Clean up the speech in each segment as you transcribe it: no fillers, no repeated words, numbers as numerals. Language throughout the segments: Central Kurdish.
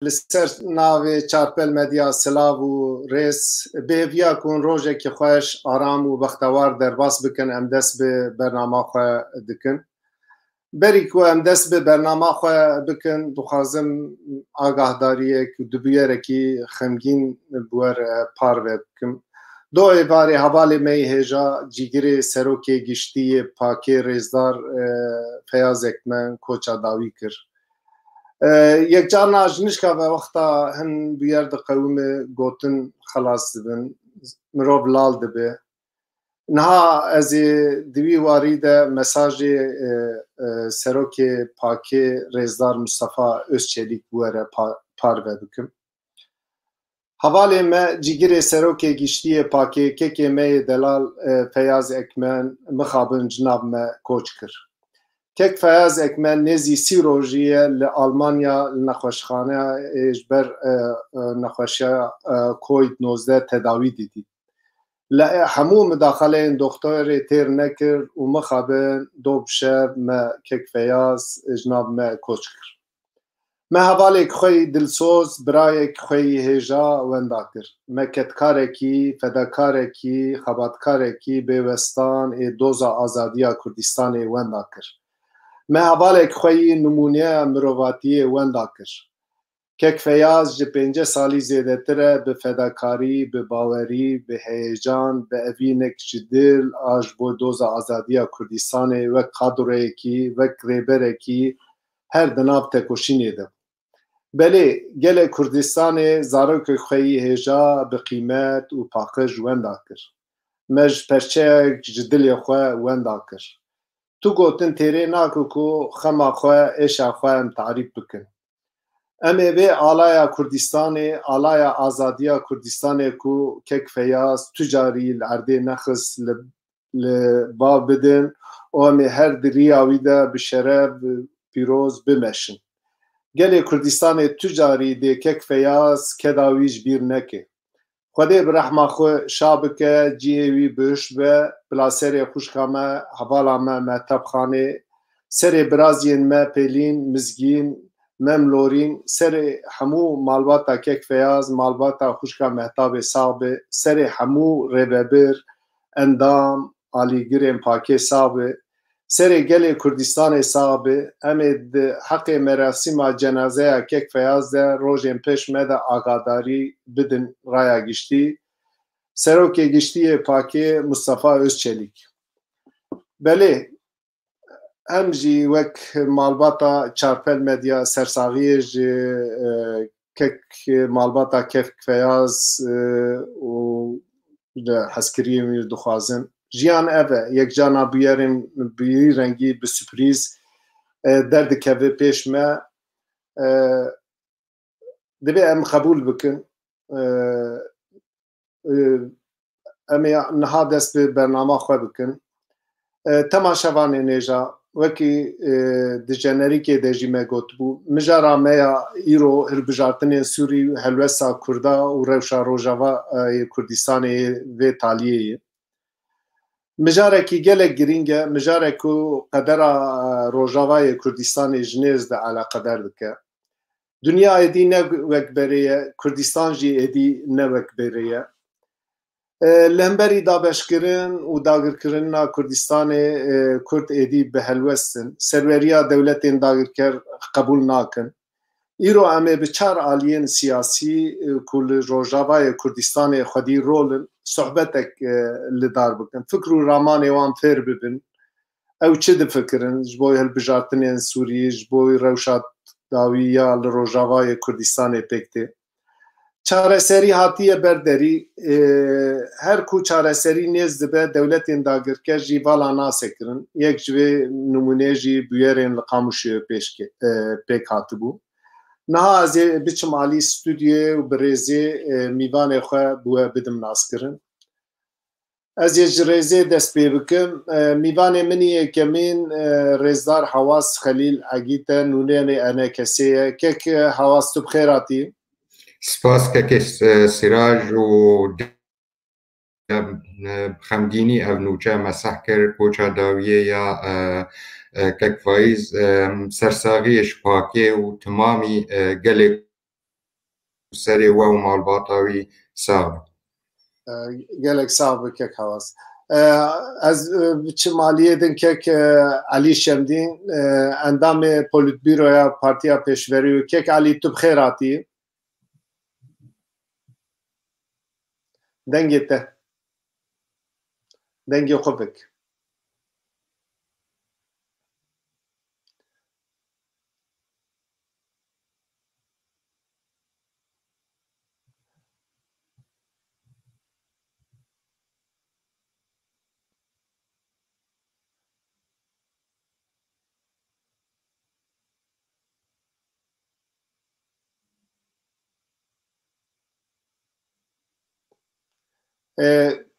لسر ناوی چارپل مدیا سلاو و ریس بیویا کن روژه که خوش آرام و بختوار در باس بکن ام دست به برنامه خواه دکن بری که ام دست به برنامه خواه بکن دخوازم آگاه داریه که دبیره که خمگین بور پار بکن دو ایواری حوالی می هجا جیگری سروکی گشتی پاکی ریزدار فیاز اکمن کوچا داوی کر یک جانا جنشکا و وقتا هن بیارد قوم گوتن خلاص دبن مروب لال دبه نها از دوی وارده مساج سروک پاکی ریزدار مصطفی özçelik بوره پار بکم حوالی ما جیگر سروک گشتی پاکی که می دلال فیاز اکمن مخابن جناب ما کوچ کر کک فیاز اکمن نزی سی روژیه لآلمانیا نخوشخانه اجبر نخوشیا کوید 19 تداوی دیدی همو مداخله این دکتر تیر نکر و مخابن دو بشب ما کک فیاز جناب ما کوچ کر ما حوالی خوی دلسوز برای خوی هجا وندا کر ما کتکاره کی فداکاره کی خباتکاره کی بیوستان دوزا آزادیا کردستان وندا کر ما حوالی خوی نمونه مرواتی وندا کر کک فیاز جه 5 سالی زیده تره به فداکاری به باوری به هیجان به اوینک جدل آج بو دوزا آزادیا کردستان وک قادره کی وک ریبره کی هر دناب تکوشینی ده بله گل کردستان زاروک خوی هجا به قیمت و پاکج وندا کر مج پرچه جدلی خواه وندا کر تو گوتن تیره ناکو کو خما خواه ایشا خواه تعریف بکن امی به آلایا کردستان آلایا آزادیا کردستان کو کک فیاز تجاری لعرده نخص لباب بدن و امی هر دریاوی ده بشرب پیروز بمشن گلی کردستان تجاری ده کک فیاز کداویج بیر نکه خوده برحمه خو شابکه جیوی بشت به بلاسر خوشکامه حوالامه مطبخانه سر برازین ما پیلین مزگین مملورین سر همو مالباتا کک فیاز مالباتا خوشکا محتاب صعبه سر همو رببر اندام آلیگرین پاکه صعبه سر گل کردستان صعبه امید حق مراسم جنازه کک فیاز ده روژین پیش مده آگاداری بدن رایا گشتی سروک گشتی پاکه مصطفی özçelik بله هم جی وک مالباتا چارپل مدیا سرساویج کک مالباتا کف فیاز و حسکری میر دخوازن جیان اوه یک جانا بیاریم بی رنگی به سپریز درد که پیش ما دبی ام قبول بکن امی نها دست به برنامه خواه بکن تماشاوان نیجا وکی دجنری که دجی مگوت بو مجارا میا ایرو هربجارتن سوری هلوسا کردا و روشا روجاوا کردستان و تالیه مجاره کی گله گرینگه مجاره کو قدر روجاوا کردستان جنیز ده علا قدر دکه دنیا ادی نه وک بریه کردستان جی ادی نه وک بریه لهمبری دابشکرین و داگرکرین نا کردستان کرد ایدی به هلوستن سروریا دولتین داگرکر قبول ناکن ایرو امه به 4 آلیین سیاسی کل روجاوای کردستان خودی رولن صحبتک لدار بکن فکر و رامان وان فیر ببین او چه دفکرن جبوی هلبجارتنین سوری جبوی روشات داویا لروجاوای کردستان پکته چاره سری هاتیه برداری هر کو چاره سری نیز به دولت انداگر جی والا ناسکرن یک جوی نمونه جی بیارین لقاموشی پیک هاتبو نه از بچم علی استودیو و برزی میوان خواه بوه بدم ناسکرن از یک رزی دست بی بکم میوان منی کمین رزدار حواس خلیل عگیتا نونین انا کسیه که حواس تو بخیراتی سپاس که سراج و خمگینی او نوچه مسح کرد کوچا داویه یا کک فایز سرساغیش پاکه و تمامی گل سەرێ وا و ماڵباتاوی ساغ gelek sağ bikek havas. Ez çi maliyê din kek Alî Şemdîn endamê Politbîroya Partiya Pêşverî û kek Alî tu bi xêr hatî. Dengê te. Dengê xwe bik.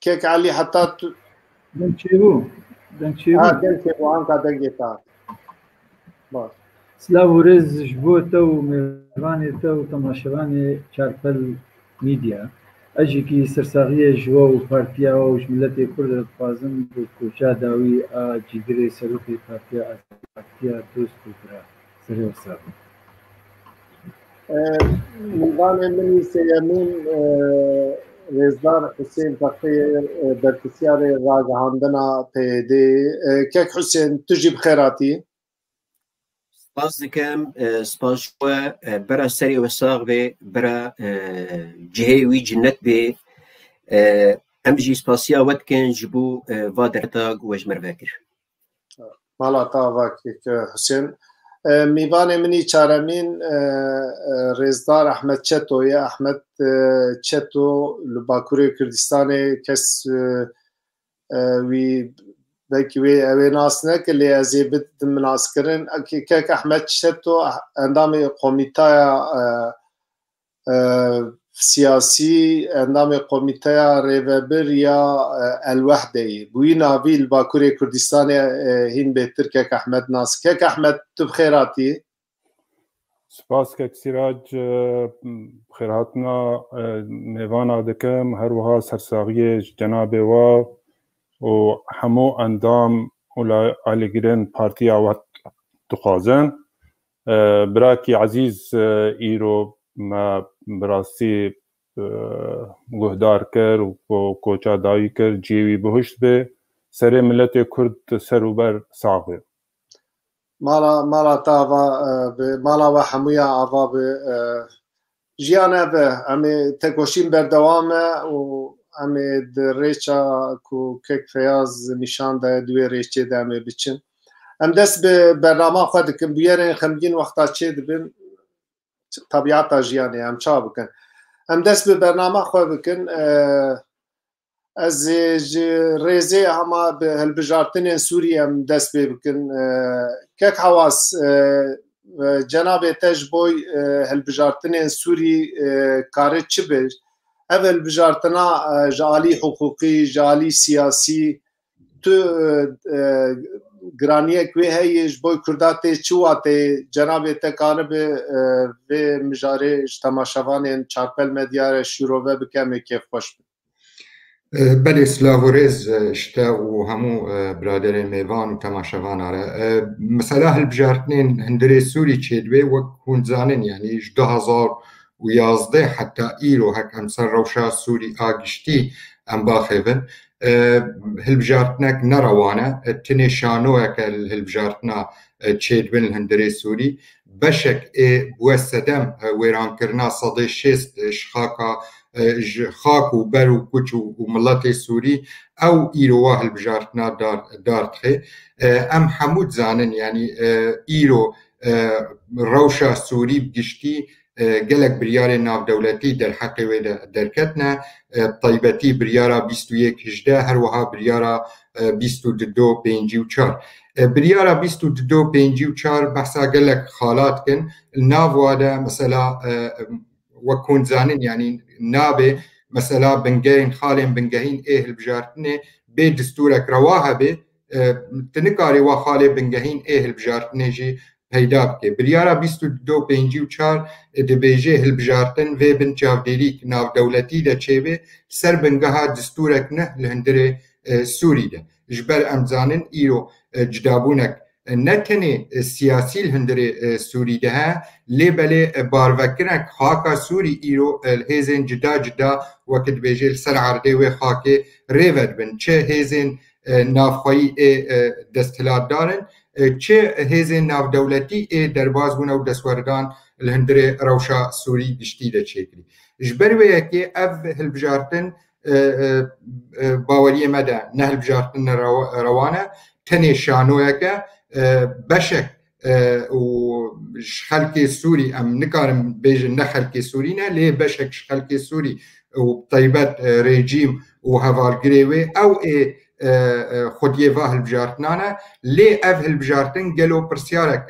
kek Alî heta tu Deng çêbû. dengê bu anka dengê te. Baş. Silav û rêz ji bo te û mêvanê te û temaşevanê Çarpel Media. Ejekî sersaxiyê ji we û partiya we û ji milletê Kurd re dixwazin bi koça dawî a cîgirê serokê Partiya Dost û Bira serê wisa bin. Mêvanê min sêyemîn Rêzdar Husên Taqiyê berpirsiyarê ragihandina PYD'yê. Kek Husên tu jî bi xêr hatî. Spas dikim, spas ji we bera serê wesaq bê, bera cihê wî cinnet bê. Em jî spasiya we dikin ji bo va derta wejmer vekir. Mala te ava kek Husên. Mêvanê min çaremîn Rêzdar Ehmed Çeto ye. Ehmed Çeto li Bakurê Kurdistanê kes wî belkî wê ew ê nas neke lê ez ê bidim naskirin. Kek Ehmed Çeto endamê komîteya siyasî endamê komîteya rêvebir ya El-Wehdeyê. Bûyî navî li Bakurê Kurdistanê hîn bêtir kek Ehmed nas. Kek Ehmed tu bi xêr hatî. Spas kek Sîrac xêrhatina mêvana dikim her wiha sersaxiyê ji cenabê we û hemû endam û alîgirên partiya we dixwazin. Birakî ezîz îro me bi rastî guhdar kir û koça dawî kir cihê wî bihuşt bê serê milletê Kurd ser û ber sağ bê. Mala te ava bi mala we hemûya ava bi jiyana ve em ê tekoşîn berdewam e û em ê di rêça ku kek Feyaz nîşan daye duê rêçê de em ê biçin. Em dest bi bernama xwe dikin bûyerên xemgîn wexta çê dibin tabiata jiyanê em ça bikin. Em dest bi bernama xwe bikin ez ê ji rêzê hema bi hilbijartinên Sûriyê em dest pê bikin. Kek Hewas cenabê te ji bo hilbijartinên Sûrî karê çi bê? Ev hilbijartina ji alî hiqûqî, ji alî siyasî tu giraniyek wê heye ji bo Kurda tê çi watê cenabê te karibe vê mijarê ji temaşevanên Çarpel Medya re şîrove bike em ê kêfxweş bin. Belê silav û rêz ji te û hemû biraderên mêvan û temaşevanan re. Mesela hilbijartinên hundirê Sûrî çêdibê wek hûn zanin yanî ji 2011 heta îro hek em ser rewşa Sûrî a giştî em baxêvin. Hilbijartinek nerewan e, tinê şanoyeke hilbijartina çêdibin li hundirê Sûrî. Beşek ê bûye sedem wêrankirina sedê şêst ji xaka ji xak û ber û kuç û milletê Sûrî ew îro wa hilbijartina dar dixe. Em hemû dizanin yanî îro rewşa Sûrî bi giştî gelek biryarên navdewletî derheqê wê de derketine. Taybetî biryara 2118 her wiha biryara 2254. Biryara 2254 behsa gelek xalat kin. Nav wa de mesela wek hûn zanin yanî nabê mesela bingehên xalên bingehîn ê hilbijartinê bê distûrek rewa hebe tu nikarî wa xalê bingehîn ê hilbijartinê jî peyda bike. Biryara 2254 dibêje hilbijartin vê bin çavdêrîk navdewletî de çêbê ser bingeha distûrek ne li hundirê Sûrî de. Ji ber em zanin îro cidabûnek نتنی سیاسی الهندری سوری ده لی بله باروکرنک خاکا سوری ایرو الهیزن جدا جدا وقت بیجل سر عرده و خاک ریود بن چه هیزن نافخوایی دستلات دارن چه هیزن ناف دولتی درباز بونه و دستوردان الهندری روشا سوری گشتی ده چکری جبروی که اف هلبجارتن باوری مده نه هلبجارتن روانه تنی شانویه که بشك وخلكي سوري ام نكارم بيجن نخلكي سورينا ليه بشك خلكي سوري وطيبات ريجيم وهفال جريوي او خديفاه البجارتنانا ليه اف البجارتن قالوا برسيارك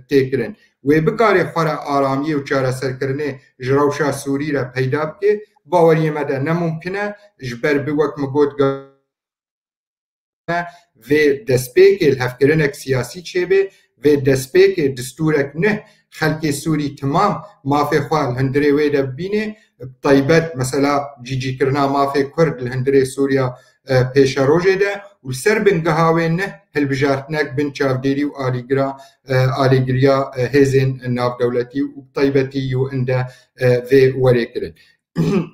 تيكرن وبكاري خرا آرامي وچارة سركرني جروشا سوري را پیدا بكي باوري مدى نممكنه جبر بوقت مقود و دستپیک الهفکرنک سیاسی چیبه و دستپیک دستورک نه خلق سوری تمام مافی خواه الهندری ویده بینه طیبت مثلا جی کرنا مافی کرد الهندری سوریا پیش روژه ده و سر بنگهاوه نه هلبجارتنک بن چافدیری و آلیگریا هزین ناف دولتی و طیبتی و انده و وره کرد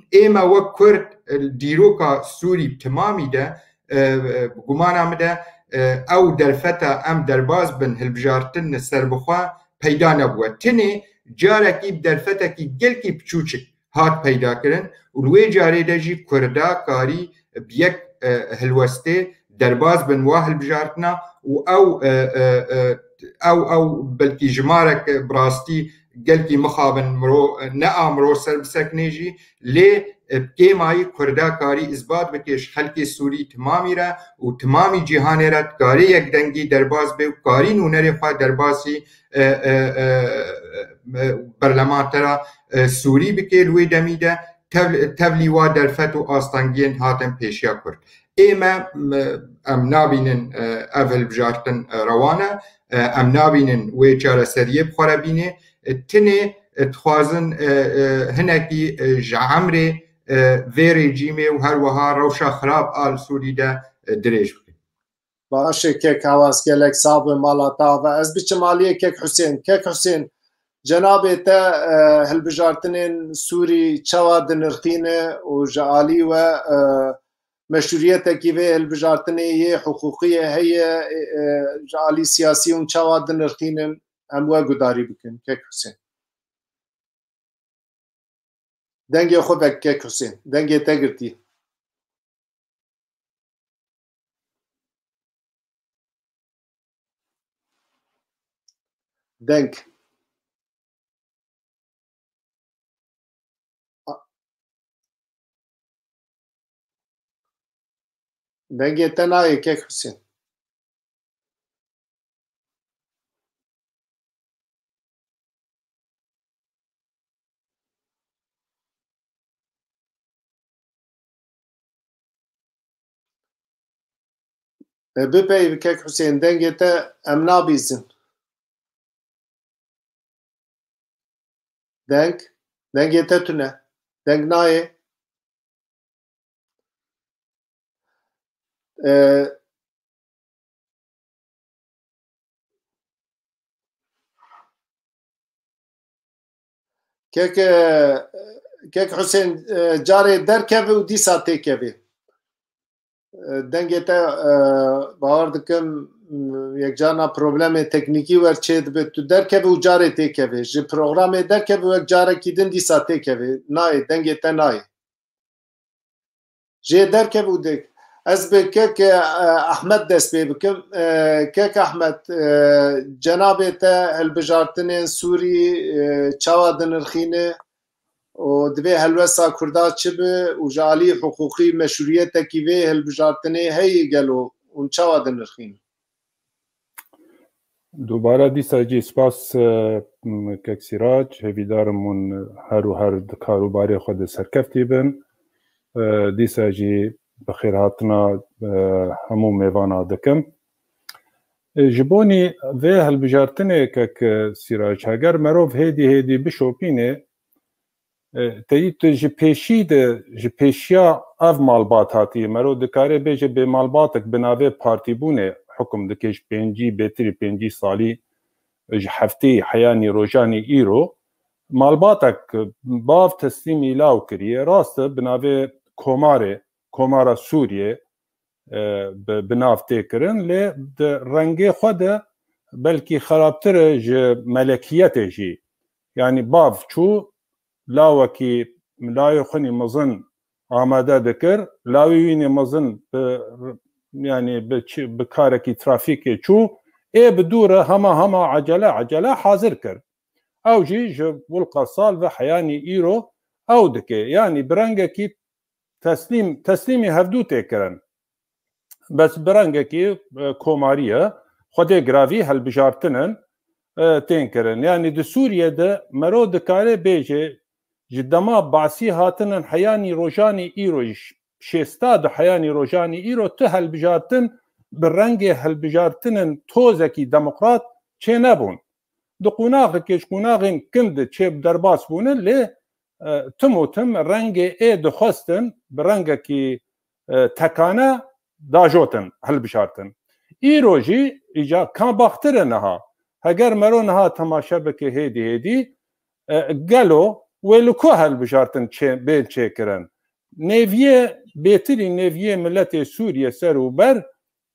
ایما وک کرد دیروکا سوری تمامی ده گمانم ده او درفتا ام درباز بن هلبجارتن سر بخوا پیدا نبوه تنی جارکی درفتا کی گلکی بچوچک هات پیدا کرن و لوی جاره ده جی کردا کاری بیک هلوسته درباز بن واه هلبجارتنا و او بلکی جمارک براستی گلکی مخابن مرو نامرو سر بسکنیجی لی بکیمایی کردا کاری اثبات بکش خلق سوری تمامی را و تمامی جهان را کاری یک دنگی درباز به کاری نونری خواه دربازی برلمان ترا سوری بکی روی دمیده تبلیوا درفت و آستانگین هاتن پیشیا کرد ایما ام نابینن اول بجارتن روانه ام نابینن وی چاره سریه بخوره بینه تنه تخوازن هنکی جعمره وی رژیمه و هر وها روشا خراب آل سوری ده دریج بکن باشه کک حواس گلک صاحب مالاتا و از بیچ مالیه کک حسین جناب تا هلبجارتنین سوری چواد نرخینه و جعالی و مشروعیت کی و هلبجارتنه یه حقوقیه هی جعالی سیاسی و چواد نرخینه اموا گداری بکن کک حسین دنگی خود کک حسین دنگی تگرتی دنگ دنگی تنایی کک حسین بپی بکک حسین دنگی تا امنا بیزن دنگی تا تونه دنگ نایه کک حسین جاره درکه و دی ساته که بی دنگی تا باور دکم یک جانا پروبلم تکنیکی ورچید به تو درکه و جاره تیکه بی جی پروگرام درکه و یک جاره کیدن دی ساته که بی نای دنگی تا نای جی درکه و دک از به کک احمد دست بی بکم کک احمد جناب تا هلبجارتن سوری چوادن الخینه و دبی هلوسا کردا چبه و جالی حقوقی مشروعیت کیوه هلبجارتنه هی گلو اون چوادن الخینه دوباره دیسا جی سپاس کک سیراج هیویدارمون هر و هر کاروباری خود سرکفتی بن دیسا جی بخیر هاتنا همو میوانا دکم جبونی و هلبجارتنه کک سیراج اگر مروف هیدی بشوپینه تایید جی پیشیا اف مالبات هاتی مرو دکاره بیجه به مالباتک بناوه پارتی بونه حكم دكيش بينجي بيتري بينجي صالي حفتي حياني روجاني إيرو مالباتك باف تسليمي لاو كريه راست بناوي كومارا سوريا بناف تكرن ل رنگي خود بلكي خرابتر ملكيته جي يعني باف شو لاوكي لاو خني مظن آماده دكر لاويني مظن يعني بكاركي ترافيكي شو بدوره هما عجله حاضر كر او جي ولقى صالفه حياني ايرو او دكي يعني برنگكي تسليمي هفدو تكرن بس برنگكي كوماريه خودي جرافي هالبجارتنن تنكرن يعني دي سوريا ده مرو دكاري بيجي جدما بعسي هاتنن حياني روجاني ايرو شيستاد حياني روجاني ايرو تهل بجارتن برنگي هالبجارتنن توزكي ديمقراط چه نبون دو قناغ كيش قناغين كند چه درباس بونن لي تم رنگي اي دخستن برنگكي تكانا داجوتن هالبجارتن ايرو جي ايجا كان باخترنها هگر مرو نها تماشا بكي هيدي قالو ولكو هالبجارتن بين چكرن نيفيه بيتري نيفيه ملت سوريا سر بر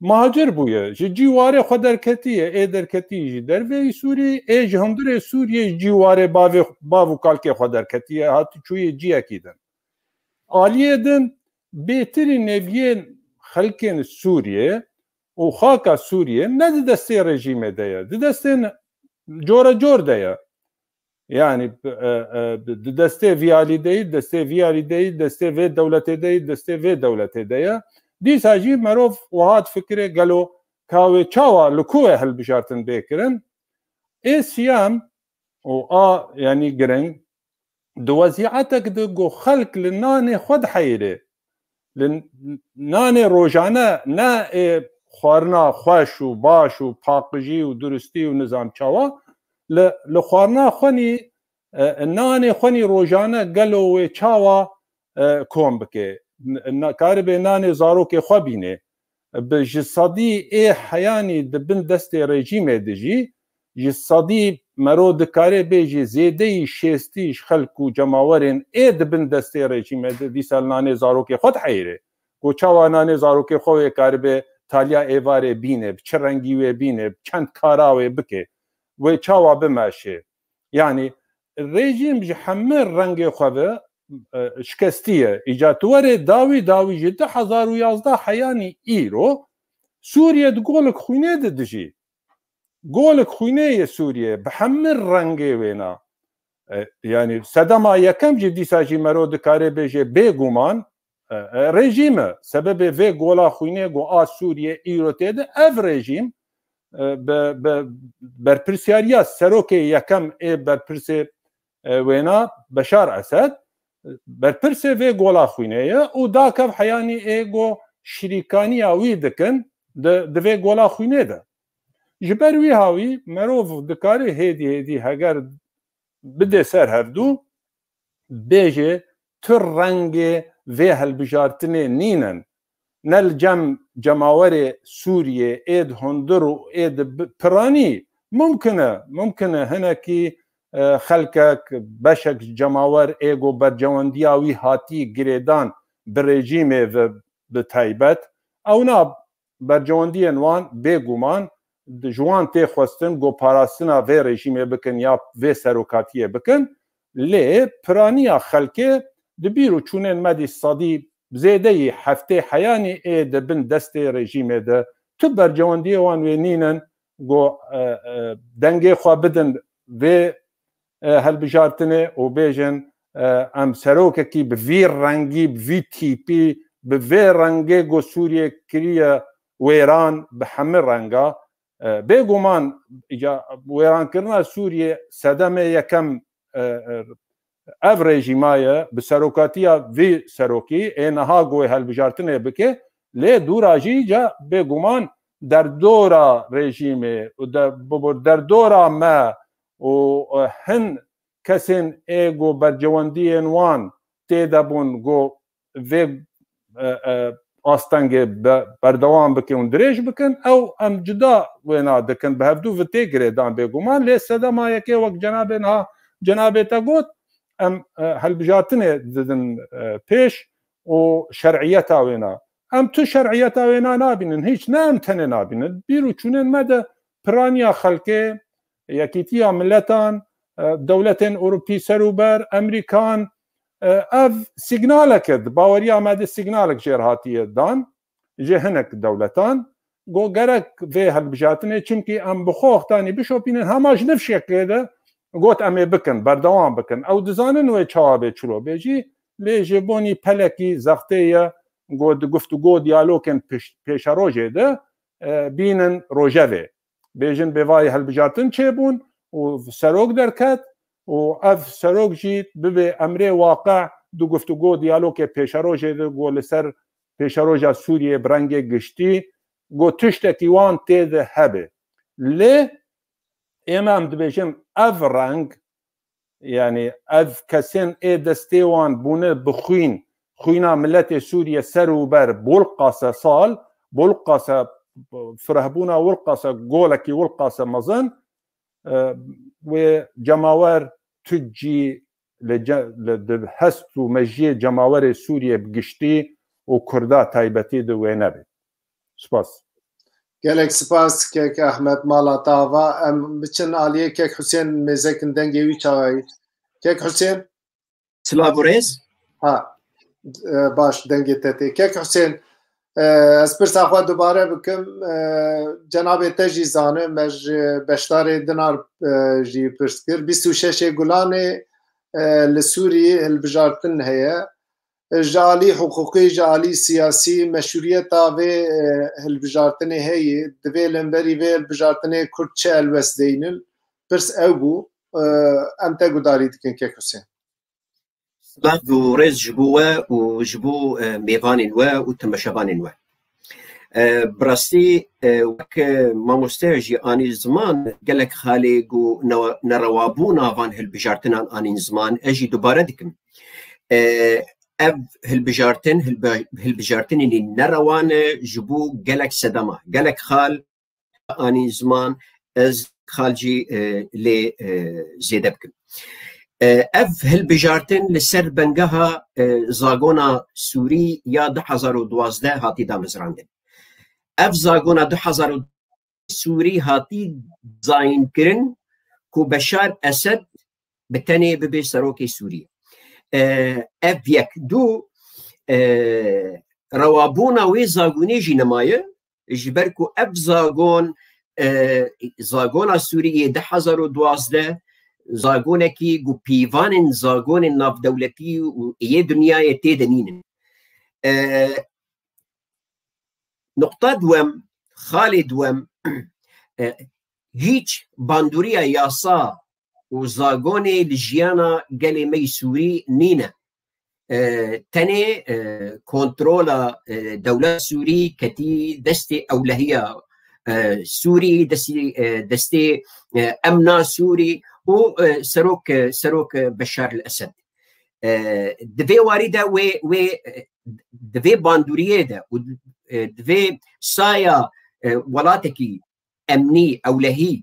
مهاجر بويه جيواره خدركتيه اي دركتي جي دروي سوري اي جهندر سوريا جيواره باو كالكي خدركتيه هات چوي جي اكيدن عليدن بيتري نيفيه خلكن سوريا وخاكا سوريا ند دستي رجيم دايا دستين جور دايا يعني دستي فيالي داي دستي في دولتي داي دستي في دولتي دايا دي ساجي مروف وهاد فكره قالوا كاوي تشاوا لكوه هالبشارتن بيكرن اي سيام او يعني جرين دوزيعتك دغو خلق لناني خد حيره لناني روجانا نا خوارنا خوش و باش و پاقجی و درستی و نظام چاوا لخوارنا خونی ناني خونی روجانا گلو و چاوا کوم بکه کاربه ناني زاروک خو بینه بجسدی ای حیانی دبن دست رژیم دجی جسدی مرو دکاره بیجی زیده شستیش خلق و جماورین ای دبن دست رژیم دی سال ناني زاروک خود حیره کو چاوا ناني زاروک خو کاربه تالیا ایواره بینه چه رنگی و بینه چند کاراوه بکه و چاوا بماشه يعني الرژیم جحمر رنگ خواه شکستیه ایجاتواره داوی جده 2011 حیانی ایرو سوریه دگولک خوینه دجی گولک خوینه سوریه بحمر رنگ وینا يعني صدما يكم جدي ساجي مرو دكاري بيجي بيغومان رژیم سبب في گولا خوینه گو سوریه ایروتید اف رژیم برپرسیاریا سروک یکم ای برپرسی وینا بشار اسد برپرسی في گولا خوینه و داکف حیانی ای گو شریکانی آوی دکن ده في گولا خوینه ده جبر وی هاوی مروف دکاری هیدی هگر بده سر هردو بیجه تر رنگ في هالبجارتني نينن نل جماوري سوريا ايد هندرو ايد براني ممكنه هناكي خلقك بشك جماور ايغو برجواندياوي هاتي جريدان بريجيمي بتايبت او نا برجواندي نوان بيغومان جوان تي خواستن گو پاراستنا في ريجيمي بكن يا في سروكاتيه بكن لي برانيا خلقه دبیرو چونن مدی صدی زیده هفته حیانی ای دبن دست رژیم ده تو برجواندی وان وینینن گو دنگی خواه بدن و هالبجارتنه و بیجن ام سروکه کی بوی رنگی بوی تیپی بوی رنگی گو سوریه کریه ویران به همه رنگا بگومان ویران کرنا سوریه صدم یکم اف رژیمایه بسروکاتیا وی سروکی اینها گوی هالبجارتنه بکه لی دوراجی جا بگومان در دورا رژیمه و در دورا ما و هن کسین ایگو برجواندی انوان تیدبون گو وی ئاستەنگێ بەردەوام بکەن و درێژ بکەن ئەو ئەم جدا وێنا دەکەن بە هەردوو تێگرێدان بێگومان لێ سەدەمایەکێ وەک جەنابێتە گوت ئەم هەلبژاتنێ ددن پێش و شەرعیەتا وێنا ئەم تو شەرعیەتا وێنا نابینن هیچ نام تەنێ نابینن بیر و چونێن مەدە پرانیا خەڵکێ یەکیتیە ملەتان دەولەتێن ئوروپی سەروبەر ئەمریکان ئەv سیگنالەکرد باوەری ئامادە سیگنالێک ژێرهاتیە دان ژێ هەنێک دەولەتان گۆ گەرەک vê هەلبژاتنێ چونکی ئەم بخۆختانی بشۆپینن هەماش نفشێکێدە گوت ئەمێ بکەن بەردەوام بکەن ئەو دزانن وێ چاوابێ چلۆ بێژی لێ ژێبۆنی پەلێکی زەختەیە گۆ گفتوگۆ دیالۆکن پێشە ڕۆژێدە بینن ڕۆژەوێ بێژن بێڤای هەلبژاتن چێبوون و سەرۆک دەرکەت و ئەف سەرۆک ژیت ببێ ئەمرێ واقع دوو گفتوگۆ دیالۆکێ پێشە ڕۆژێدە گۆ لەسەر پێشە ڕۆژە سووریە برەنگێ گشتی گۆ تشتێکی وان تێدە هەبێ لێ ئێمە ئەم دەبێژم ئەv ڕەنگ یعنی ئەv کەسێن ئێ دەستێوان بوونە بخوین خوینا ملەتێ سووریە سەروبەر بولقاسە ساڵ بولقاسە فرەهبوونا وڵقاسە گۆڵێکی وڵقاسە مەزن وێ جەماوەر توجی هەست و مەژیە جەماوەرێ سووریە بگشتی و کوردا تایبەتی دوێ نەبێت سپاس gelek spas kek Ahmet mala tava em biçin aliye kek Hüseyin mezekin dengê wî çawayî kek Hüseyin Silavorez ha baş dengê te tê kek Hüseyin ez pirsa xwe dubare bikim cenabê te jî zanim me ji beşdarê dinar jî pirs kir 26 Gulanê li Sûriyê hilbijartin heye ji alî hukukî ji alî siyasî meşrûyeta vê hilbijartinê heyê divê lemberî vê hilbijartinê Kurd çi elwestdeynin pirs ew bû em te gudarî dikin kek Hüseyin Silavorez ji bo we û ji bo mêvanên we û temeşevanên we birastî wek mamosteya jî anî ziman gelek xalê got nerewabûna van hilbijartinan anîn ziman ez jî dubare dikim ev hilbijartinên nerewan e ji bo gelek sedema gelek xal anî ziman ez xal jî lê zêde bikim ev hilbijartin li ser bengeha zagona Sûrî ya 2012 hatî damezrandin ev zagona 2012 Sûrî hatî zayînkirin ku Beşar Esed bi tenê bibe serokê Sûrî ev yek du rewabûna wê zagonê jî nemaye ji ber ku ev zagona Sûriyê 2012 zagonekî gu pîvanên zagonên navdewletî û yê dunyayê tê de nînin nokta duem xalê duem hiç bandoriya yasa û zagonê li jiyana gelê me Sûrî nîne tenê kontrola dewlet Sûrî ketî destê ewlehiya Sûrî destê emna Sûrî û serok Beşar el-Esed divê warî de wê divê bandoriyê de û divê saya welatekî emnî ewlehî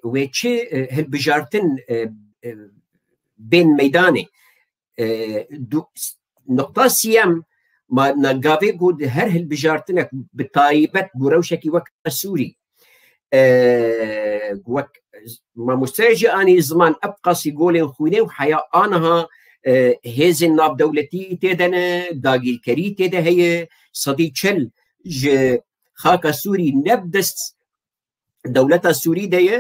wê çi hilbijartin bên meydanê nokta siyem gavê got her hilbijartinek bi taybet gu rewşekî wek Sûrî wek mamosteya jî anî ziman ev qasî golên xwînê û heya aniha hêzên navdewletî têde ne dagîrkerî têde heye sedî çil ji xaka Sûrî neb dest dewleta Sûrî de ye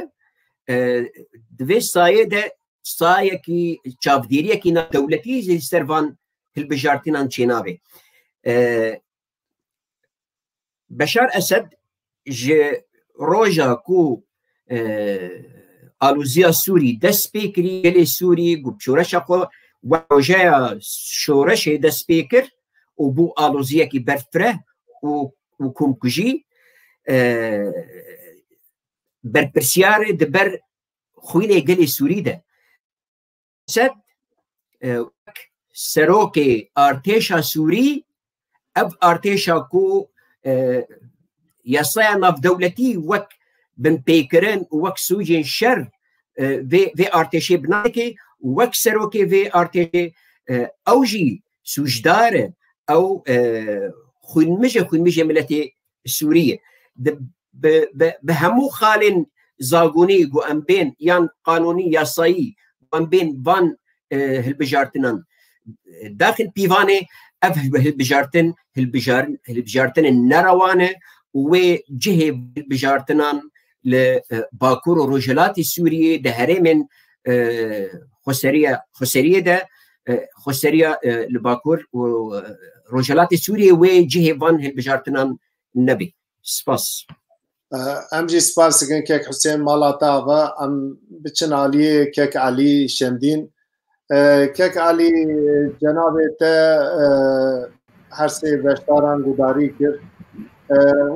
divê sayê de sayekî çavdêriyekî navdewletî ji ser van hilbijartinan çênavê Beşar Esed ji roja ku alûziya Sûrî dest pê kirî gelê Sûrî got şoreşa xwe rojeya şoreşê dest pê kir û bû alûziyekî berfireh û komkujî berpirsiyarê di ber xwînê gelê Sûrî de Esed serokê artêşa Sûrî اف ارتيشا كو يصير ناف دولتي وك بن بيكرن وك سوجين شر في ارتيشي بناكي وك سروكي في ارتيشي اوجي سوجدار او خنمجه ملتي سوريه بهمو خال زاغوني جو ام بين يان قانوني ياسايي ام بين فان هالبجارتنان داخل بيفاني اف هالبجارتن هالبجارتن النروانه وجهه بجارتنان لباكور وروجلات سوريا دهري من خسريه ده خسريه لباكور وروجلات سوريا وجهه فان هالبجارتنان النبي سباس ام جي سپاس گن کک حسین مالاتا ام بچن علی کک علی شمدین کک علی جناب ته هر سه بشداران گوداری کرد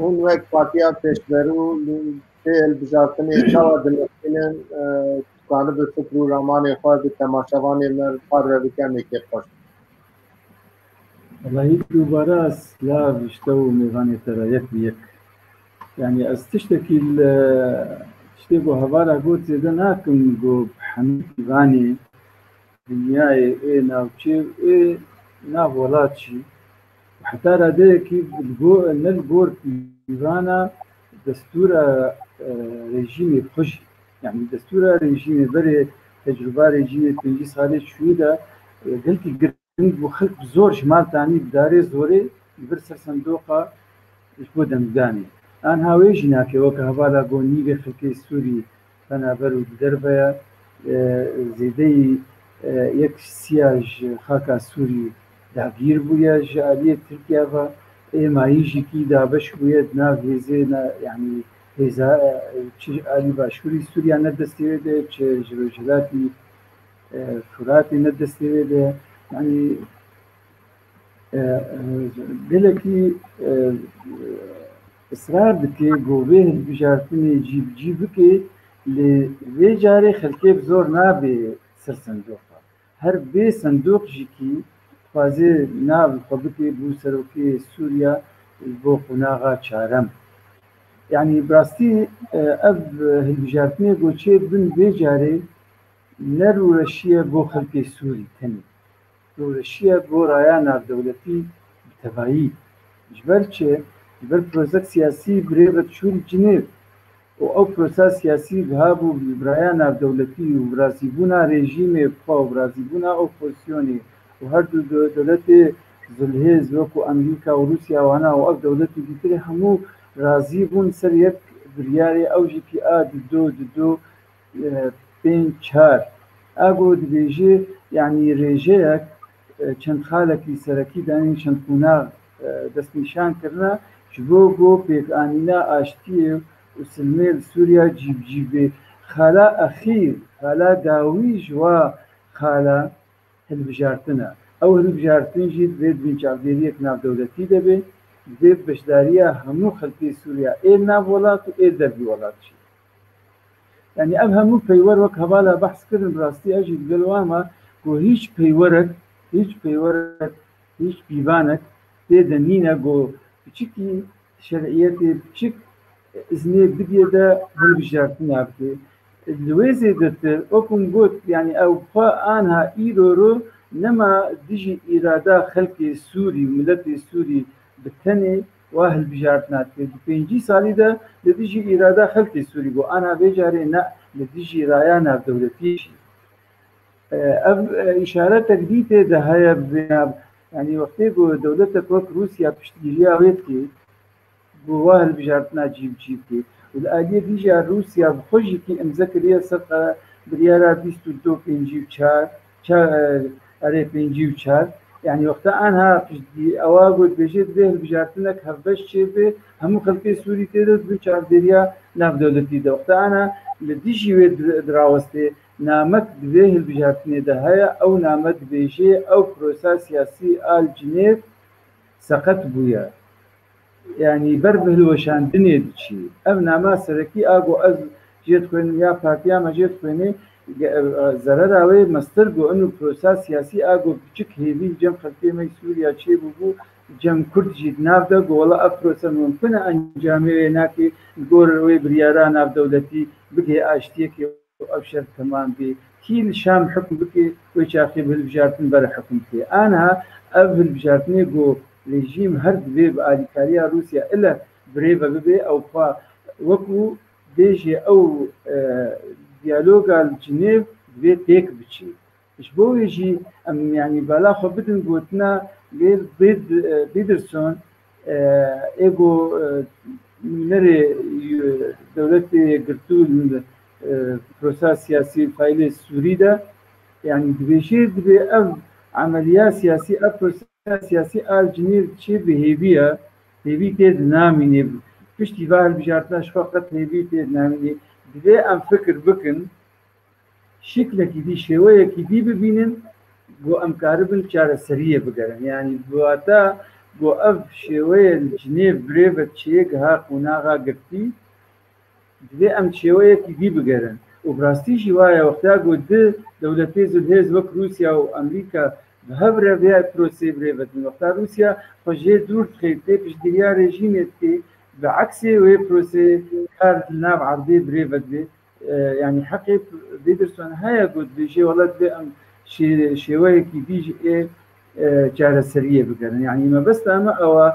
اون وقت پارتیا پیشبرو تل بجارتنی چاوا دلستینن کانه به فکر و رامان خواهد تماشاوانی مر پار بکنه که خوش والله دوباره اسلاف اشتو میوانی ترایت یک يعني استشتكي تشتكوا هبارا قلت إذا ناكم جو حميد غاني دنياي إيه ناوتشي إيه ناف ولاتشي وحتى رادي كيف نلقور إيرانا دستورة ريجيمي بخش يعني دستورة ريجيمي بري تجربة ريجيمي تنجي صارت شويدة قلت قرنج وخلق زور شمال تاني بداري زوري برسر صندوقة إشبو دمداني آن هاویجی ناکه وکه هوالا گونی به خلکی سوری بنابر و دربیا زیده یک سیاج خاکا سوری داگیر بویا جالیه ترکیه و ایماییجی کی دابش بوید ناویزه یعنی هزا چه علی باشوری سوریا ندستیه ده چه جروجلاتی فراتی ندستیه ده یعنی بلکی اصرار دکه گوه بجارتنی جیب که لی جاره خلکه بزور نابه سر صندوقه هر به صندوق جی کی خوازه ناب خوبکه بو سروکه سوریا بو قناغا چارم يعني براستی اب هالبجارتنی گوچه بن به جاره نرو رشیه بو خلکه سوری تنی رو رشیه بو رایان دولتی بتبایی جبر چه بر پروسه سیاسی برای شور جنیب و او پروسه سیاسی بهابو برایان دولتی و برازیبونا رژیم پا و برازیبونا اپوزیسیونی و هر دو دولت زلهز وکو امریکا و روسیا و هنا و اف دولتی دیتر همو رازیبون سر یک بریاری اوجی که دو پین چار اگو دیجی یعنی رژه چند خالکی سرکی دانی چند کنار دست نشان کرنا جبوگو پیک آنینا آشتیه و سلمیل سوریا جیبه خالا اخیر خالا داوی جوا خالا هلبجارتنا او هلبجارتن جید بید بینچاودیری یک ناف دولتی دبه بید بشداریا همو خلقی سوریا ای ناف ولات و ای دربی ولات شید يعني اب همو پیور وک حوالا بحث کردن براستی اجید گلواما گو هیچ پیورک هیچ بیوانک تیده نینه گو بچکی شرعیتی بچک ازنی بدیه ده هل بجارتن ابتی لویزی دتر اکن گوت يعني او خوا آنها ایرو رو نما دیجی ایرادا خلق سوری ملت سوری بتنی واهل بجارتنات پنجی سالی ده لدیجی ایرادا خلق سوری بو آنها بجاره نه لدیجی رایانا دولتیشی اشاره تقدیت ده های بناب يعني وقتی گو دولت وقت روسيا پشتگیری آوید که گواه البجارتنا جیب که و الآلیه دیجا روسيا بخوشی که امزکریه سرقه بریارا 22 54 يعني وقتا آنها پشتگی اواگود بجید به البجارتنا که هفبش چه به همو خلقی سوری تیدود بچار دریا ناف دولتی ده وقتا آنها لدیجی وید دراوسته نامت به البجارتنی ده هيا او نامت بيجي او بروسا سياسي آل جنيف سقط بويا يعني بربه الوشاندني دشي ام ناما سركي اگو از جيت كوين يا بارتيا ما جيت كويني زرر اوي مستر گو انو بروسا سياسي اگو بچك هيوي جم خلقي مي سوريا چي بو جەم کوردجیت نابدە گۆڵە ئەف پرۆسە ممکنە ئەنجامەوێ ناکێ گۆڕەوەی بریارە ناودەوڵەتی بگێ ئاشتێکی ئەو شەر تەمان بێ کیل شام حکم بکێ وی چاقی هەلبژارتن بەرە حکم بکێ ئانها ئەو هەلبژارتنێ گۆ رژیم هەر دبێ بە ئالیکاریە رووسیا ئلە برێ بە ببێ ئەو خوا وەکو دێژێ ئەو دیالۆگا جنێڤ دبێ تێک بچێ بۆ وێژی ئەم یانی بالا خۆ بدن گوتنا لێر بیدرسۆن ئێگۆ نەرێ دەوڵەتی گرتو پرۆسا سیاسی فایلێ سووریدا یعنی دبێژێ دبێ ئەم عملیا سیاسی ئەم پرۆسا سیاسی ئال جنێڤ چێ بەهێویە هێوی تێد نامینێ پشتی با هەلبژارتناش فەقەت هێوی تێد نامینێ دبێ ئەم فکر بکن شکلێکی دی شێوەیەکی دی ببینن بۆ ئەم کارە بن چارەسەریە بگەرن یعنی بواتە بۆ ئەف شێوەیە جنێڤ برێ بە چێک ها قوناغا گرتی دبێ ئەم شێوەیەکی دی بگەرن و ڕاستیشی وایە وەختا گۆ دەوڵەتێ زودهێز وەک رووسیا و ئەمریکا هەبرە بێ پرۆسێ برێ بەدن وەختا رووسیا خۆژێ دوور خێت تێ پشتگیریا رێژیمێت تێ بەعکسێ وێ پرۆسێ کار ناو عەردێ برێ بەدێ يعني حقي بيدرسون هيا قد بيجي ولد بأم شوية بيجي جارسرية بقرن يعني ما بس أما أو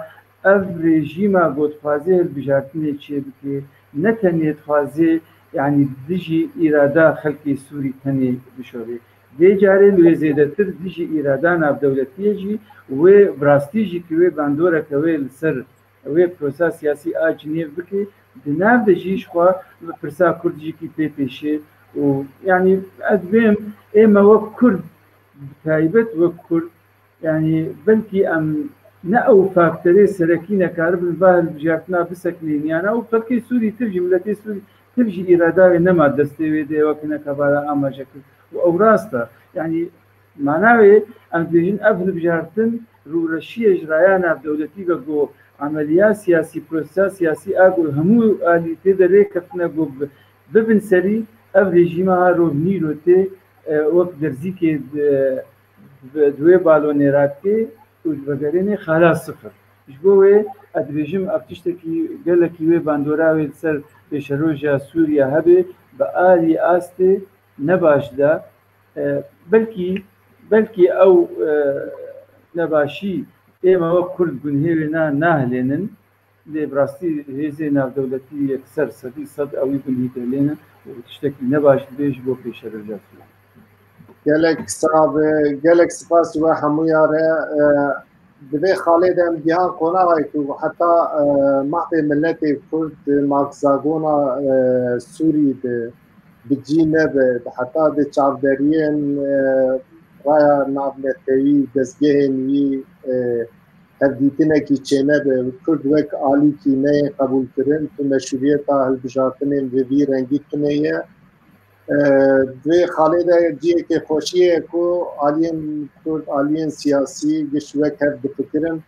الرجيم قد خوازي البجارتني شيء بكي نتني خوازي يعني ديجي إرادة خلقي سوري تاني بشوري دي جاري لوزيدتر ديجي إرادة ناب دولتيجي وبراستيجي كوي باندورة كوي السر وي بروسا سياسي آجنيف بكي دناب دجيش خوا برسا كردجي كي بي بيشي ويعني أدبيم إما وك كرد بتايبت وك كرد يعني بلكي أم نأو فاكتوري سركينة كارب الباهل بجارتنا بسكنين يعني أو فلكي سوري ترجي ملتي سوري ترجي إرادة نما دستوي دي وكنا كبالا أما شكل أو راستا يعني معناوي أم بيجين أفل بجارتن رو رشي إجرايانا بدولتي بقو عمليات سياسي بروسا سياسي أقول همو اللي تقدر كفتنا ببن سري أب رجيمها رو نيرو تي وقت درزي كي دوي بالونيرات كي وجبريني خلاص صفر جبوه أدريجيم أفتشتكي قال لك يوي باندوراوي سر بشروجا سوريا هبه بآلي آستي نباش دا بلكي أو نباشي إما وقت كرد بنهيونا ناهلينن اللي براستي هزي ناف دولتي يكسر صد أو يكون هيتلينا وتشتكي نباش بيش بو في شرجات قالك سپاس و همویاره دبی خالد ام دیان قناعی که حتی محو ملت کرد ماکزاگونا سوری بجینه به حتی ده چاودرین رایا نابلتوی دزگه نیی هدیتنه کی چنه به کرد وک عالی کی نه قبول کردن تو مشروعیت هلبجارتنین وی رنگی کنه دوی خالد جیه که خوشیه کو عالین کرد عالین سیاسی گشوه کرد بفکرن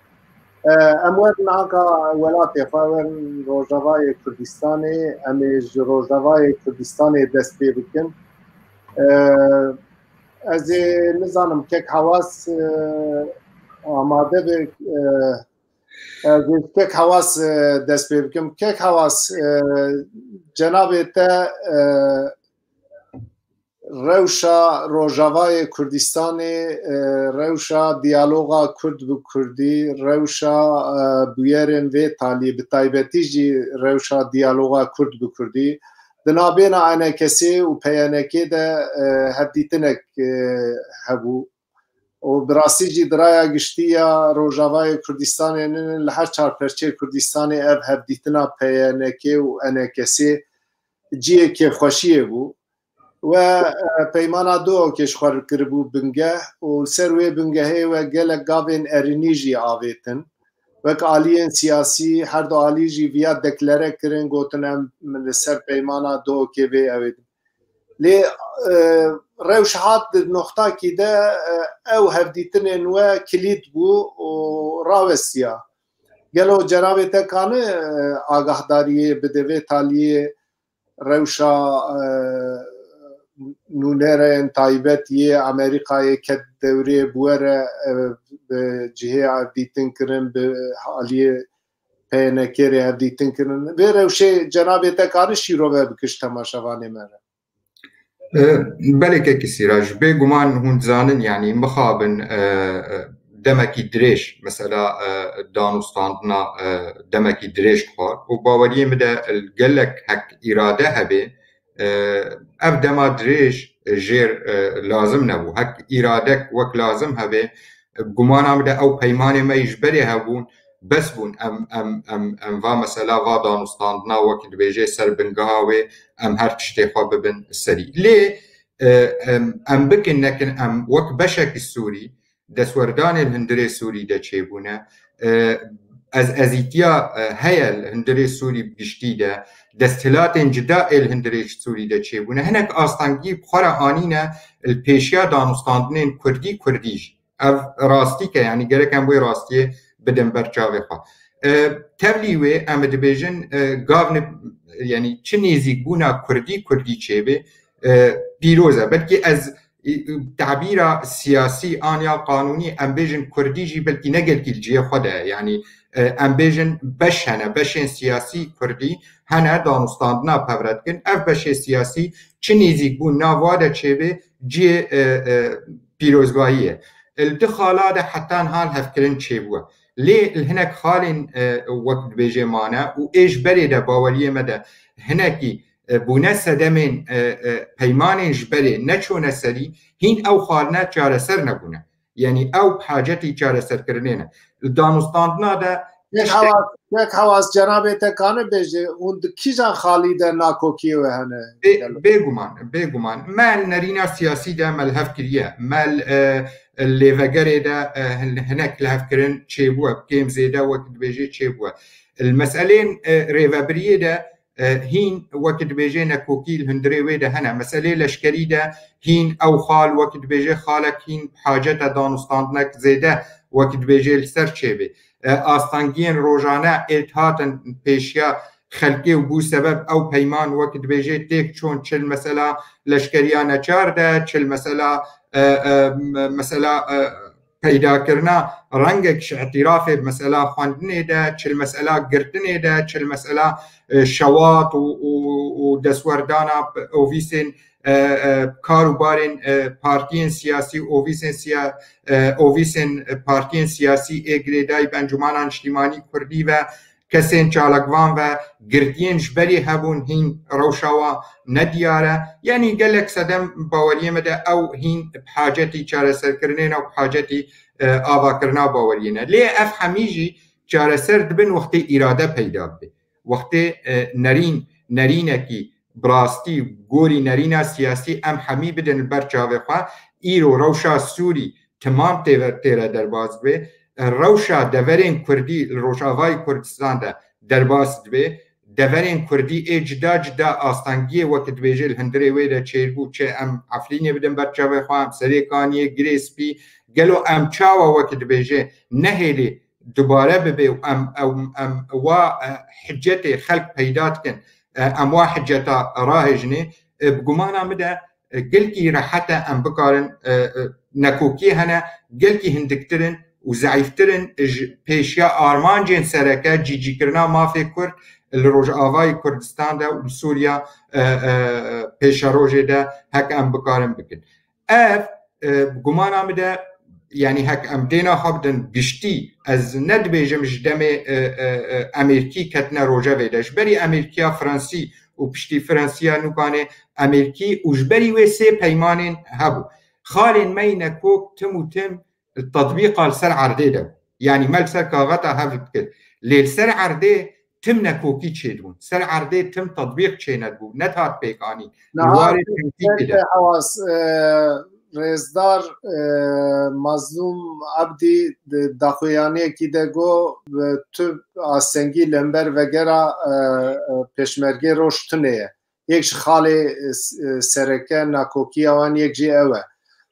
امور ناکا ولات فاور روجاوای کردستانی امیج روجاوای کردستانی دست پی بکن از نظام که حواس آماده به که حواس دست پی بکن که حواس جناب تا روشا روجاوای کردستانی روشا دیالوگا کرد به کردی روشا بیارن و طالب تایبتی جی روشا دیالوگا کرد به کردی دنابین آنه کسی و پیانکی ده هدیتنک هبو و براسی جی درایا گشتیا روجاوای کردستانی لحر چار پرچه کردستانی اب هدیتنا پیانکی و آنه کسی جیه که خوشیه بو و پیمانا دو کشور کربو بنگه و سروی بنگه و گل گاوین ارینیجی آویتن وک آلیین سیاسی هر دو آلیجی ویا دکلره کرن گوتنم من سر پیمانا دو که وی اویدن لی روش هات نقطه کی ده او هفدیتن و کلید بو و راوستیا گلو جناب تکانه آگاهداری بدوی تالیه روشا نونرên taybetiyê Amerîkayê ket devrê bûwere bi cihê ev dîtin kirin bi aliyê peynekerê ev dîtin kirin vê rewşê cenabê te karî şîrove bikiş temaşevanê me re belekekî sîra ji bê guman hûn dizanin yanî mixabin demekî dirêj mesela danûstandina demekî dirêj xwar û baweriyê min de gelek hek îrade hebe ev dema dirêj jêr lazim nebû hek îradek wek lazim hebe gumana min de ew peymanê me ji berê hebûn bes bûn em va mesela va danûstandina wekî dibêje ser bingeha wê em her tiştê xwe bibin serî lê em bikin nekin em wek beşekî Sûrî destwerdanê li Hundirê Sûrî de çêbûne ez ezîtiya heye li Hundirê Sûrî giştî de desthilatên cida ê li Hundirê Sûrî de çêbûne hinek astangî xwe re anîne li pêşiya danûstandinên Kurdî Kurdî jî ev rastîke yanî gerek em wê rastiyê bidin ber çavê xwe tevlî wê em dibêjin gavne yanî çi nêzîkbûna Kurdî Kurdî çêbê pîroz e belkî ez تعبîra siyasî aniya qanûnî em bêjin Kurdî jî belkî ne gelkî li cihê xwe de yani em bêjin beş hene beşên siyasî Kurdî hene danûstandina pevretkin ev beşê siyasî çi nêzîkbûn nava de çêbê cihê pîrozgahî ye li di xala de hetan hal hevkirin çêbûye lê li hinek xalên wek dibêje mane û ê ji berê de baweriyê me de hinekî bûne sedemên peymanên ji berê neçûne serî hîn ew xalîne çareser nebûne yanî ew hacetî çareserkirinê ne li danûstandina de yek hewas cenabê te kanî bêje hûn di kîjan xalî de nakokiyê we hene bêguman me li nerîna siyasî de me li hev kiriye me lêvegerê de hinek li hevkirin çêbûye kêm zêde wek dibêje çêbûye li meselên rêvebiriyê de هین وەک دبێژێ نەکۆکی هەندێ وێ de hene meselê leşkerî de hîn ew xal wek dibêje xalek hîn haceta danûstandinek zêde wek dibêje li ser çêbê astangiyên rojane êt hatin pêşiya xelkê û bû sebeb ew peyman wek dibêje têk çûn çil mesela leşkeriya neçar de çil mesela peydakirina rengek ji îtirafê mesela xwendinê de çil mesela girtinê de çil mesela şewat û destwerdana ofîsên karûbarên partiyên siyasî ofîsên partiyên siyasî ê girêdayî Encûmena Niştîmanî Kurdî ve kesên çalakvan ve girtiyên ji berê hebûn hîn rewşa wan nediyar e yanî gelek sedem baweriyê me de ew hîn hacetî çareserkirinê ne û hacetî avakirina baweriyê ne lê ev hemî jî çareser dibin wextê îrade peyda bibe wextê nerînekî birastî gorî nerîna siyasî em hemî bidin ber çavê xwe îro rewşa Sûrî timam têre derbas bibe rewşa deverên Kurdî li Rojavayê Kurdistan de derbas dibe deverên Kurdî ê cida cida astangiyê wek dibêje li Hundirê wê de çêbû çê em Efrînê bidin ber çavê xwe em Serêkaniyê Girêspî gelo em çawa wek dibêje nehêlê dubare bibe em wa hicetê xelk peyda dikin em wa hiceta rahêjinê bi gumana min de gelkî rehete em bikarin nekokî hene gelkî hindiktirin û zeîftirin ji pêşiya armancên sereke cîcîkirina mafê Kurd li Rojavayê Kurdistan de û Sûriya pêşerojê de hek em bikarin bikin ev gumana min de yani hek em dêna xwe bidin giştî ez nedibêjim ji demê Amerîkî ketine rojevê de ji berî Amerîkiya Fransî û piştî Fransiya nûkanê Amerîkî û ji berî wê sê peymanên hebû xalên me nekok tim û tim tatbîqa li ser erdê de yani me li ser kaxeta hev dikir lê li ser erdê tim nekokî çêdibûn ser erdê tim tatbîq çê nedibû net hat pêkanî Rêzdar Mazlûm Ebdî daxuyaniyekî de got tu astengî lember vegera pêşmergê roj tunê ye yek ji xalê sereke nakokiya wan yek jî ew e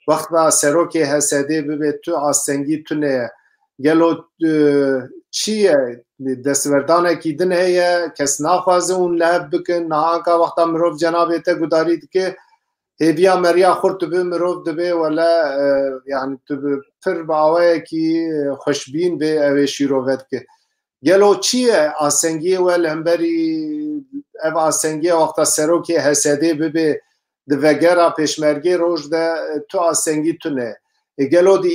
wexta serokê hesedê bibe tu astengî tunê ye gelo çi ye destverdanekî din heye kes naxwaze hûn li hev bikin nihanka wexta mirov cenabê te gudarî dike هێبیا مەریا خورد دەبێ مرۆڤ دەبێ وەلا یعنی پر باوەیەکی خوشبین بێ ئەوێ شیرۆڤەت بکە گەلۆ چییە ئاسەنگیە وە لە هەمبەری ئەڤ ئاسەنگیە وەختە سەرۆکی هەسەدێ ببێ دڤەگەرا پێشمەرگێ ڕۆژدە تو ئاسەنگی تونێ گەلۆ دی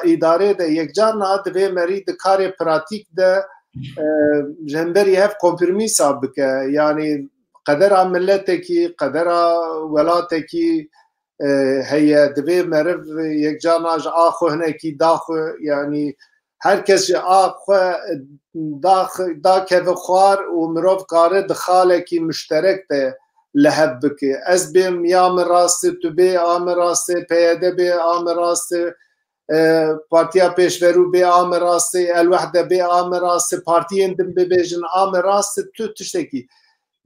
ئیدارێ دە یەکجار نا دەبێ مەری د کارێ پراتیک دە هەمبەری هەف کۆمپرمیسا بکە یعنی قدرا ملتێکی قدرا وڵاتێکی هەیە دەبێ مەرڤ یەکجار ناژ ئاخۆ هەنێکی داخۆ یعنی هەر کەس ئاخۆ داکەvە خوار و مرۆڤ کارە دخالێکی مشتەرەک دێ لە هەب بکێ ئەس بێم یا من ڕاستە تو بێ ئامە ڕاستێ پەیەدە بێ ئامە ڕاستە پارتیا پێشڤەرو بێ ئامە ڕاستێ ئەلوەحدە بێ ئامە ڕاستە پارتیên din bibêjin ئامە ڕاستە تو tiştekî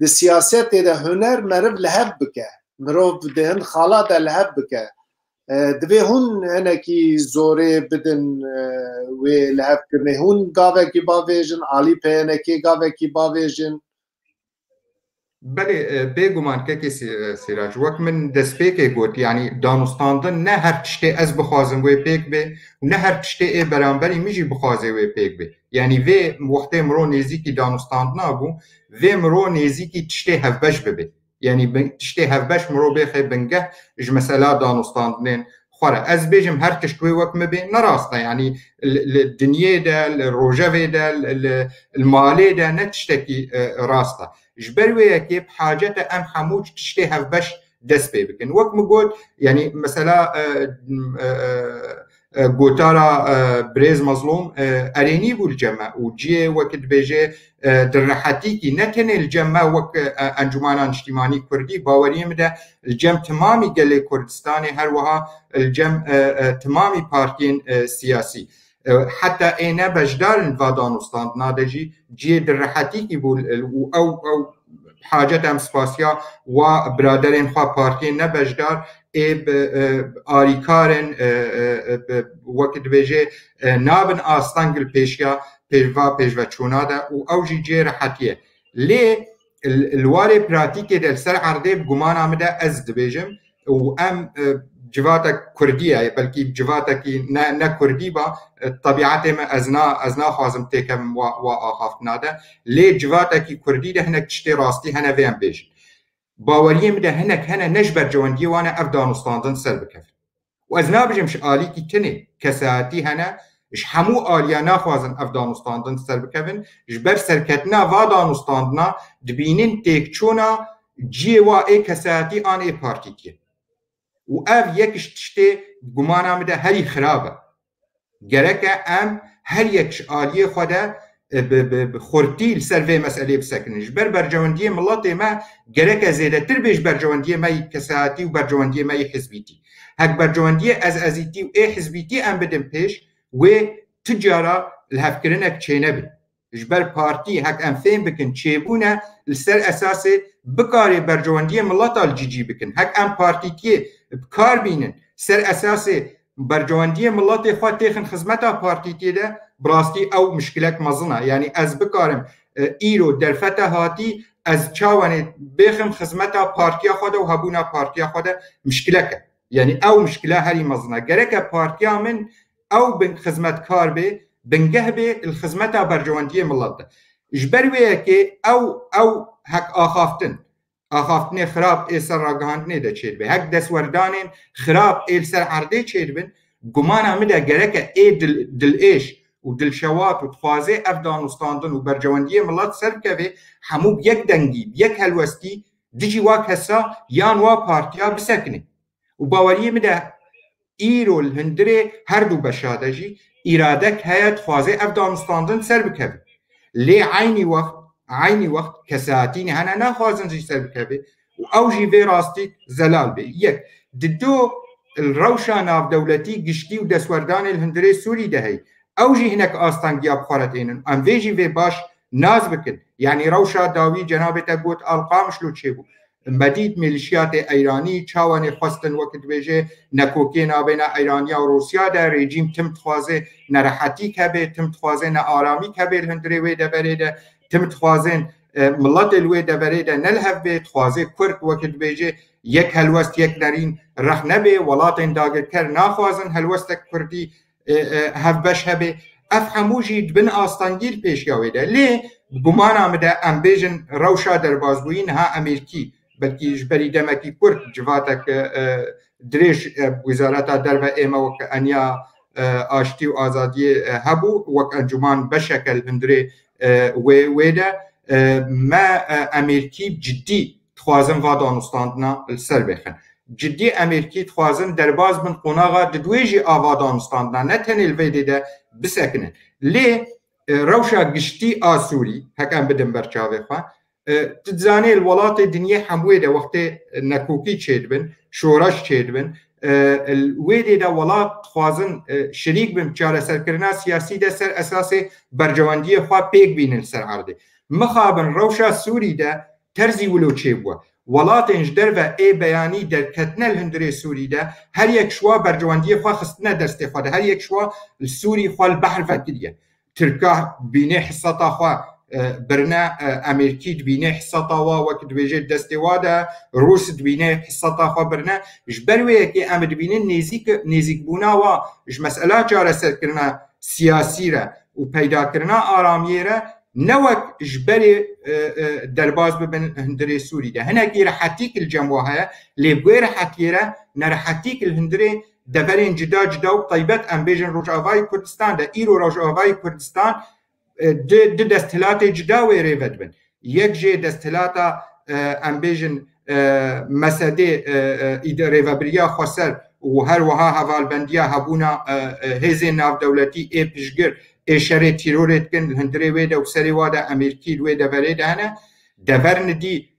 di siyasetê de huner meriv li hev bike mirov di hin xala de li hev bike divê hûn hinekî zorê bidin wê li hevkirinê hûn gavekî bavêjin alî pêyenekê gavekî bavêjin بله بێگومان کەکی سیراج وەک من دەستپێکێ گوت یعنی دانوستاندن نە هەر تشتێ ئەس بخوازم وێ پێک بێ و نە هەر تشتێ ئێ بەرامبەری میژی بخوازێ وێ پێک بێ یعنی vê وەختێ مرۆ نێزیکی دانوستاندنا بوو vê مرۆ نێزیکی تشتێ هەڤبەش ببێ یعنی تشتێ هەڤبەش مرۆ بێخێ بنگە ji mesela danûstandinên xwara ez bêjim her tişt wê wek me bê nerast e yanî li dinyê de li rojevê de li malê de ne tiştekî rast e ji ber wê yekê hacet e em hemû tiştê hevbeş dest pê bikin wek min got yanî mesela gotara Birêz Mezlûm erênî bû li cem û ciyê wekî dibêje di rehetîkî ne tenê li cem me wek Encûmena Niştîmanî Kurdî baweriyê min de li cem timamî gelê Kurdistanê her wiha li cem timamî partiyên siyasî heta êne beşdarin va danûstandina de jî ciyê di rehetîkî bû û ew hacet em spasiya wa biraderên xwe partiyên ne beşdar ê alîkarên wekî dibêje nabin astengil pêşiya pêşva pêşveçûna de û ew jî ciyê rehetiye lê li warê pratîkê de li ser erdê bi gumana min de ez dibêjim û em civatek Kurdî ye belkî civatekî ne Kurdî ba tebîetê me ez naxwazim têkevim wa axaftina de lê civatekî Kurdî de hinek tiştê rastî hene vê em bêjin baweriyê min de hinek hene ne ji ber cewendiyê wan e ev danûstandin ser bikevin û ez nabêjim ji alîkî tinê kesaetî hene ji hemû aliya naxwazin ev danûstandin ser bikevin ji ber serketina va danûstandina dibînin têkçûna ciyê wa ê kesaetî an ê partîkî û ev yek ji tiştê gumana min de herî xirab e gerek e em her yek ji aliyê xwe de bi xurtî li ser vê meselê bisekinin ji ber bercewendiyê miletê me gerek e zêdetir bê ji bercewendiyê me yî kesaetî û bercewendiyê me yî hizbîtî hek bercewendiyê ezezîtî û ê hizbîtî em bidin pêş wê ti cara li hevkirinek çêne bin ji ber partî hek em fêm bikin çêbûne li ser esasê bikarê bercewendiyê mileta li cîcî bikin hek em partîkiyê kar bînin ser esasê bercewendiyê miletê xwe têxin xizmeta partîkiyê de bi rastî ew mişkilek mezin e yanî ez bikarim îro derfete hatî ez çawanê bêxim xizmeta partiya xwe de û hebûna partiya xwe de mişkilek e yanî ew mişkile herî mezin e gerek e partiya min ew bin xizmetkar bê bingeh bê li xizmeta bercewendiyê milet de ji ber wê yekê ew hek axaftin axaftinê xirab ê ser ragihandinê de çêdibê hek destwerdanên xirab ê li ser erdê çêdibin gumana min de gerek e ê dilêş û dilşewat û dixwazê ev danûstandin û bercewendiyê milet ser bikeve hemû bi yek dengî bi yek helwestî dijî wa kesa yan wa partiya bisekine û baweriyê min de îro li hundirê her du beşa de jî îradek heye dixwazê ev danûstandin ser bikeve lê aynî wext kesaetînê hene naxwazin jî ser bikeve û ew jî vê rastî zelal bê yek di do rewşa navdewletî giştî û destwerdanê li hundirê Sûrî de heye ew jî hinek astangiya bixwaretînin em vê jî vê baş naz bikin yanî rewşa dawî cenabê te got alqamişlo çêbû medîd milîşiyatê Eyranî çawanê xwestin wekî dibêje nekokê nabêne Eyraniya û Rûsya de rejîm tim dixwaze nerehetîk hebe tim dixwaze ne aramîk hebe li hundirê wê deverê de tim dixwazên ملت الوی دبره ده نلهف به خوازه کرد وقت بیجه یک هلوست یک نرین رخ نبه ولات داگر کر ناخوازن هلوست کردی هف بش هبه اف هموجی دبن آستانگیر پیش گاوه ده لی گمان آمده ام بیجن روشا در بازبوین ها امریکی بلکی جبری دمکی کرد جواتک دريش وزارة دربة إما وك أنيا آشتي وآزادي هبو وك أنجمان بشكل هندري ويدا ما أمريكي جدي تخوازن وادانستاندنا السر بخن جدي أمريكي تخوازن درباز من قناغا ددويجي آوادانستاندنا نتن الفيدي ده بسكنن ليه روشا قشتي آسوري هكا بدن برچاوه خواه تتزاني الولات الدنيا حموه ده وقت نكوكي تشيد بن شورش تشيد بن الويدي ده ولات خوازن شريك بن بچاره سرکرنا سياسي ده سر اساسي برجواندية خواه بيك بين السر عرده مخابن روشا سوري ده ترزي ولو تشيبوا ولات انجدر و اي بياني در كتنا الهندري سوري ده هر يك شوا برجواندية خواه خستنا در استفاده هر يك شوا السوري خواه البحر فكرية تركا بيني حصتا خواه برنا امریکی دبینه حصتا وا وقت بيجي دستواده روس دبینه حصتا خو برنا جبروي كي ام دبینه نزیک بونا وا ج مساله جاره سر کرنا سیاسی را و پیدا کرنا آرامیه را نوک جبري درباز ببن هندري سوري ده هنا كي راحتيك الجموها اللي بغير حكيره نرحتيك الهندري دبرين جدا وطيبت ام بيجن روجافاي كردستان ده ايرو روجافاي كردستان د دستلات جدا ويري بدبن یک جي دستلات امبيجن مساده اداره وبريا خسر وهر وها حوال بنديا هبونا هزي ناف دولتي اي بيشگر اي شري تيروريت كن هندري ويدا وسري وادا امريكي ويدا بريد هنا دورن دي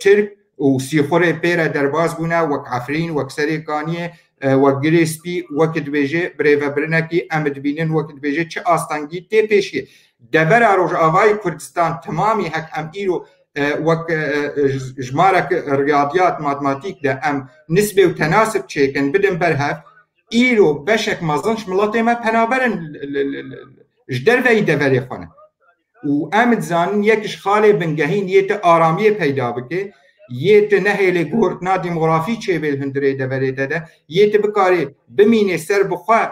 ترك وسيخوري بيرا درباز بونا وك عفرين وك سري كانيه وك جريسبي وقت بيجي بريفا برنكي امد بينن وقت بيجي چه آستانگي تي پیشي دبر روجاوای کردستان تمامی هک ام ایرو وک جمارك رياضيات ماتماتيك ده ام نسبه وتناسب تشيكن بدن برهف ایرو بشك ما ظنش ملاتي ما بنابرن جدر في دوري خونه و ام زان يكش خاله بنگهين يت آرامی پیدا بکه يت نهيل گورتنا ديموغرافي چيبل هندري دوري ده يت بكاري بمينه سر بخوا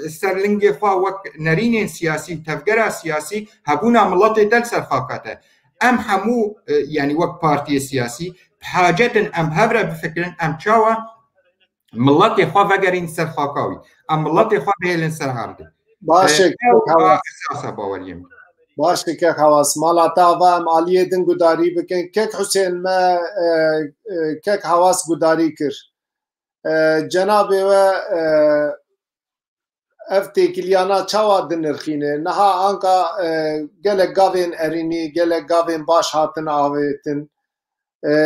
سرلنگی خواه وک نرین سیاسی تفگر سیاسی هبونا ملت دل سرخاکته ام همو يعني وک پارتی سیاسی بحاجتن ام هبره بفکرن ام چاوا ملت خواه وگرین سرخاکاوی ام ملت خواه بهلن سرهارده باشه اساسا باوریم باشه که خواست مالاتا و ام علیه دن گداری بکن که حسین ما که خواست گداری کر جناب و افتي كليانا چاوا دنرخينه نها انكا گله گاوين اريني گله گاوين باش هاتن آويتن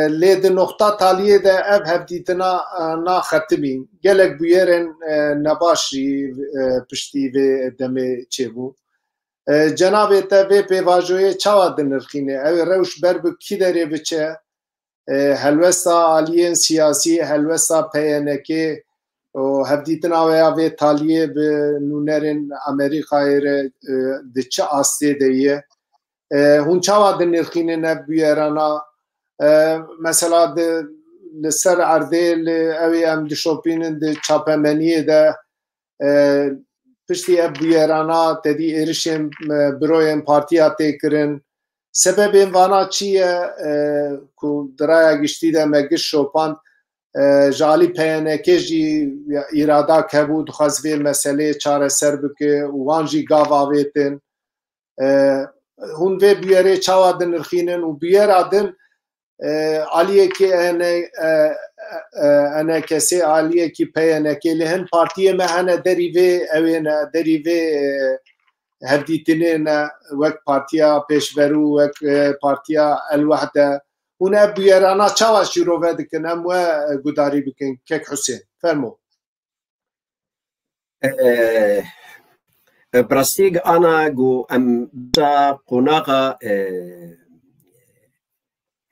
لید نقطه تاليه ده اف هبديتنا نا ختمين گله بيرن نباشي پشتي و دمه چبو جناب ته به پیواجوی چاوا دنرخينه او روش برب کی دره بچه هلوسا عاليين سياسي هلوسا پينكي و هفدیتنا ویا و تالیه به نونرین امریکای ر دچه آسته دیه هون چاوا دنرخینه نبیرانا مثلا د لسر عردل اوی ام دشوپینن د چاپمنیه ده پشتی ابیرانا تدی ارشم برویم پارتیا تکرن سبب این وانا چیه کو درای گشتی ده مگش شوپان جالی پینکه جی ارادا کبود خزوی مسئله چاره سر بکه وانجی گاواویتن هون وی بیاره چاوا دنرخینن و بیاره دن علیه که انا کسی علیه که پینکه لهن پارتیه مهنه دریوه اوینه دریوه هدیتنه وک پارتیا پیشبرو وک پارتیا الوحده هنا بيرانا چاوا شروع ودكن ام و گداری بکن کک حسین فرمو براستيق انا جو ام قناغا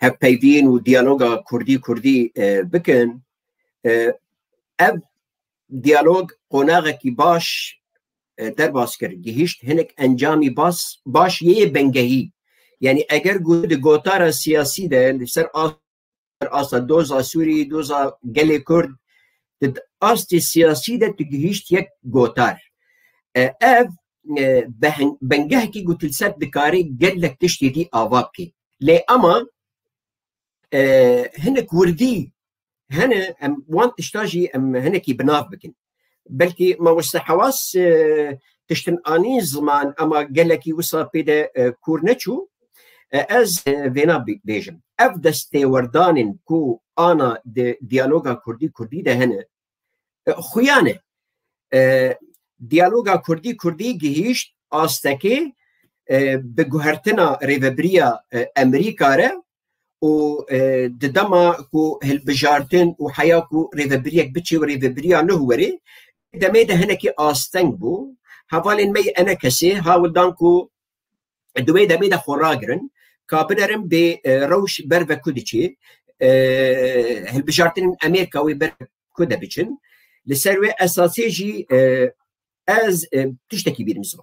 هبيدين وديالوغا كردي بكن اب ديالوغ قناغا كي باش در باس كر جهشت هنك انجامي باش يه بنگهي يعني اگر گوتارا سیاسی ده لسر آسا دوزا سوری دوزا گلی کرد آستی سیاسی ده تگهیشت یک گوتار اف بنگه کی گوتل سد دکاری گلک تشتی دی آواب کی لی اما هنك وردي هنا وان تشتاجي هنا كي بناف بكن بلكي ما وسط حواس تشتن اني زمان اما قال لك وصا بيدا كورنتشو از فينا بيجم اف دستي وردان كو انا ديالوجا كردي ده هنا خيانه ديالوجا كردي جهيش استكي بجهرتنا ريفبريا امريكا ره و ددما كو هالبجارتن وحياكو ريفبريك بتشي وريفبريا نهوري دميدا هناكي آستنبو هفالين مي أنا كسي هاول دانكو دوي دميدا خوراجرن كابنرم بروش برفا كوديشي هالبجارتن أمريكا وبرفا كودا بيشن لسروي أساسي جي از تشتكي بيرمزو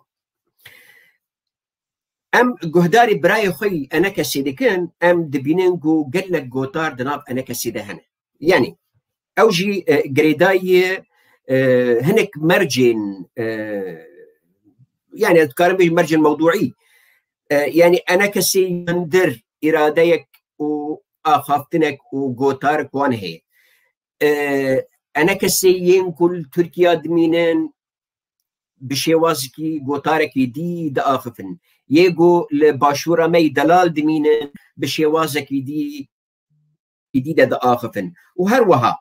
ام جهداري براي خوي انا كسيدي كان ام دبينينجو قلك جوتار دناب انا كسيدي هنا يعني اوجي جريداي هنك مرجن يعني اتكلم مرجن موضوعي يعني انا كسي يندر اراديك واخافتنك وجوتارك وان هي انا كسي ينكل تركيا دمينين بشيوازكي جوتارك دي داخفن يجو لباشورة مي دلال دمينة بشيوازك دي جديدة داخفن وهروها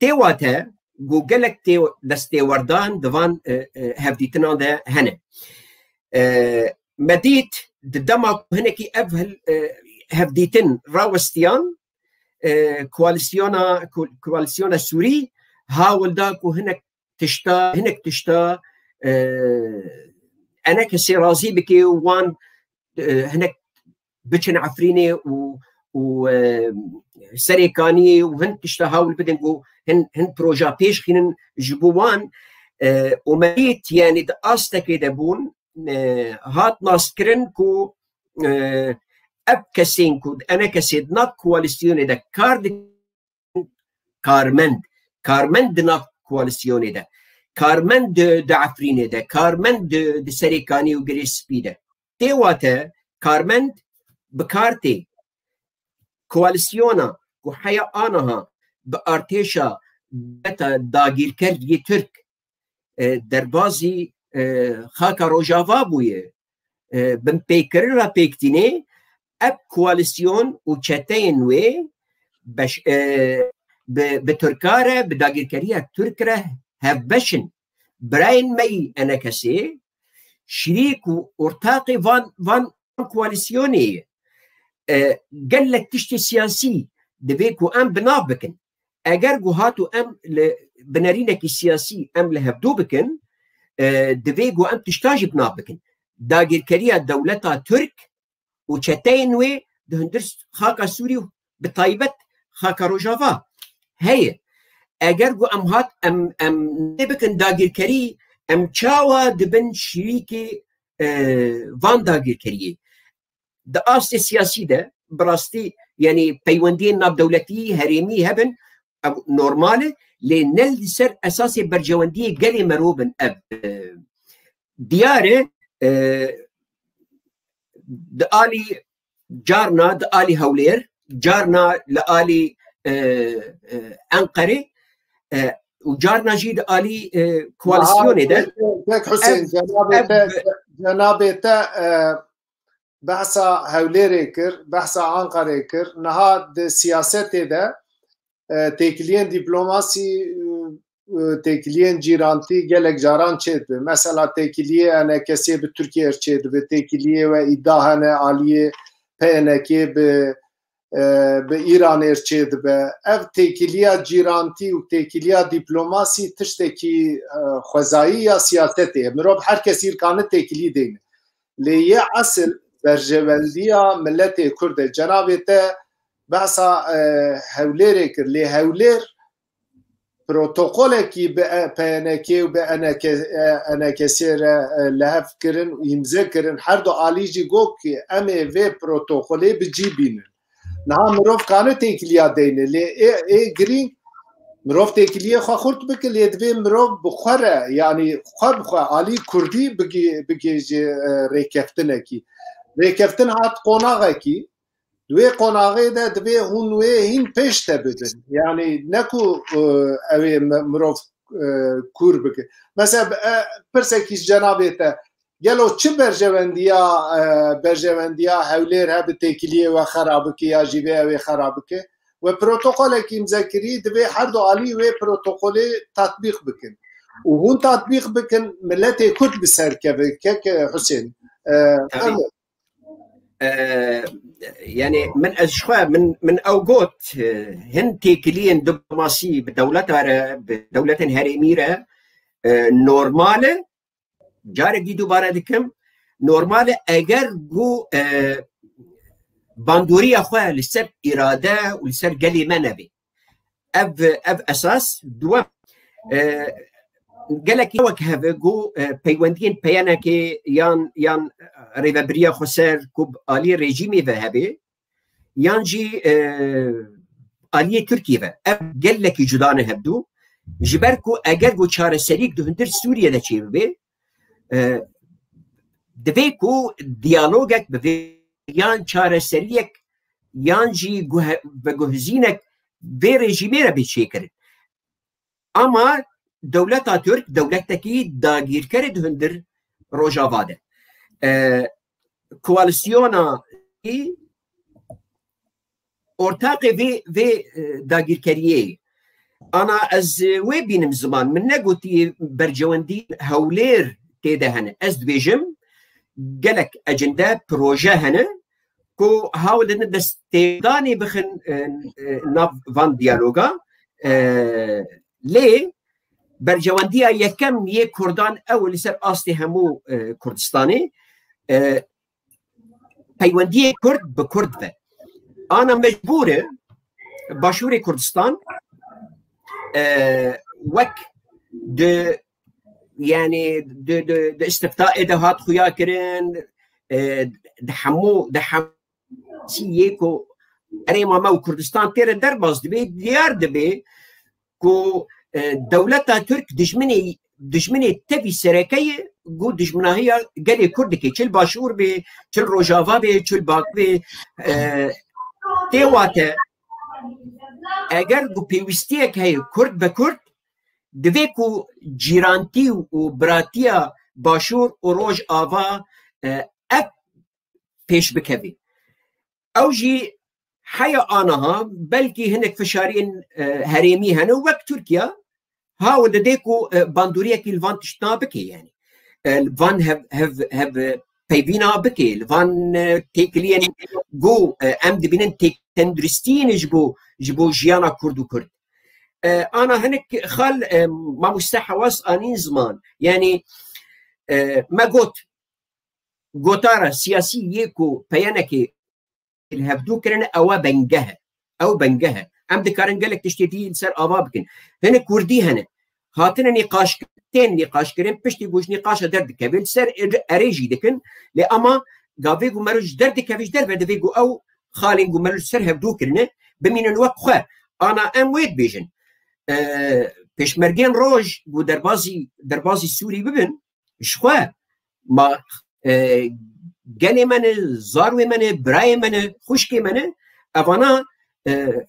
تيواتا جوجلك دستي وردان دوان هفديتنا ده هنا مديت ددما هنكي افهل هفديتن راوستيان كواليسيونا سوري هاول داكو هنك تشتا أنا كسي رازي بكي وان هناك بتشن عفريني و سريكاني وهن تشتهاول بدنجو هن بروجا بيش خينن جبوان وميت يعني دقاستا كده بون هات ناسكرن كو أب كسين كو أنا كسيد ناب كواليسيوني ده كارمند ناب كواليسيوني ده كارمن د عفرينه ده كارمن د سريكاني وجريسبي ده تيواتا كارمن بكارتي كواليسيونا وحيا انها بارتيشا داگیر کردی ترک دربازی خاکا روجاوا بویه بم پیکر را پیکتینه اب کوالیسیون و چتین وی بش بترکاره بداگیرکریه ترکره هبشن براين مي انا كسي شريك وارتاقي فان كواليسيوني قال لك تشتي سياسي دبيكو ام بنابكن اگر هاتو ام بنارينك السياسي ام لهبدو بكن دبيكو ام تشتاجي بنابكن داقر كريا دولتا ترك وشتينوي دهندرس خاكا سوري بطيبت خاكا روجافا هي اگر گو ام هات ام نبکن داگیر کری ام چاوا دبن شریکی وان داگیر کری دا آست سیاسی ده براستی يعني پیوندین ناب دولتی هریمی هبن نورماله لنل سر اساسی برجواندی گلی مروبن اب دیاره دآلی جارنا دآلی هولير جارنا لآلی أنقرة وجارنا جيد آلي كواليسيوني ده حسين جنابتا بحثا هوليري كر بحثا أنقرة كر نهاد سياسته ده تكلين دبلوماسي تكلين جيرانتي جالك جاران چيد مثلا تكليه أنا كسي بتركيا چيد بتكليه وإداهنا آلية بينكي بإيران ارچید به اف تکیلیا جیرانتی و تکیلیا دیپلوماسی تشتکی خوزایی یا سیاسته مروب هر کسی کانه تکیلی دینه لیه اصل برجوندیا ملت کرد جنابته بحثا هولیر کر لی هولیر پروتوکولێکی پەیەنەکێ و بە ئەنەکەسێرە لە هەفکردن و ئیمزەکردن هەردوو ئالیژی گۆکی ئەمێ vê پروتوکۆلê بجی بینن نها مرۆڤ کانە تێکیلیا دەینە لێ گرنگ مرۆڤ تێکیلیە خوا خورد بکە لێ divê mirov bixwere yanî xwe bixwe alî Kurdî bigêje rêkeftinekî rêkeftin hat qonaxekî دوێ قۆناغê de divê hûn wê hîn pêş te bibin yanî neku ew ê mirov kûr bike mesela pirsekî cenabê te gelo çi berjevendiya hewlêr hebe têkiliyê we xera bike ya jî vê ew ê xera bike ve protokolekî imzekirî divê her du alî wê protokolê tatbîq bikin û hûn tatbîq bikin milletê Kurd bi ser keve keke Husên يعني من أشخاص من أوقات هن تكلين دبلوماسي بدولة هرميرة نورمالة جارك دي دوباره دكم نورمالة أجر جو باندوري أخوة لسر إرادة ولسر قلي منبي أب أساس دوام قالك يوك هفجو بيوندين بيانكي يان ريفابريا خسر كوب آلي ريجيمي ذهبي يانجي آلي تركيا قال لك جدانه هبدو جبركو اگر گو چاره سریک دو هندر سوريا دا چه ببه دویکو دیالوگک ببه یان چاره سریک یانجی بگوهزینک به رژیمه را بچه کرد اما دولت ترک دولتکی داگیر کرد هندر روجاواده کوالسیونا ortak ve dagirkeriye ana az we binim zaman min negoti bercewendî hewlêr têde hene ez dibêjim gelek ecende proje hene ku hawlin destêdanê bixin nav van diyaloga lê bercewendiya yekem yê Kurdan ew li ser astê hemû Kurdistanê peywendiyê Kurd bi Kurd ve ana mecbure başûrê Kurdistan wek de yani de istiftaê de hat xuya kirin de hemû siyê ku herêma me û Kurdistan têre derbas dibe diyar dibe ku dewleta Türk dijminê tevî serekeyê got dijminahiya gelê Kurd dike çil başûr bê çil Rojava bê çil Bak bê tê wate eger got pêwîstiyek heye Kurd be Kurd divê ku cîrantî û biratiya başûr û Rojava ev pêş bikeve ew jî heya anaha belkî hinek fişariyên herêmî hene wek Tirkiye hawe dide ku bandoriyekî li van tiştna bike yani li van hev peyvîna bike li van têkiliyên got em dibînin tenduristiyên ji bo jiyana Kurd û Kurd ana hinek xal mamoste hewas anîn ziman yani me got gotara siyasî yê ku peyanekê هفدو كرن أوا بنجها أو بنجها أم دكارن قالك تشتي سر أبابكن هنا كردي هنا هاتنا نقاش كرن بشتي جوش نقاش درد كبير سر أريجي دكن لأما قافي جو مروج درد كبير درد بعد فيجو أو خالين جو مروج سر هفدو كرنه بمين الوقت خا أنا أم ويد بيجن بشمرجين روج جو دربازي سوري ببن شخوا ما گلی منه زاروی منه برای منه خوشکی منه اوانا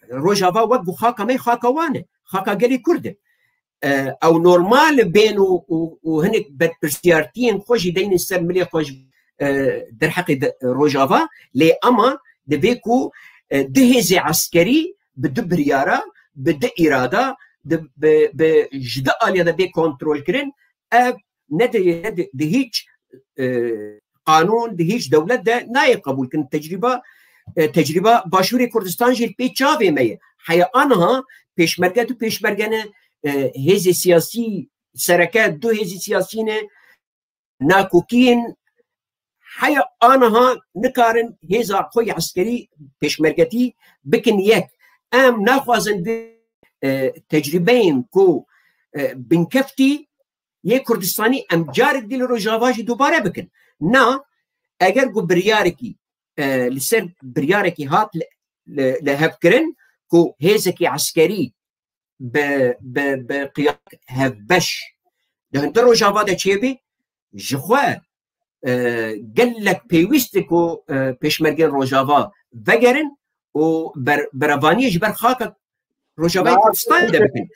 روجاوا وقت بو خاکا می خاکوانه خاکا گلی کرده او نورمال بین و هنک بد پرسیارتین خوشی دین سر ملی خوش در حق روجاوا لی اما دبیکو دهیز عسکری بده بریارا بده اراده بجده آلیا ده بی کنترول کرن نده هیچ قانون ده هیچ دولت ده نای قبول کن تجربه باشوری کردستان جیل پی چاوی میه حیا آنها پیشمرگه هزی سیاسی سرکت دو هزی سیاسی نه ناکوکین حیا آنها نکارن هزا خوی عسکری پیشمرگتی بکن یک ام نخوازن تجربين كو بنكفتي یه کردستانی ام جارك دي لروجاواجي دوباره بكن نا اگر كو برياركي لسر برياركي هات لهبكرن كو هيزكي عسكري بقيادة هبش ده انت روجاوا ده چيبي جخوا قال لك بيوستكو بيشمرگين روجاوا وگرن و برافاني جبر خاكك روجاوا كردستان ده بكن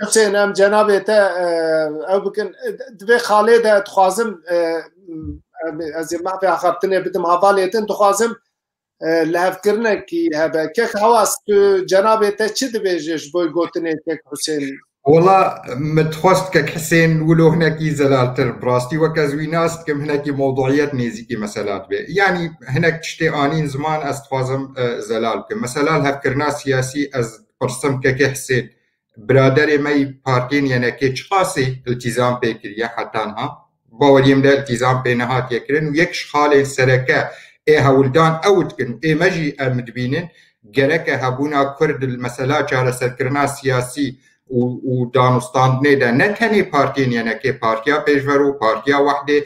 حسين ام جنابته او بكن دبي خالد تخازم از ما في اخرتني بدم حواليتن تخازم لهفكرنا كي هبا كيك حواس جنابته چه دبيجش بوي گوتني كيك حسين والله متخوست كك حسين ولو هناكي زلالتر براستي وكزوي ناس كم هناكي موضوعيات نيزيكي مسالات بي يعني هناك تشتي آنين زمان استفازم زلال كم مسالال هفكرنا سياسي از برسم كك حسين برادري ماي بارتين يعني كي چقاسي التزام بكريا حتى انها باوليم ده التزام بينهات يكرن ويكش خالي سركة ايه هولدان اوتكن ايه مجي مدبينن جركة هبونا كرد المسالات على سركرنا سياسي و دانستان نده نتنی پارتین یعنی که پارتیا پیشورو پارتیا وحده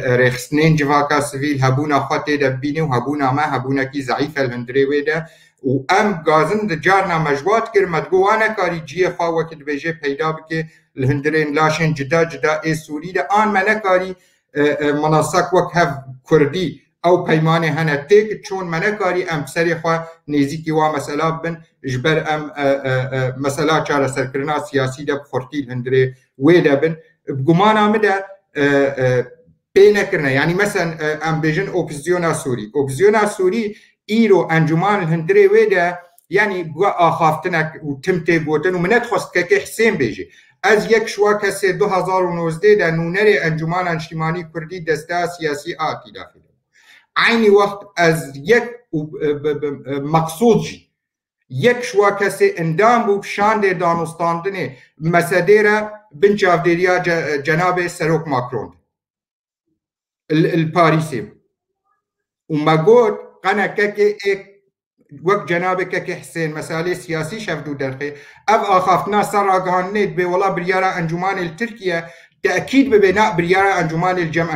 رخصنين جواكا سفيل هبونا خاطي دبيني وهبونا ما هبونا كي ضعيفة الهندري ويدا وام غازن دجارنا مجوات كرمت قوانا كاري جيه خوا وقت بيجي بيدا بكي الهندرين لاشين جدا جدا اي سوري دا آن ما نكاري مناسك وقت هف كردي او پیمانه هنه تیک چون منکاری ام سری خوا نزیکی و مسئله بن جبر ام مسئله چاره سرکرنا سیاسی ده بخورتی الهندره ویده بن بگمانا مده بینه کرنه یعنی مثلا ام بیجن اپوزیونا سوری ایرو انجمان الهندره ویده یعنی بگو آخافتنک و تمته گوتن و منت خواست که حسین بیجی از یک شوا کسی 2019 ده نونر انجمان اجتماعی کردی دسته سیاسی آتی داخل عینی وقت از یک مقصود جی یک شوا کسی اندام بو شانده دانستاندنه مسئله را بنچافدریا جناب سروک ماکرون الپاریسی و مگود قنا که وقت جناب که حسین مسائل سیاسی شفدو درخی اف آخافتنا سر آگهان نید به ولا بریارا انجمان الترکیه تأکید ببناء بریارا انجمان الجمع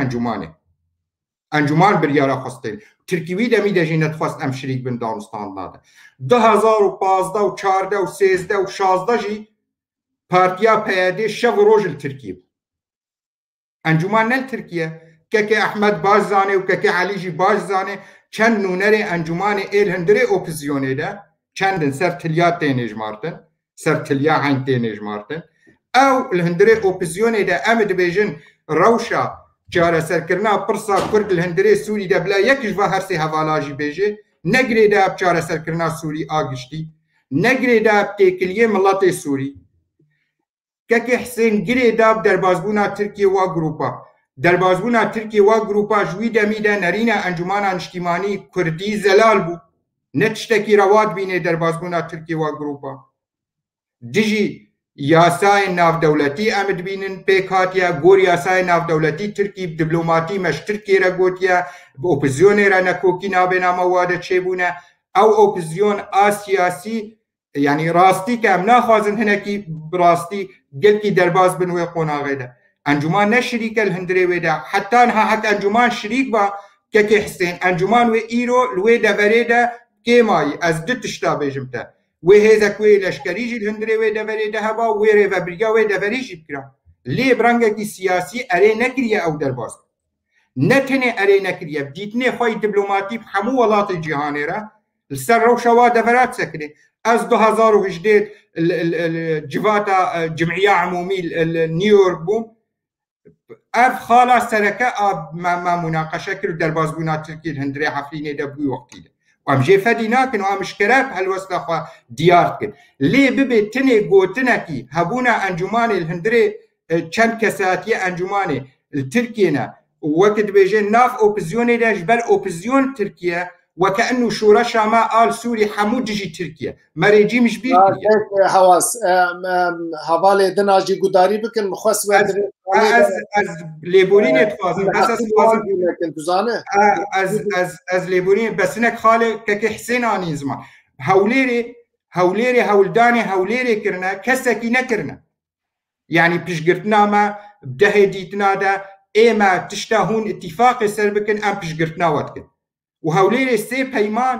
انجمان بریارا خواستین ترکیوی دمی دجی نتخواست ام شریک بن دانستان داده 2015 و 14 و 13 و 16 جی پارتیا پیاده شو روج الترکیب انجمان نل ترکیه که احمد باش زانه و که علی جی باش زانه چند نونر انجمان ایل هندره اپوزیونه ده چندن سر تلیات تینج مارتن سر تلیا عین تینج مارتن او الهندره اپوزیونه ده امد بیجن روشا جاره سرکرنا پرسا کرد الهندره سوری ده بلا یکیش و هر سی حوالاجی بیجه نگری ده اب جاره سرکرنا سوری آگشتی نگری ده اب تیکلیه ملت سوری که حسین گری ده اب دربازبونا ترکیه و گروپا دربازبونا ترکیه و گروپا جوی دمیده نرین انجمان اجتماعی کردی زلال بو نتشتکی رواد بینه دربازبونا ترکیه و گروپا دیجی یاسای ناف دولتی امد بینن پیکاتیا گور یاسای ناف دولتی ترکی دیپلماتی مش ترکی را گوتیا اپوزیون را نکوکی نابینا مواده چه بونه او اپوزیون آسیاسی یعنی راستی که ام ناخوازن هنکی براستی گل کی درباز بنوی قناغه ده انجمان نشریک الهندره ویده حتی انها حتی انجمان شریک با که حسین انجمان و ایرو لوی دوره ده که مایی از دو تشتا بیجمته و هذا كوي لشكريجي الهندري و دفري دهبا و ريفا بريغا و دفريجي بكرا ليه برانگا سياسي اري نكريا او درباز نتني اري نكريا بديتني خوي دبلوماتي بحمو ولات الجهاني را السر روشوا دفرات سكري از 2018 الجفاتا جمعية عمومي نيويورك بوم اف خالا سركا ما مناقشة كرو درباز بونا تركي الهندري حفليني دبوي وقتي ده وام جي فديناكن وام شكرات هالوصلة خوا ديارتكن ليه ببي تني قوتنكي هبونا انجمان الهندري چند كساتي انجمان التركينا وقت بيجي ناف اوبزيوني دا جبر اوبزيون تركيا وكأنه شورى شما آل سوري حمود جي تركيا مريجي مش بير حواس حوالي دناجي قداري بكن مخص از لیبورین اتخاذم بس از لیبورین بس انك خاله که حسین آنی زمان هوليري هەولێری هەولدانی هەولێرێ کردە کەسێکی نەکردە یعنی پشگرتنامە دەهێ دیتنادا ئێمە تشتا هون اتفاقی سەر بکن ئەم پشگرتناوەتکن و هەولێرێ سێ پەیمان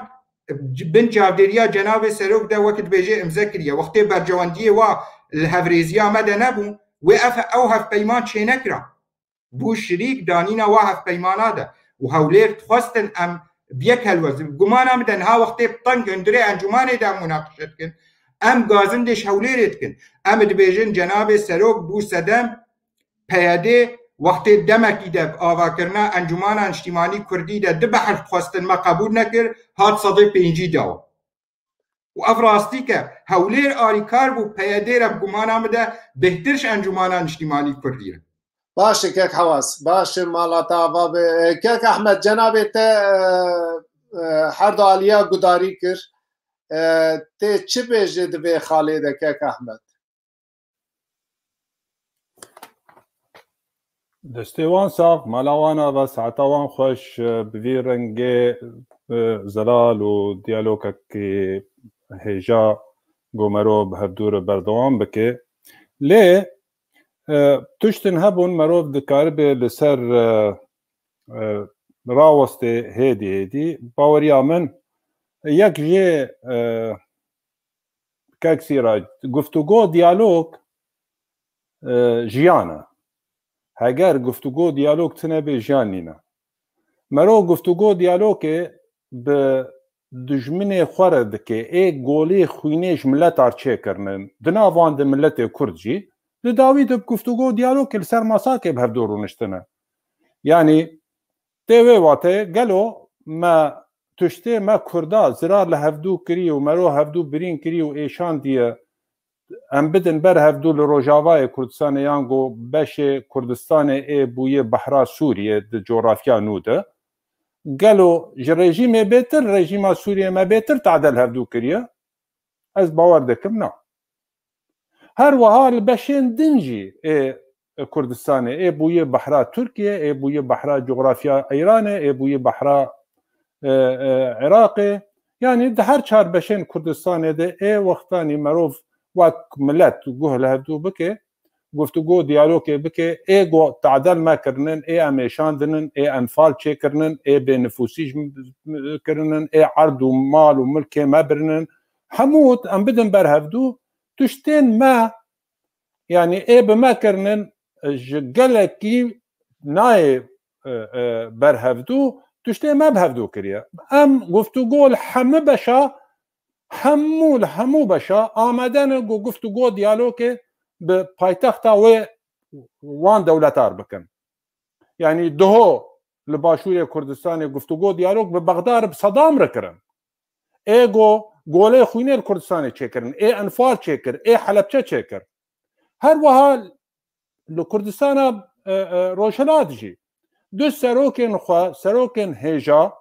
بن چاودێریا جەنابێ سەرۆکدا وەکت بێژێ ئەمزە کردە وەختێ بەرجەوەندیە وا لە هەڤرێزیا مەدە نەبوو وێ ئەو هەفپەیمان چێ نەکرا بوو شریک دانینە وا هەفپەیمانادا و هەولێر خواستن ئەم بیەک هەلوەز گومانە بدەن ها وەختێ تەنگ هەندرێ ئەنجومانێدا مناقشەتکن ئەم گازندێش هەولێرێتکن ئەمە دبێژن جەنابێ سەرۆک بوو سەدەم پەیەدێ وەختێ دەمەکی دەب ئاواکردنا ئەنجومانە نیشتیمانی کوردیدا دە بەحر خواستن مە قبول نەکرد هات سەدەی پێنجی داوە و ئەف ڕاستی کە هەولێر ئاریکار بوو پەیەدێرە بگومانە بدە بهترش ئەنجومانە نیشتیمانی کوردیە باشه کێک حواس باشه ماڵاتە ئاوا بێ کێک ئەحمەد جەنابێ تێ هەردوو ئالیا گوداری کرد تێ چ بێژێ دەبێ خاڵێ دە کێک ئەحمەد دەستێوان ساق مەلاوانە بە ساعتەوان خۆش بڤی ڕەنگێ زەلال و دیالۆکەکی هێژا گۆمەرۆ هەردوورە بەردەوام بکێ لێ تشتن هەبوون مرۆڤ دکاربێ لەسەر ڕاوەستێ هێدی هێدی باوەریا من یەک ژێ کەک سیراج گفتوگۆ دیالۆگ ژیانە هەگەر گفتوگۆ دیالۆگ چنە بێ ژیان نینە مرۆڤ گفتوگۆ دیالۆکێ بە دژمنێ خوەرە دکێ ئێ گۆلێ خوینێش ملەتار چێکردن دناڤاندە ملەتێ کورد جی li dawî de guftûgo diyalogê li ser masakê bi hevdor rûniştine yanî tê wê watê gelo me tiştê me Kurda zirar li hevdû kirî û mero hevdû birîn kirî û êşandiye em bidin ber hevdû li Rojavayê Kurdistanê yan got beşê Kurdistanê ê bûye behra Sûriye di coğrafya nû de gelo ji rejîmê bêtir rejîma Sûriye me bêtir tadel hevdû kiriye ez bawer dikim na her wiha li beşên din jî ê Kurdistanê ê bûye behra Tirkiye ê bûye behra coğrafya Îranê ê bûye behra Iraqê yanî di her çar beşên Kurdistanê de ê wextanî merov wek millet guh li hevdû bike guftûgo diyalogê bike ê got tadel me kirinin ê em êşandinin ê enfal çêkirinin ê bênifûsî kirinin ê erd û mal û milkê me birinin hemû em bidin ber hevdû tiştên me yani ê bi me kirinin ji gelekî nayê berhevdû tiştê me bihevdû kiriye em guftûgo li hemû beşa hemû beşa amade ne got guftûgo diyalogê bi paytexta wê wan dewletar bikin yani diho li Başûrê Kurdistanê guftûgo diyalog bi Bexdar bi Sedam re kirin ê got golê xwînê li Kurdistanê çêkirin ê enfal çêkir ê Helepçe çêkir her wiha li Kurdistana Rojhilat jî du serokên xwe serokên hêja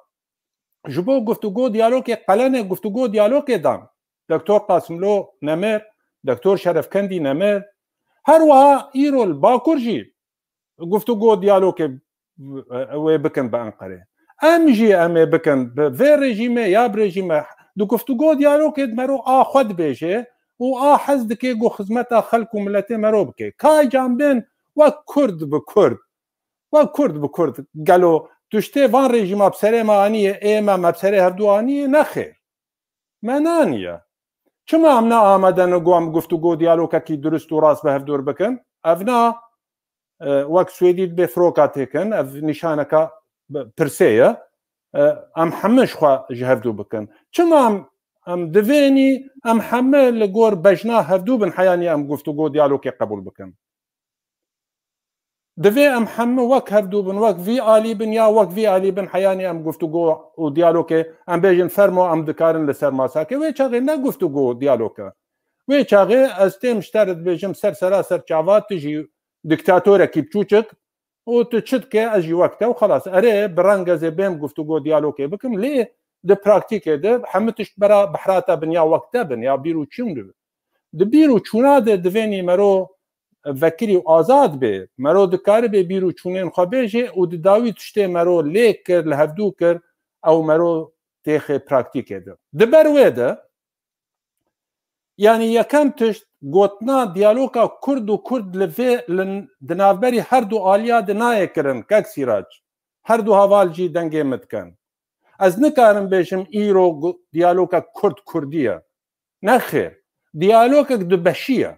ji bo guftûgo diyalogê qelenê guftûgo diyalogê dan Doktor Qasımlo Nemêr Doktor Şerefkendî Nemêr her wiha îro li Bakur jî guftûgo diyalogê wê bikin bi Enqerê em jî em ê bikin bi vê rejîmê ya bi rejîme di guftûgo diyalogê mero a xwe dibêje û a hez dike got xizmeta xelk û milletê mero bike ka cambên wek Kurd bi Kurd wek Kurd bi Kurd gelo tiştê van rejîma bi serê me anîye ê me me bi serê hevdû anîye nexêr me naniye çima em neamade ne got em guftûgo diyalogekî durist û rast bi hevdor bikin ev na wek Swêdî dibe firoka têkin ev nîşaneka pirsê ye em hemû xwe ji hevdû bikin çima em divênî em hemû li gor bejna hevdû bin heyanî em guftûgo diyalogê qebûl bikin divê em hemû wek hevdû bin wek vî alî bin ya wek vî alî bin heyanî em guftûgo û diyalogê em bêjin fermo em dikarin li ser masakê wê çaxê ne guftûgo diyaloge wê çaxê ez têm ji te re dibêjim ser sera ser çava tu jî dîktatorekî biçûçik û tu çi dike ez jî wek te û xelas erê bi reng ez ê bêm guftûgo diyalogê bikim lê di praktîkê de hemû tişt bera bihrata bin ya wek te bin ya bîr û çûn dibin di bîr û çûna de divênî mero vekirî û azad bê mero dikaribê bîr û çûnên xwe bêje û di dawî tiştê mero lê kir li hevdû kir ew mero têxê praktîkê de di ber wê de يعني یەکەم تشت گوتنا دیالۆگا کورد و کورد لەvê di navberî her du aliya di nayê kirin kek Sîrac her du heval jî dengê min dikin ez nikarim bêjim îro diyaloga kurd kurdî ye nexêr diyalogek du beşî ye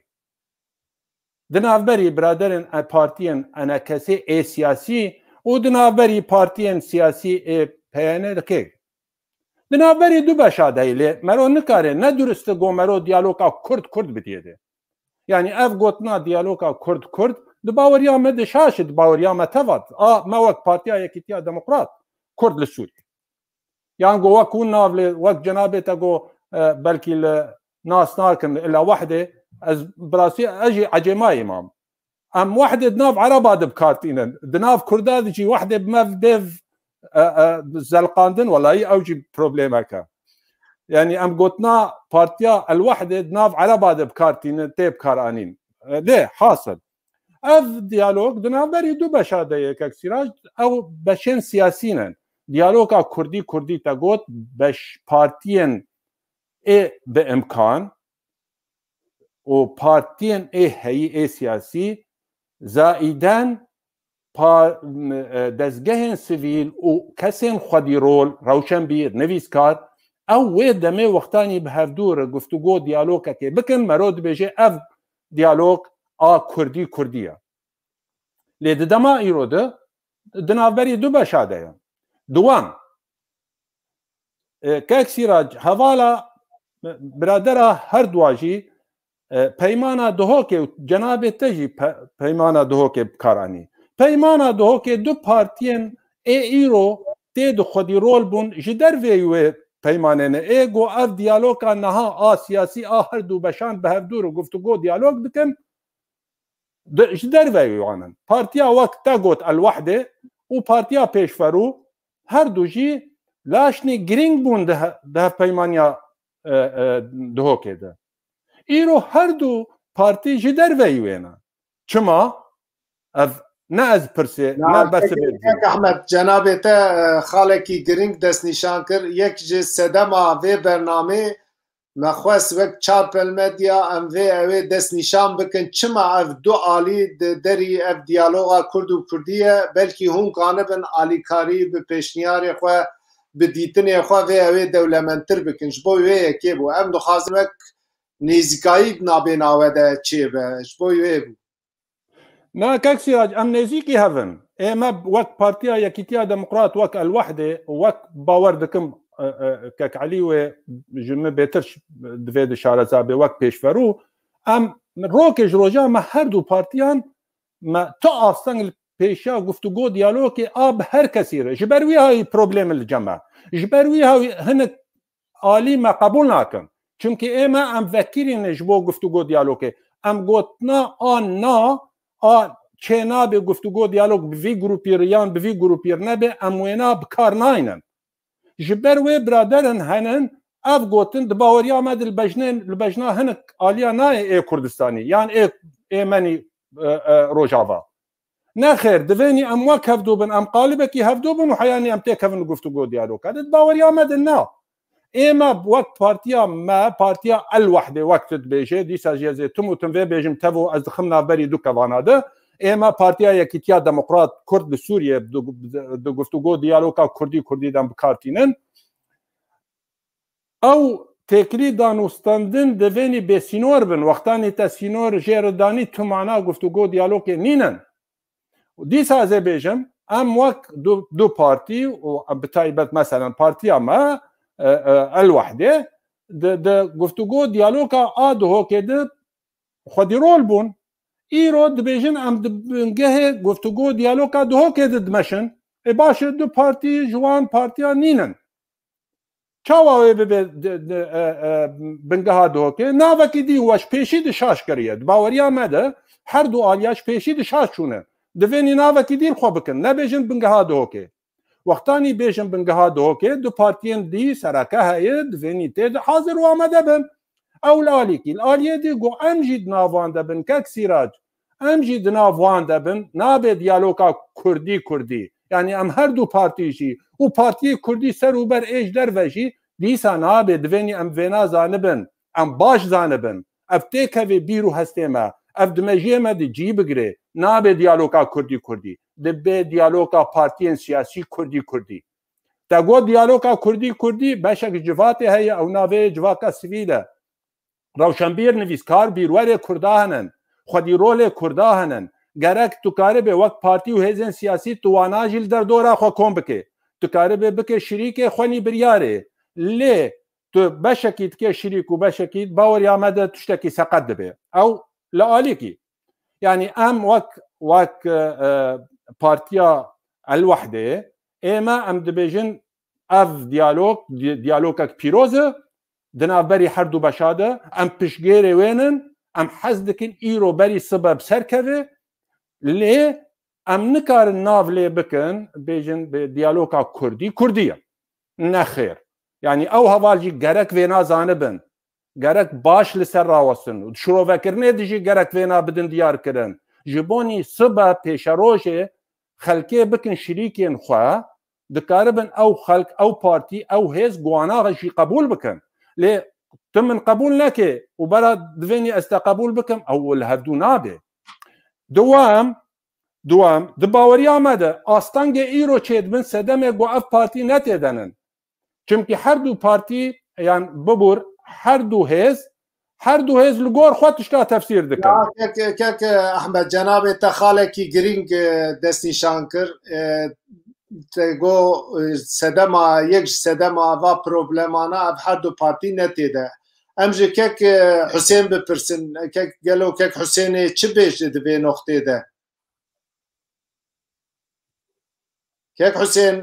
di navberî biraderên partiyên enekesê ê siyasî û di navberî partiyên siyasî ê PNL di navberî du beşa de lê mero nikare ne durist got mero diyaloga kurd kurd bidîye de yani ev gotina diyaloga kurd kurd di baweriya me de şaşî di baweriya me tevat a me wek Partiya Yekîtiya Demokrat Kurd li Sûriyê yan go wek hûn nav lê wek cenabê te got belkî li nas nakin illa wexdê ez birasî ez jî ecêmayê mam em wexdê di nav Ereba dibkartînin di nav Kurda de jî wexdê bi me dêv zelqandin welayî ew jî problemeke yani em gotina Partiya Elwexdê di nav Ereba dibkartînin tê bikaranîn lê hasıl ev diyalog di navberî du beşa de ye kek Sîrac ew beşên siyasî ne diyaloga kurdî kurdî te got beş partiyên ê bi imkan û partiyên ê heyî ê siyasî zaîden dezgehên sivîl û kesên xwedîrol rewşenbîr nivîskar ew wê demê wextanî bi hevdû re guftûgo diyalogekê bikin mero dibêje ev diyalog a kurdî kurdî ye lê di dema îro de di navberî du beşa de ye duwan kek Sîrac hevala biradera her dua jî peymana dihokê û cenabê te jî peymana dihokê bikaranî peymana dihokê du partiyên ê îro tê di xwedîrol bûn ji dervê wê peymanê ne ê got ev diyaloga niha a siyasî a her du beşan bi hevdû re guftûgo diyalog dikin ji dervê wanin Partiya wek te got Elwexdê û Partiya Pêşverû her du jî laşnê giring bûn di hev peymaniya dihokê de îro her du partî ji derveyî wê ne çima ev ne ez pirsê ne besibê Ahmed cenabê te xalekî giring destnîşan kir yek ji sedema vê bernamê me xwest wek Çarpel Medya em vê ew ê destnîşan bikin çima ev du alî di derî ev diyaloga kurd û kurdî ye belkî hûn kanibin alîkarî bi pêşniyarê xwe bi dîtinê xwe vê ew ê dewlementtir bikin ji bo wê yekê bû em dixwazin wek nêzîkayî navbêna we de çê be ji bo wê bû Na kek Sîrac em nêzîkî hevin ême wek Partiya Yekîtiya Demokrat wek Elwexdê wek bawer dikim kek Elî wê ji min bêtir divê di şarezabê wek pêşverû em rokê ji roja me her du partiyan me tu asteng li pêşiya guftûgo diyalogê a bi her kesî re ji ber wî hayî problemê li cem e ji ber wî hayî hinek alî me qebûl nakin çimkî ême em vekirî ne ji bo guftûgo diyalogê em gotina a na a çê nabe guftûgo diyalog bi vî grupî yan bi vî grupî nebe em wêna bikar nayînin ji ber wê biraderin henin ev gotin di baweriya me li bejna hinek aliya nayê ê Kurdistanî yan ê êmenî Rojava nexêr divênî em wek hevdû bin em qalibekî hevdû bin û heyanî em têk hevin li guftûgo diyalog di baweriya me din na ême wek partiya me Partiya Elwexdê wek tu dibêje dîsa jê zê tim û tim vê bêjim tev ez dixim navberî du kevana de ême Partiya Yekîtiya Demokrat Kurd li Sûriyê di guftûgo diyaloga kurdî kurdî de bikartînin ew têkilî danûstandin divênî bêsînor bin wextanê te sînor jê re danî tu mana guftûgo diyalogê nînin dîsa ez ê bêjim em wek du partî û bi taybet meselen Partiya me Elwexdê di guftûgo diyaloga a dihokê de xwedîrol bûn îro dibêjin em di bingehê guftûgo diyaloga dihokê de dimeşin ê baş e du partî ji wan partiya nînin çawa wê bibe bingeha dihokê navekî dî weş pêşî di şaş kiriye di baweriya me de her du aliya ji pêşî di şaş çûne divênî navekî dîr xwe bikin nebêjin bingeha dihokê wextanî bêjin bingeha dihokê du partiyên dî sereke heye divênî tê de hazir û amade bin ew li alîkî li aliyê dî got em jî di nav wan de bin kek Sîrac em jî di nav wan de bin nabe diyaloga kurdî kurdî yani em her du partî jî û partiyê kurdî ser û ber ê ji derve jî dîsa nabe divênî em vê nazanibin ام باش زانبن اف تێکەوێ بیر و هەستێمە ئەف دمەژێمە جی بگرێ نابێ دیالۆکا کوردی دەبێ دیالۆکا پارتیên سیاسی کوردی تا گۆ دیالۆکا کوردی بەشێک جڤاتێ هەیە ئەو ناوێ جڤاکە سڤیلە ڕەوشەنبیر نویسکار بیروەرێ کوردا هەنن خودی ڕۆلێ کوردا هەنن گەرەک توکارە بێ وەک پارتی و هێزن سیاسی تواناژیل دەردۆرا خۆ کۆم بکێ توکارە بێ بکێ شریکێ خوێنی بریارێ لێ تو بەشێکی تکێ شریک و بەشێکیت باوەریامەدە توشتێکی سەقەت دەبێ ئەو لە ئالیکی یعنی ئەم وەک پارتیا ئەلوەحدێ ئێمە ئەم دەبێژن ئەف دیالۆکێک پیرۆزە دنابەری هەردوو بەشادە ئەم پشتگێرێ وێنن ئەم حەز دکن ئیرۆ بەری سبە بسەرکەوێ لێ ئەم نکارن ناو لێ بکەن بێژن دیالۆکا کوردیە نەخێر یعنی ئەو هەواڵجی گەرەک وێنا زانبن گەرەک باش لەسەر ڕاوەستن و شرۆڤەکردنێ دژی گەرەک وێنا بدن دیارکردن ji bonî sibe pêşerojê xelkê bikin şirîkên xwe dikaribin ew xelk ew partî ew hêz guwana jî qebûl bikin lê tu min qebûl nekê û bera divênî ez te qebûl bikim ew li hevdû nabe Duam di baweriya me de astangê îro çêdibin sedemê got ev partî netêdenin çimkî herdû partî yan bibûr herdû hêz li gor xwe tişta tefsîr dikin kek Ehmed cenabê te xalekî giring destnîşan kir got sedema yek ji sedema va problemana ev herdû partî netêde em ji kek Husên bipirsin gelo kek Husênê çi bêje di vê noxtê de kek Husên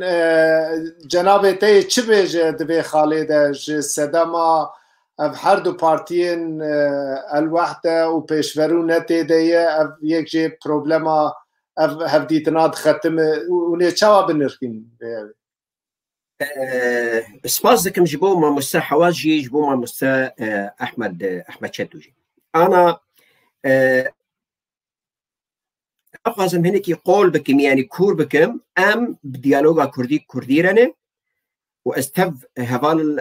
cenabê te çi bêje di vê xalê de ji sedema ev herdû partiyên elwehde û pêşverû netêde ye ev yek jê problema ev hevdîtina dixetime û nê çawa binirxîn سپاس دکم ji bo mamoste Hewaz jî ji bo mamoste Ehmed Çeto jî ana axwazim hinekî qol bikim yanî kûr bikim em bi diyaloga Kurdî re û ez tev heval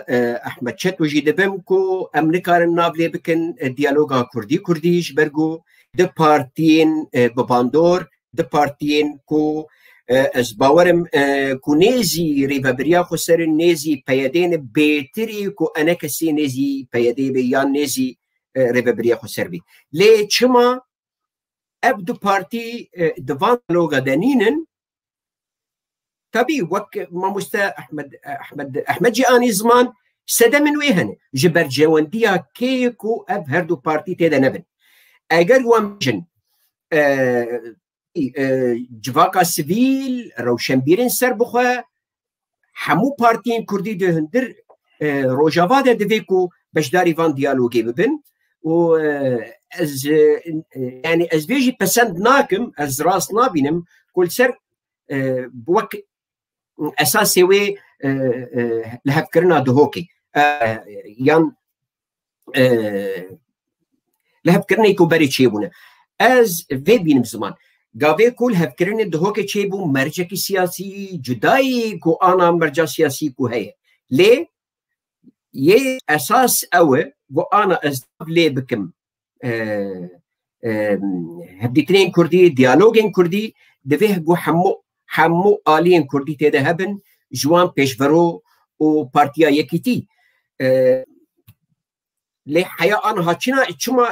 Ehmed Çeto jî dibim ku em nikarin nav lê bikin diyaloga Kurdî ji ber ku di partiyên bi bandor di partiyên ku ez bawerim ku nêzî rêveberiya xwe serin nêzî peyedên bêtirî ku enekesî nêzî peyedê bê yan nêzî rêveberiya xwe ser bî lê çima ev du partî di van diyaloga denînin tabii wek mamoste Ehmed jî anî ziman sedemên wê hene ji ber cewendiya kê ku ev herdû partî têde nebin eger wan bijin civaka sivîl rewşenbîrên ser bixwe hemû partiyên Kurdî di hundir rojava de divê ku beşdarî van diyalogê bibin û ez yani ez vê jî pesend nakim ez rast nabînim ku li ser wek esasê wê li hevkirina dihokê yan li hevkirinê ku berê çêbûne ez vê bînim ziman gavê ku li hevkirinê dihokê çêbû mercekî siyasî cudayî ku ana merca siyasî ku heye lê yê esas ew e ku ana ez lê bikim hevdîtinên Kurdî diyalogên Kurdî divê ku hemû aliyên Kurdî têde hebin ji wan pêşvero û partiya Yekîtî lê heya aniha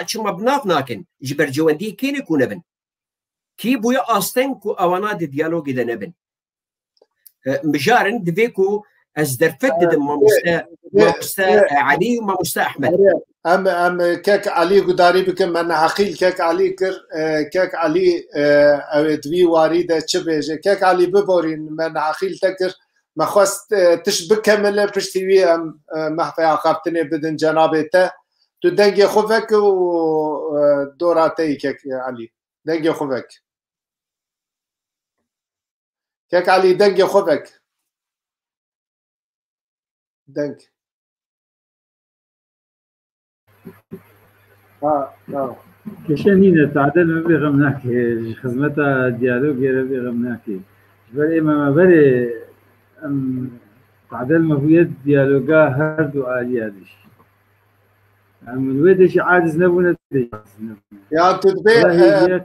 çima bi nav nakin ji ber cewendiyê kêne ku nebin kî bûye asteng ku ewana di diyalogê de nebin mijarin divê ku ez derfet didim mamoste Alî û mamoste Ehmed em kek Alî gudarî bikim me neheqîl kek Alî kir kek Alî ew di vî warî de çi bêje kek Alî biborîn me neheqîl te kir me xwest tiş bikemile piştî wî em mehveya xeftinê bidin cenabê te tu dengê xwe vekir û dora te yî kek Alî dengê xwe vek kek Alî dengê xwe vek deng کشن اینه تعدل ما بغم نکه خدمت دیالوگ گره بغم نکه ولی ما بله تعدل ما باید دیالوگا هر دو عالیه داشت من ويدش عاجز نبونا يا تدبي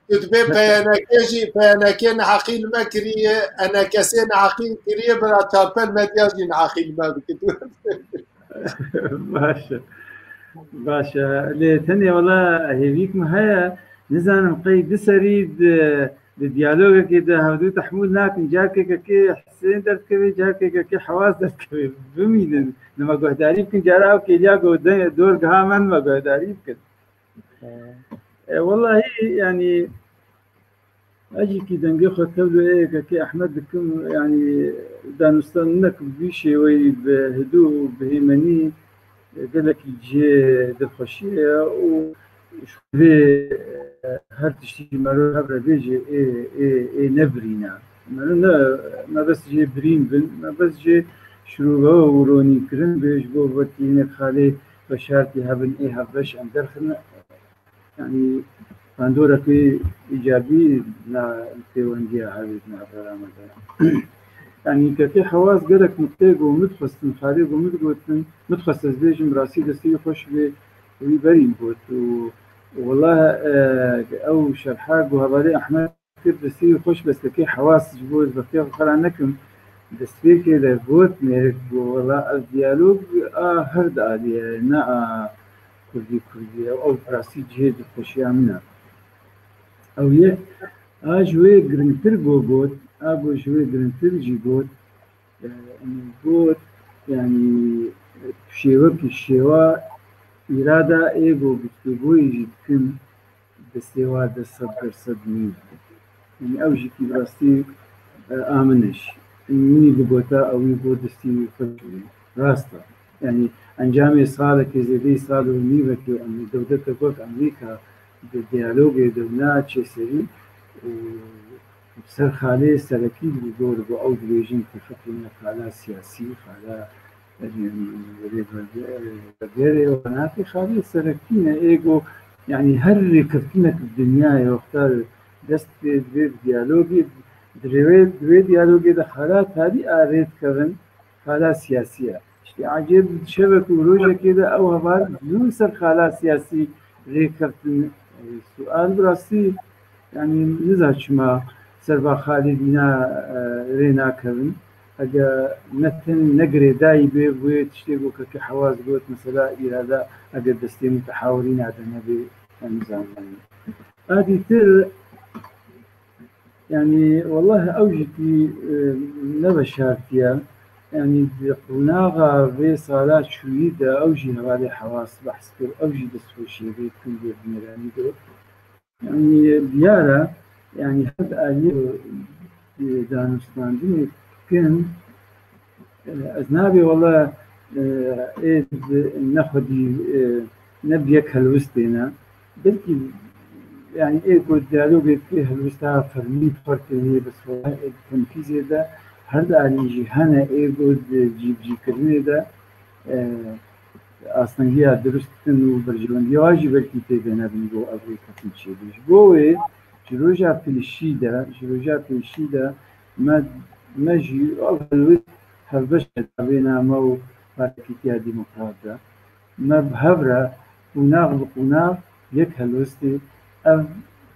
تدبي بيانكي نحقيل ما كريه انا كسين عقيل كريه برا تابل مدياجي نحقيل ما بكتو باشا لي تاني والله هيك ما هي نزان مقيد سريد الديالوج كده هودو تحمل لكن جاكك كي حسين درت كبي جاكك كي حواس درت كبي بمين لما قهداري يمكن جراو كي لاقو دور قهامن ما قهداري يمكن والله يعني اجي كي دنجي خطب له ايه كي احمد لكم يعني دانستنك بشي وي بهدوء بهيمني قال لك يجي دخشيه وشوفي هر تشتي مرو هبره بيجي ايه نبرينا ما بس جي برين بن ما بس جي شروعه وروني كرن بيش بو وقتين خالي بشارتي هبن ايه هبش اندر خلنا يعني فاندورا في ايجابي لا تيوانجيا هذه مع برامج يعني كتي حواس قالك متاج ومتخصص خارج ومتخصص بيجي مراسي دستي خوش ويبرين بوت والله او شرحاق وهبالي احمد كيف دستي خوش بس كي حواس جبوز بخير خل عنكم دستي كده بوت ميرك والله الديالوج هرد عليه نا كردي او براسي جهد خوشي عمنا او يه اجوي جرنتر بوت ابو شوي جرنتر جي بوت بوت يعني شيوك الشيوا إرادة إيجو بتبوي جدكم بسوا ده صد مين يعني أوجي كي براستي آمنش مني بقوتا أو يقول دستي فجري راستا يعني أنجامي صالة كزيدي صالة ونيبك أن دولة تقول أمريكا بالديالوج دولنا تشيسري وبصير خالي سلكي بدور بأود بيجين تفكرنا خلا سياسي خلا غيري وناتي خالي سلكينا إيجو يعني هر كفتنا الدنيا وقتها دست ديالوجي دوی دیالوگی دخالات هذه آريت كذن خالات سياسية اشتي عجيب شبك وروجة كده أو هبار يوصل خالات سياسي ريكرتن سؤال براسي يعني نزهج ما سربا خالدنا رينا كذن أجا نتن نقري داي بي تشتيقو كي حواز قوت مثلا إرادة أجا دستي متحاورين هذا النبي نظام هذه تر يعني والله أوجتي نبشارتيا يعني قناغا في صالات شويدة أوجي هذه حواس بحث كر أوجي دسوشي بيت كل بيراني دو يعني ديارة يعني هاد آلية دانستان دي كان أذنابي والله إيه ناخدي نبيك هالوستينا بلكي يعني إيه قد ديالوج فيه الوسطى فرميت فرق هي بس والله التنفيذ ده هذا اللي جهنا إيه قد جيب كرني ده أصلاً هي درست إنه برجلون واجب الكتاب أنا بنجو أمريكا في شيء بيجوه جروجا في الشيء ده ما جي أول هالبش تبينا مو باركيتيا ديمقراطية ما بهبرة وناغ يك هالوستي أف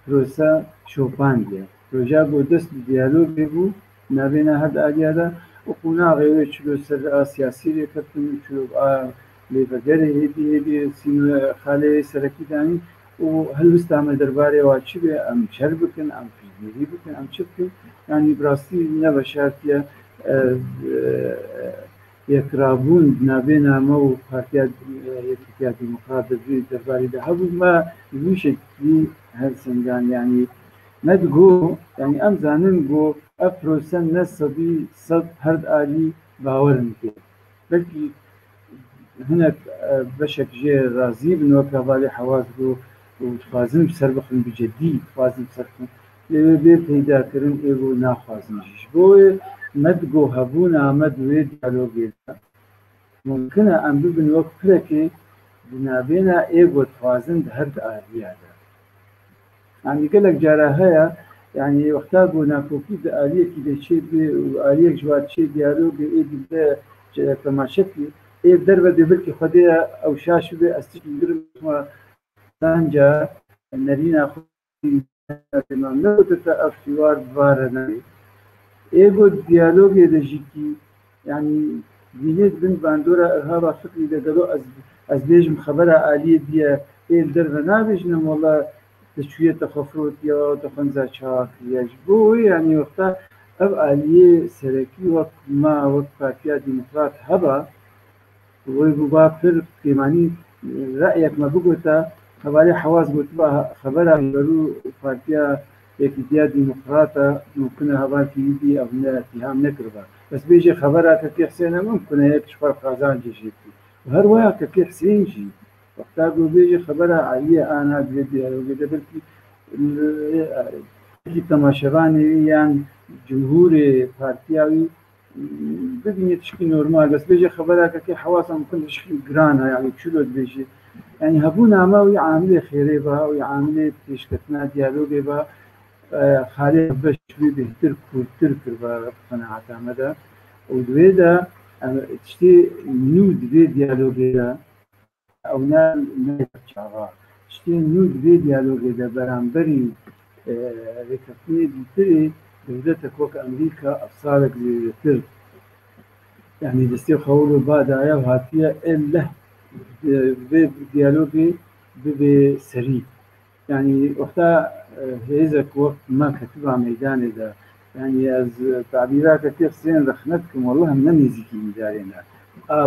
روسا شوبانديا روجا بودست ديالوج بيبو نبينا هذا أجيادا وقنا غير شلو سر سياسي كتن شلو لبجري هدي سين خالي سركي داني وهل مستعمل درباري واتشبه أم شربكن أم فيدي بكن أم شبكن يعني براسي نبشارتيا يكرابون نبينا مو بارتيا يكتيا ديمقراطية درباري ده هبو ما يوشك في هالسنجان يعني ندقو يعني أمزانن قو أفروسن نصدي صد هرد آلي باورن كي بلكي هناك بشك جي رازي بنوكا بالي حواس قو وتخازن بسربخن بجدي تخازن بسربخن بيت هيدا كرن إيقو ناخوازن جيش بوي ندقو هبونا مدوي ديالوغي ممكن أن ببن وقت فركي بنابينا إيقو تخازن هرد آلي هذا يعني قال لك جراها يعني وقتها قلنا كوكيد آلية كده شيء وآلية جوات شيء ديالوج إيه كما شكل الدربة دي بلكي خديها أو شاشة بأستيقظ قرم سانجا نرينا خدي ما نوتة أفتوار بارنا إيجو ديالوج يدجيكي يعني بينات بن باندورا إرهابا فكري ده قالوا از بيجم خبرها آلية دي الدربة نابجنم والله تشوية تخفروت يا تخنزا شاك يجبو يعني وقتا أب آلية سركي وقت ما وقت بارتيا ديمقراط هبا ويبقى فرق كيماني رأيك ما بقوتا خبالي حواس قلت بها خبرها يقولوا بارتيا يكيديا ديمقراطة ممكن هبا كيدي أو اتهام نكربا بس بيجي خبرها ككي حسين ممكن هيك شفر قازان جيشيكي وهروا ككي حسين جي وقتا بيجي خبرها عالية أنا بيدي وقتا بلكي تماشاواني يعني جمهور بارتياوي ببینی تشکی نورمال بس بيجي خبرك كي حواسه ممكن تشکی جرانها يعني شلو بيجي يعني هبونا ما وي عامله خيري بها وي عامله تشكتنا ديالوجي بها خالي باش بيهتر كتر بها قناعه مدى ودويدا تشتي نود في ديالوجي او نال تشاغا تشتي نود في ديالوجي ده برامبري ركبتني ديتري دولتك وك أمريكا أبصارك لتر يعني دستي خولوا بعد آية وهاتية إلا بديالوجي بسري يعني وقتها هيزك وقت ما كتبها ميدان ده يعني از تعبيرات كثير سين رخنتكم والله من نميزيكي إدارينا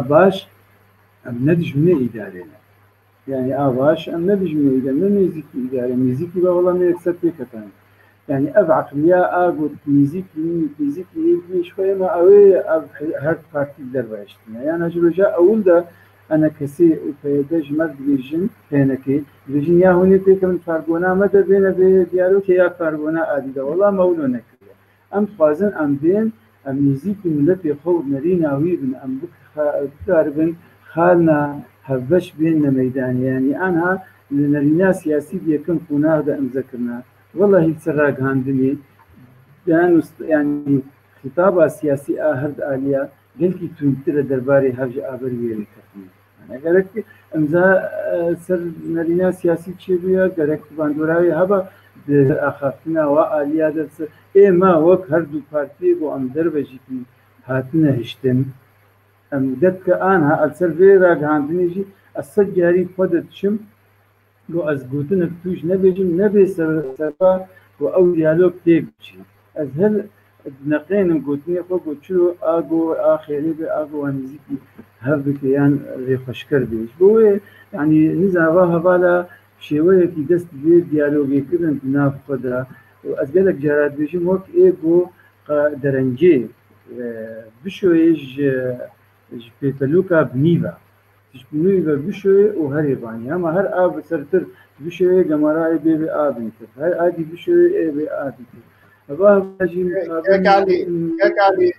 باش أم ندج من إدارينا يعني باش أم ندج من إدارينا نميزيكي إدارينا ميزيكي والله ما يكسر فيك تاني يعني أبعق ليا أقول ميزيكي شوية ما أوي هاد بارتي درباشتنا يعني أجل جاء أول ده أنا كسي وفيدج مرد بيجن هناكي بيجن يا هوني تيك من فارغونا مدى بين ديالو كي يا فارغونا آدي ده والله مولونا كده أم خوازن أم بين أم ميزيكي ملتي خود نرينا ويبن أم بكاربن خالنا هفش بيننا ميدان يعني أنا لنرينا سياسي بيكم كنا ده أم ذكرنا والله يتسرق هاندني يعني خطابة سياسي هرد آلية قلت تنتر درباري هرج آبري ويلي كفني أنا قلت امزا سر نرينا سياسي تشيبيا قلت باندوراوي هبا أخافتنا وآلية درس إيه ما وك هردو بارتي بو أم دربجيكي هاتنا هشتن أم دتك آنها السر فيراق هاندني جي السجاري فدت شم لو از گوتنك توش نبيجم نبي سبا و ديالوج تيجي از هل نقين گوتني خو گوتشو اگو اخيري باگو ونزيكي هبك يعني ري خشكر بيش بو يعني نزاها بالا شويه كي دست بي ديالوجي كدن ناف خدا واز قالك جراد بيجم وك ايجو درنجي بشويج بيتلوكا بنيفا تشبنوي بشوي وهريباني اما هر اب سرتر بشوي جمراي بي ابي هاي ادي بشوي بي ادي ابا جي قالي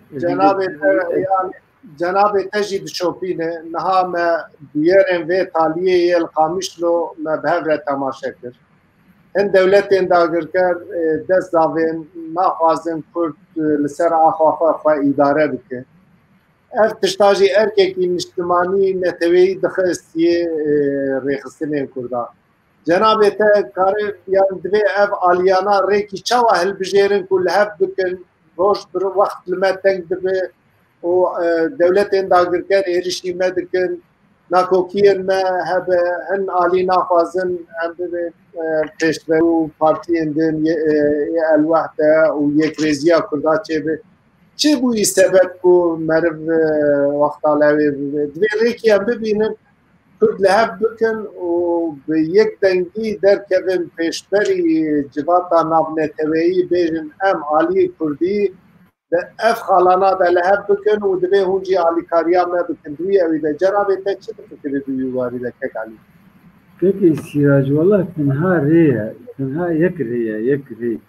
جناب تجد شوبينه نها ما ديرن في تاليه القامشلو ما بهر تماشاكر ان دولتين داغركر دست داوين ما خوازن كرد لسر اخوافا اداره بك اف تشتاجي اركيكي نشتماني نتوي دخستي ريخستنين كردا جناب تا كاري يعني دبي اف اليانا ريكي تشوا هالبجيرن كلها بكن روش بر وقت لما تنك دبي و دولتين داغركر ارشي مدكن ناكوكير ما هب ان الي نافازن عند بيشترو بارتي اندن الوحده ويكريزيا كردا تشبه چه بوی سبب کو مرو وقت علاوه دوی ریکی هم ببینن کرد لحب بکن و به یک دنگی در کبن پیشبری جواتا نابنتوهی بیجن ام عالی کردی اف خالانا ده لحب بکن و دوی هونجی عالی کاریا ما بکن دوی اوی ده جنابه تا چه فکر دوی واری ده کک علی؟ كيكي سراج والله تنها ريا تنها يك ري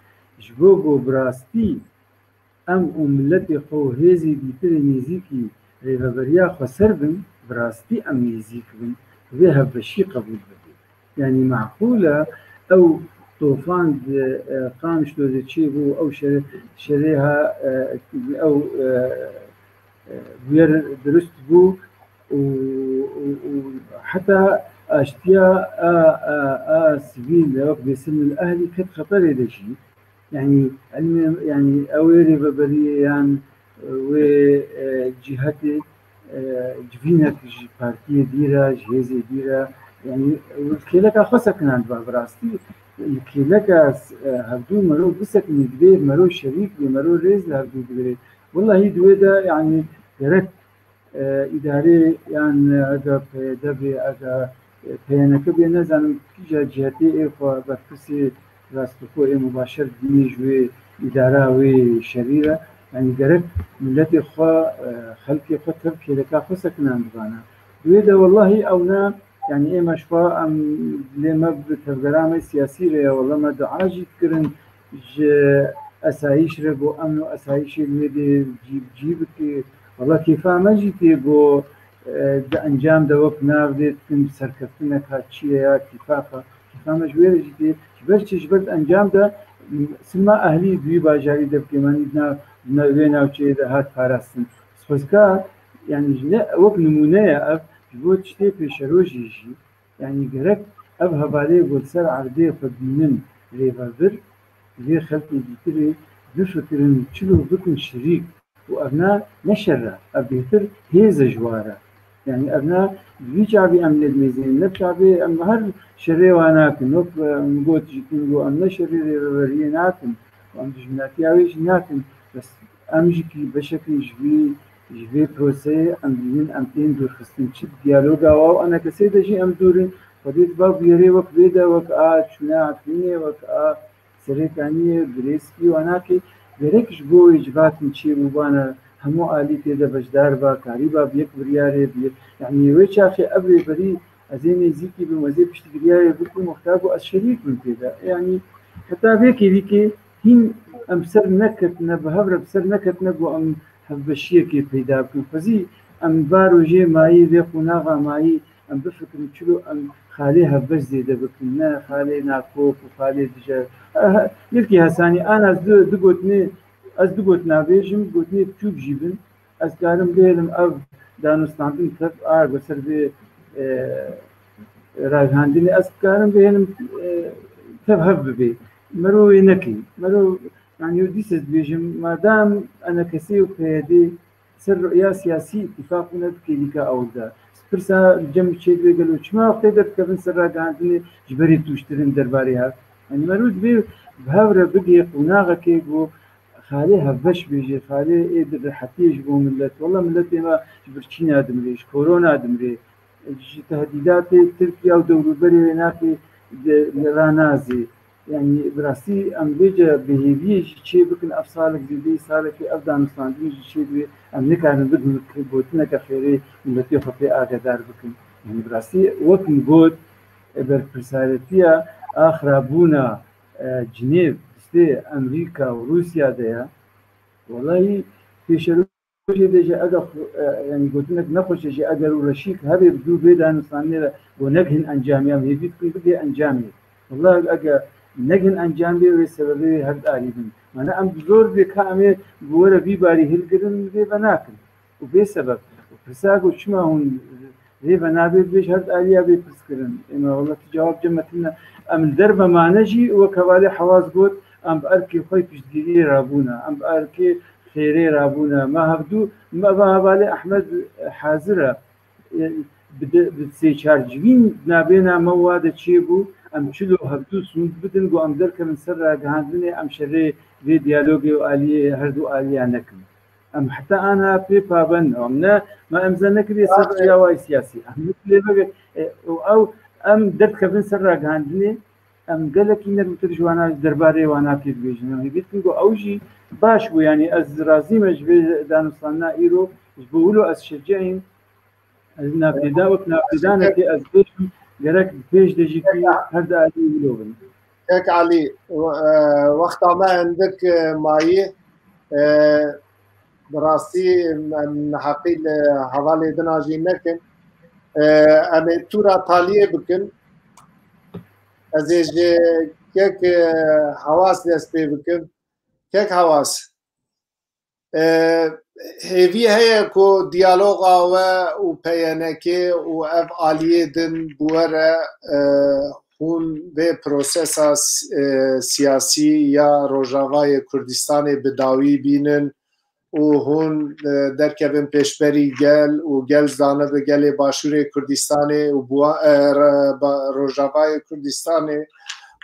جبوغو براستي ام ملتي خو هزي ديتري نيزيكي ريفابريا خسر بن براستي ام نيزيك بن بها بشي قبول بدي يعني معقولة او طوفان قامش لو تشيبو او شريها او غير درست بو وحتى اشتياء سبيل لوقت بسن الاهلي كانت خطر هذا الشيء يعني علمي يعني اويري ببريان وجهتي جفينك بارتي ديرا جهازي ديرا يعني الكيلك خصك عند براستي الكيلك هبدو مرو بسك ندبير مرو شريك مرو ريز هبدو دبير والله هي دويدا يعني درك اداري يعني اجا دبي اجا بينك بين زعما جهتي فبكسي راستكو مباشر ديجوي اداره وي شريره يعني درك ملتي خا خلقي خطر كيلك خصك عند بانا دويدا والله اونا يعني مشفى ام لما بتبرامج سياسيه والله ما دعاجي كرن اسايش ربو امن اسايش الميدي جيبك والله كيف ما جيتي بو انجام دوك نافدت كم سركفتنا كاتشيا كيفاخه كيف ما جوير جيتي باش جبرت انجام ده سما اهلي دوي باجاري دب كمان نوينا وشي ده هات فارسن سبسكا يعني وقت نمونه اف جبوت تشتي في شروجي يعني جرك ابها بالي قلت سر عرضي فدمن ريفالفر ليه خلقي جيتري دوشترن تشلو بكن شريك وابناء نشر ابيتر هيز جواره يعني ابناء بيجابي امن الميزين نبشابي ام هر شري واناكن نوك نقول جيتنجو ام نشري ريناكن وام جناتياويش ناكن بس امجيكي بشكل جبي بروسي ام دين ام تين دور خستن تشد ديالوغا واو انا كسيده جي ام دورين فديت باب يري وك بيدا وك شنا عفيني وك سريكاني بريسكي واناكي گەرەکش بۆ ئیجباتم چێ بوو بانە هەموو ئالی تێدە بەشدار بە کاری با بەیەک بریارێ بێت یعنی وێ چاخێ ئەبێ بەری ئەزێ نێزیکی بم ئەزێ پشتگیریایە بکوم وەختا بۆ ئەس شەریک بم تێدا یعنی هەتا بێکی دیکێ هین ئەم سەر نەکردنە بە هەورە بسەر نەکردنە بۆ ئەم هەڵبەشیەکێ پەیدا بکەم فەزی ئەم باڕۆژێ مایی بێ قوناغا مایی ئەم بفکرم چلو ئەم خالێ هەبەش زێدە بکەم نە خالێ ناکۆپ و خالێ دژە یەکی هەسانی ئان ئەس دگوتنێ ئەس دگوت نابێژم گوتنێ چوب ژی بن ئەس کارم بێلم ئەو دانوستاندن تەف ئار بەسەر بێ ڕاگەاندنی ئەس کارم بێنم تەف هەف ببێ مەرۆ نەکەی مەرۆ يعني وديس بيجم ما دام انا كسي وكيدي سر يا سياسي اتفاق ندكيليكا او دا سبرسا جم شيء قالوا شما قدرت كفن سر عندني جبري توشترين درباريها يعني مرود بي بهاوره بقي قناغه كيغو خاليها بش بيجي خالي يقدر حتى يجبو ملت والله ملت ما جبرتشين ادم ليش كورونا ادم لي تهديدات تركيا ودور بري هناك رانازي يعني براسي ام بيجا بهيفيج شيء بكن افصالك زي صالك في افغانستان بيجي شيء ام نكان بدو بوتنا كفيري ملتي خطي اقدار بكن يعني براسي وقت نقول برسالتيا اخرابونا جنيف استي امريكا وروسيا ده والله في شروط ديجا اگر يعني قلت لك نخش شيء اگر ورشيك هذه بدو بيدان صانيره ونجهن انجامي هي بيدي انجامي والله اگر نجهن انجامي وسببي هاد قريبا انا ام زور بكامل بوره بيباري هلجرن بناكل وبسبب وفساق وشما هون هي بنابي بيش هاد آلية بيبسكرن إنه والله تجاوب جمتنا أم الدرب ما نجي وكوالي حواس قوت أم بأركي خوي بشديري رابونا أم بأركي خيري رابونا ما هبدو ما بهبالي أحمد حاضرة بتسيشار جوين نابينا مواد تشيبو أم شلو هبدو سند بدن قو أم درك من سر قهاندني أم شري في ديالوجي وآلية هردو آلية نكم ام حتى انا في بابن امنا ما امزنك لي سر يا واي سياسي او ام درت كفن سر عندني ام قال لك ان ترجوانا درباري وانا في بيجن قلت له اوجي باش يعني از رازي مجبي دانصنا ايرو بيقولوا از شجعين ازنا بداوتنا بدانا في از جرك بيج دجيكي هذا يقولون هيك علي وقت ما عندك ماي براسي من حقيل حوالي دناجي نكن أنا تورا طالية بكن أزيج كيك حواس دستي بكن كيك حواس هێوی هەیە کۆ دیالۆغاوە و پەیەنەکێ و ئەف ئالیێ دن بوەرە هون بێ پرۆسەسا سیاسی یا ڕۆژاوایە کوردستانی بداوی بینن و هون دەرکەبن پێشبەری گەل و گەل زانە بە گەلێ باشوورێ کوردستانی و ڕۆژاوایە کوردستانی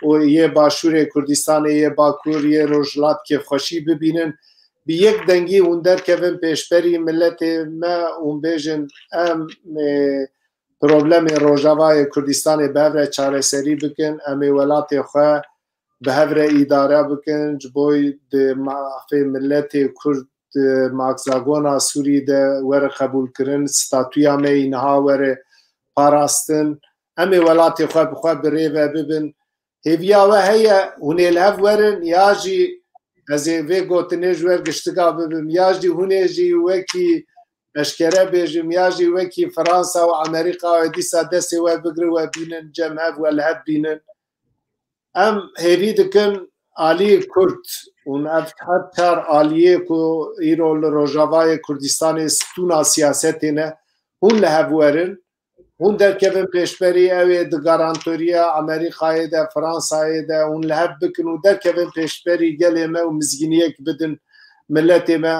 و یê başûrê Kurdistanê yê Bakur yê Rojhilat kêfxweşî bibînin bi yek dengî hûn derkevin pêşberî milletê me û bêjin em problemê Rojavayê Kurdistanê bi hev re çareserî bikin, em ê welatê xwe bi hev re îdare bikin ji bo di mafê milletê Kurd Hexagona Sûrî de were qebûlkirin, statuya me yî niha were parastin, em ê welatê xwe bi xwe bi rê ve bibin. Hêviya we heye hûn ê li hev werin ya jî ez ê vê gotinê ji wergiştika bibim ya jî hûn ê jî wekî eşkere bêjim ya jî wekî Fransa û Amerîka we dîsa destê we bigirin we bînin cem hev we li hev bînin. Em hêvî dikin aliyê Kurd û ev her çar aliyê ku îro li Rojavayê Kurdistanê stûna siyasetê ne hûn li hev werin. Hûn derkevin pêşberî ew ê di garantoriya Amerîkayê de Fransayê de hûn li hev bikin û derkevin pêşberî gelê me û mizgîniyek bidin milletê me.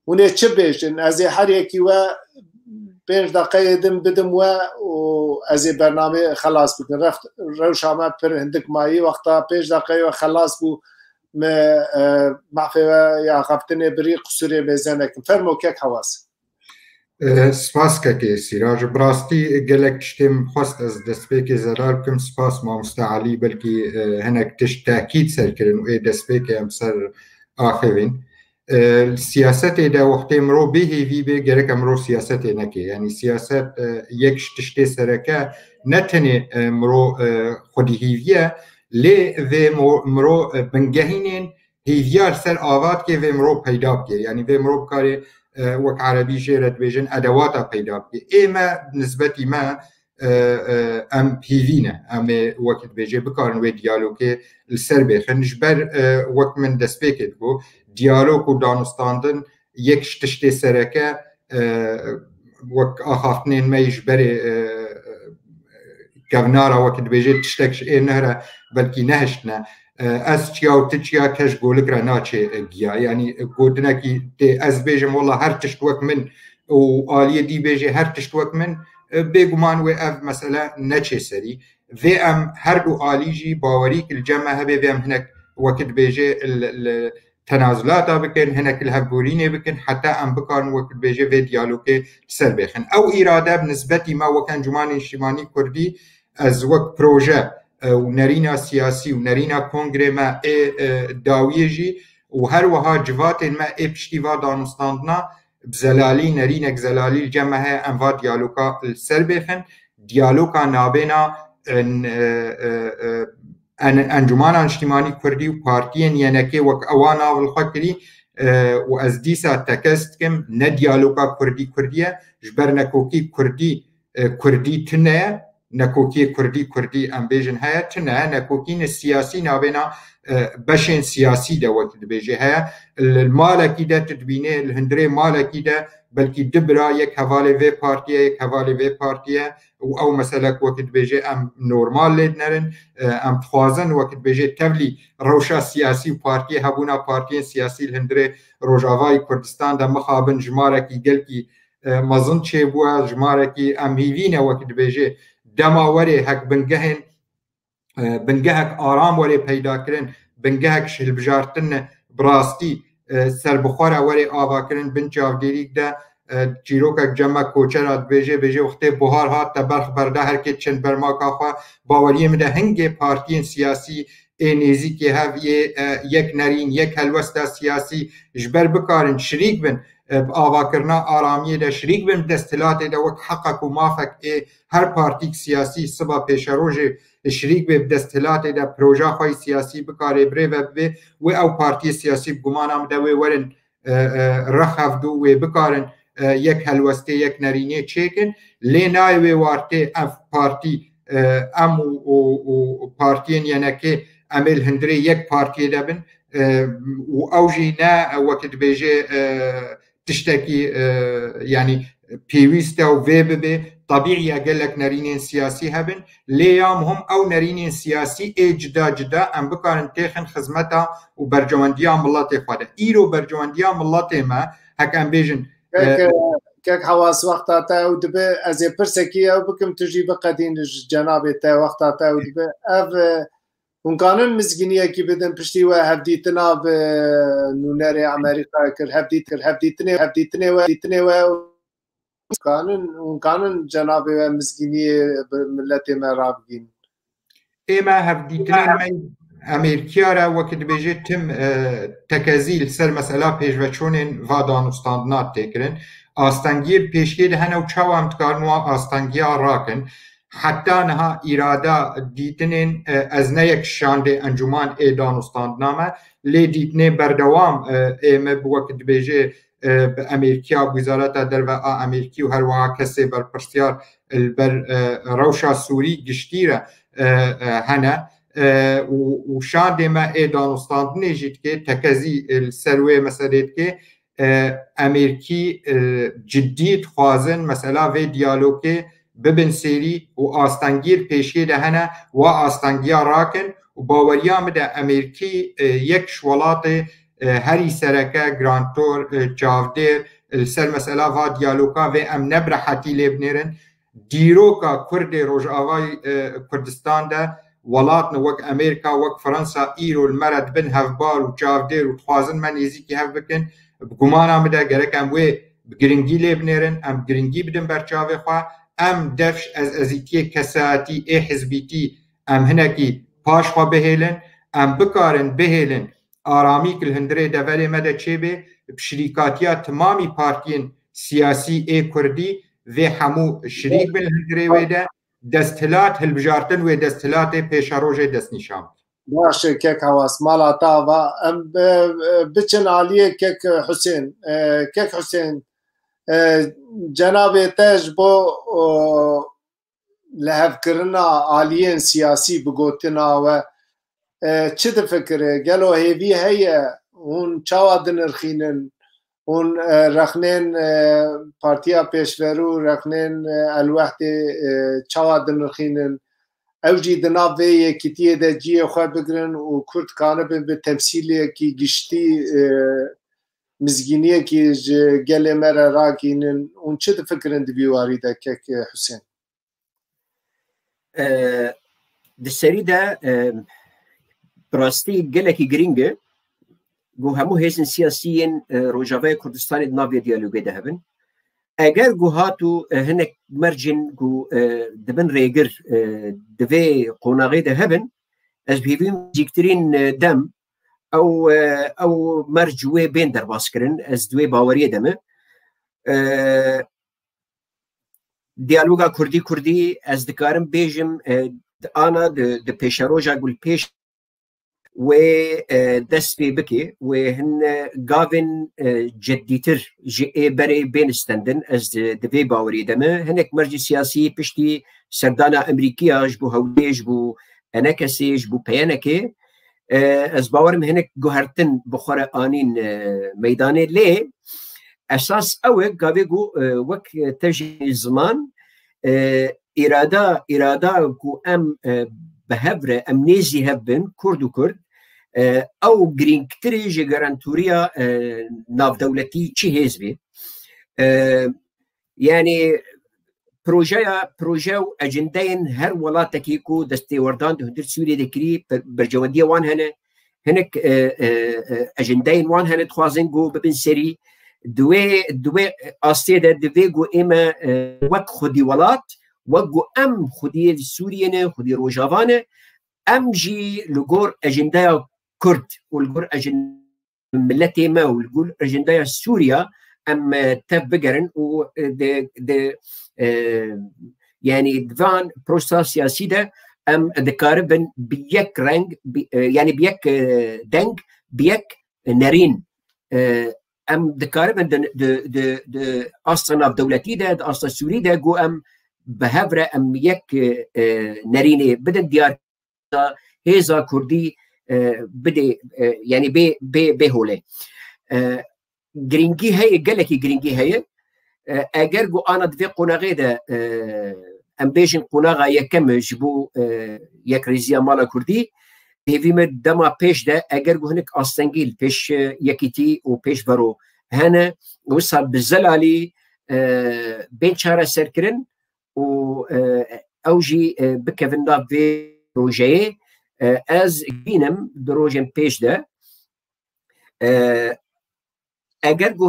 Hûn ê çi bêjin? Ez ê her yekî we 5 deqeyê din bidim we û ez ê bernameyê xelas bikin. Rewşa me pir hindik mayî wexta 5 deqeyê we xelas bû me mafê we ya xeftinê birî qusûrê mêze nekin. Fermo kek hewas. سپاس کەکێ سیراژ بڕاستی gelek tiştêm xwest ez destpêkê zerar bikim spas mamoste Elî belkî hinek tişt tekîd serkirin û ê destpêkê em ser axivîn siyasetê de wextê mirov bê hêvî bê gerek mirov siyasetê neke yanî siyaset yek ji tiştê sereke ne tenê mirov xwedî hêviye lê vê mirov bingehînên hêviyar ser avatkê vê mirov peyda bike yanî vê mirov bikarê وەک عەرەبی ژێرە دبێژن ئەدەواتە پەیدا بکە ئێمە نسبەتی مە ئەم هیڤینە ئەمێ وەک دبێژێ بکارن وێ دیالۆکێ لەسەر بێخن ji ber وەک من دەستپێکێت بوو دیالۆک و دانوستاندن یەک tiştê sereke وەک ئاخافتنên me ji berê kevnara wek dibêjê tiştek ji ê nehre belkî nehiştine ez çiya û tu çiya keş golik re naçê giya yanî gotinekî tê ez bêjim wala her tişt wek min û aliyê dî bêjê her tişt wek min bêguman wê ev mesele neçê serî vê em her du alî jî bawerî li cem me hebe vê em hinek wek dibêjê tenazulata bikin hinek li hevborînê bikin heta em bikarin wek dibêjê vê diyalogê ser bêxin ew îrade bi nisbetî me wek Encûmanê Niştimanî Kurdî ez wek proje و نرينا سياسي و نرينا كونغري ما داويجي و هر وها جواتين ما بشتيفا دانستاندنا بزلالي نرينك زلالي الجمعة انفا ديالوكا السربخن ديالوكا نابينا انجمانا اجتماعي كردي و بارتيين ينكي وك اوانا والخكري و از ديسا تكستكم نديالوكا كردي كردية جبرنا كوكي كردي تنية نکوکی کردی ام بیجن هیا تنه نکوکین سیاسی نابینا بشین سیاسی ده وقت بیجه هیا المالکی ده تدبینه الهندره مالکی ده بلکی دبرا یک حواله وی پارتیه یک حواله وی پارتیه او مثلا وقت بیجه ام نورمال لید نرن ام خوازن وقت بیجه تولی روشا سیاسی و پارتیه هبونا پارتیه سیاسی الهندره روجاوای کردستان ده مخابن جمارکی گل کی مزن چه بوا جمارکی ام هیوینه وقت بیجه دما وری هک بنگهک آرام وری پیدا کرن بنگهک شل بجارتن براستی سر بخوره وری آوا کرن بن چاودیریک ده چیروکک جمع کوچرات بیجه وقتی بهار هات تبرخ برده هرکت چند برماکا خواه باوریم ده هنگ پارتین سیاسی اینیزی که هف یک نرین یک هلوسته سیاسی جبر بکارن شریک بن آواکرنا آرامی ده شریک بن دستلات ده وک حقق و مافک هر پارتیک سیاسی سبا پیش روژ شریک به دستلات ده پروژه خواه سیاسی بکاره بره و او پارتی سیاسی بگمانم ده ورن رخف دو و بکارن یک هلوسته یک نرینه چیکن لینای و وارته اف پارتی ام و پارتین ینکه عمل هندری یک پارتی ده بن و اوجی نه وقت بیجه تشتكي يعني بيويستا وفيببي طبيعي قال لك نرينين سياسي هبن ليامهم او نرينين سياسي اي جدا جدا ام بكارن تيخن خدمتها وبرجوانديا ملاتي خاده ايرو برجوانديا ملاتي ما هك ام بيجن كيك حواس وقتا تا ودبي ازي برسكي او بكم تجي بقدين جنابي تا وقتا تا ودبي اف ونكانن مزجنيه كي بدن بشتي وهبديتنا بنوناري امريكا كر هبديتني كانن جنابي مزجنيه بملتي ما رابقين اما هبديتنين امريكا را وقت بيجي تم تكازيل سر مساله بيجوچونين فادان استاندنات تكرن استانگیر پیشگیر هنو چاوام تکارنوا استانگیا راکن حتی نها اراده دیتنین از نیک شانده انجمان ایدان استاندنامه لی دیتنه بردوام ایمه بوقت بیجه بأمریکا وزارت در و امریکی و هر وها کسی بر پرسیار بر روشا سوری گشتیره هنه و شانده ما ایدان استاندنه جید که تکزی السروه مسادت که امریکی جدید خوازن مثلا و دیالوگی ببن سری و آستانگیر پیشی دهنه و آستانگیا راکن و باوریام ده امریکی یک شولات هری سرکه گرانتور جاودیر سر مثلا و دیالوگا و ام نبرحتی لبنیرن دیروکا کرد روجاوای کردستان ده ولاتن وک امریکا وک فرانسا ایرو المرد بن هفبال و جاودیر و خوازن من ایزی هف بکن بگمانا مده گرک ام وی گرنگی لبنیرن ام گرنگی بدن برچاوی خواه ام دفش از ازیتی کساتی ای حزبیتی ام هنکی پاش خواه بهیلن ام بکارن بهیلن آرامی کل هندره دولی مده چه به بشریکاتیا تمامی پارتین سیاسی ای کردی و همو شریک بین هندره ویده دستهلات هلبجارتن و دستهلات پیشاروج دست نشام باشه كيك هواس مالاتا ام بچن عليه كيك حسين جناب تاج بو لهف كرنا عاليين سياسي بقوتنا و چه تفكر قالوا هيفي هي هون چاوادن رخينن هون رخنين بارتيا بيشورو رخنين الوحدة چاوادن رخينن اوجی دناب وی کتیه ده جیه خواه بگرن و کرد کانه به تمثیلیه کی گشتی مزگینیه کی گله مره را کینن اون چه تفکرن دیواری ده که حسین ده سری ده براستی گله کی گرینگه گو همو هیزن سیاسیین روجاوه کردستان دنابی دیالوگه ده هبن اگر گوهاتو هنک مرجن گو دبن ریگر دوی قوناغی ده هبن از بیویم جیکترین دم او مرجوه بین در باس کرن از دوی باوری دمه دیالوگا کردی از دکارم بیجم آنا ده پیشاروجا گل پیش و دست بی بکی و هن گاوین جدیتر جی برای بین استندن از دوی باوری دمه هنک مرجی سیاسی پشتی سردانا امریکیا جبو هولی جبو انکسی جبو پیانکی از باورم هنک گوهرتن بخور آنین میدانه لی اساس اوه گاوی گو وک تجی زمان ارادا گو ام بهبره ام نیزی هبن کرد و کرد او گرینگتری جی گرانتوریا ناف دولتی چی هزبی یعنی پروژه و اجندین هر ولاتکی کو دستی وردان ده هندر سوری دکری برجواندی وان هنک اجندین وان هنه تخوازن گو ببین سری دوی آسته ده دوی گو اما وک خودی ولات وک گو ام خودی سوریه خودی روجاوانه ام جی لگور اجندیا كرد والجور أجن ملتي ما والجور أجندايا سوريا أم تبجرن و د يعني دفان بروسا سياسي ده أم دكاربن بيك رنج يعني بيك دنج بيك نارين أم دكاربن د أصلا في دولتي ده أصلا سوري ده جو أم بهفرة أم يك ناريني بدن ديار هيزا كردي بدي يعني بهولي گرنگی هەیە گەلێکی گرنگی هەیە ئەگەر گو ئاە دوێ قۆناغێدا ئەم بێژین قۆناغا یەکەمە ji بۆ یەکریزیە ماڵە کوردی هێویمە دەما پێشدا ئەگەر گو هەنێک ئاستەنگیل پێش یەکیتی و پێش بەرۆ هەنە وسا بزەلالی بێن چارە سەرکردن و ئەو ژی بکەون ناو vê projeyê ez bînim di rojên pêş de eger gu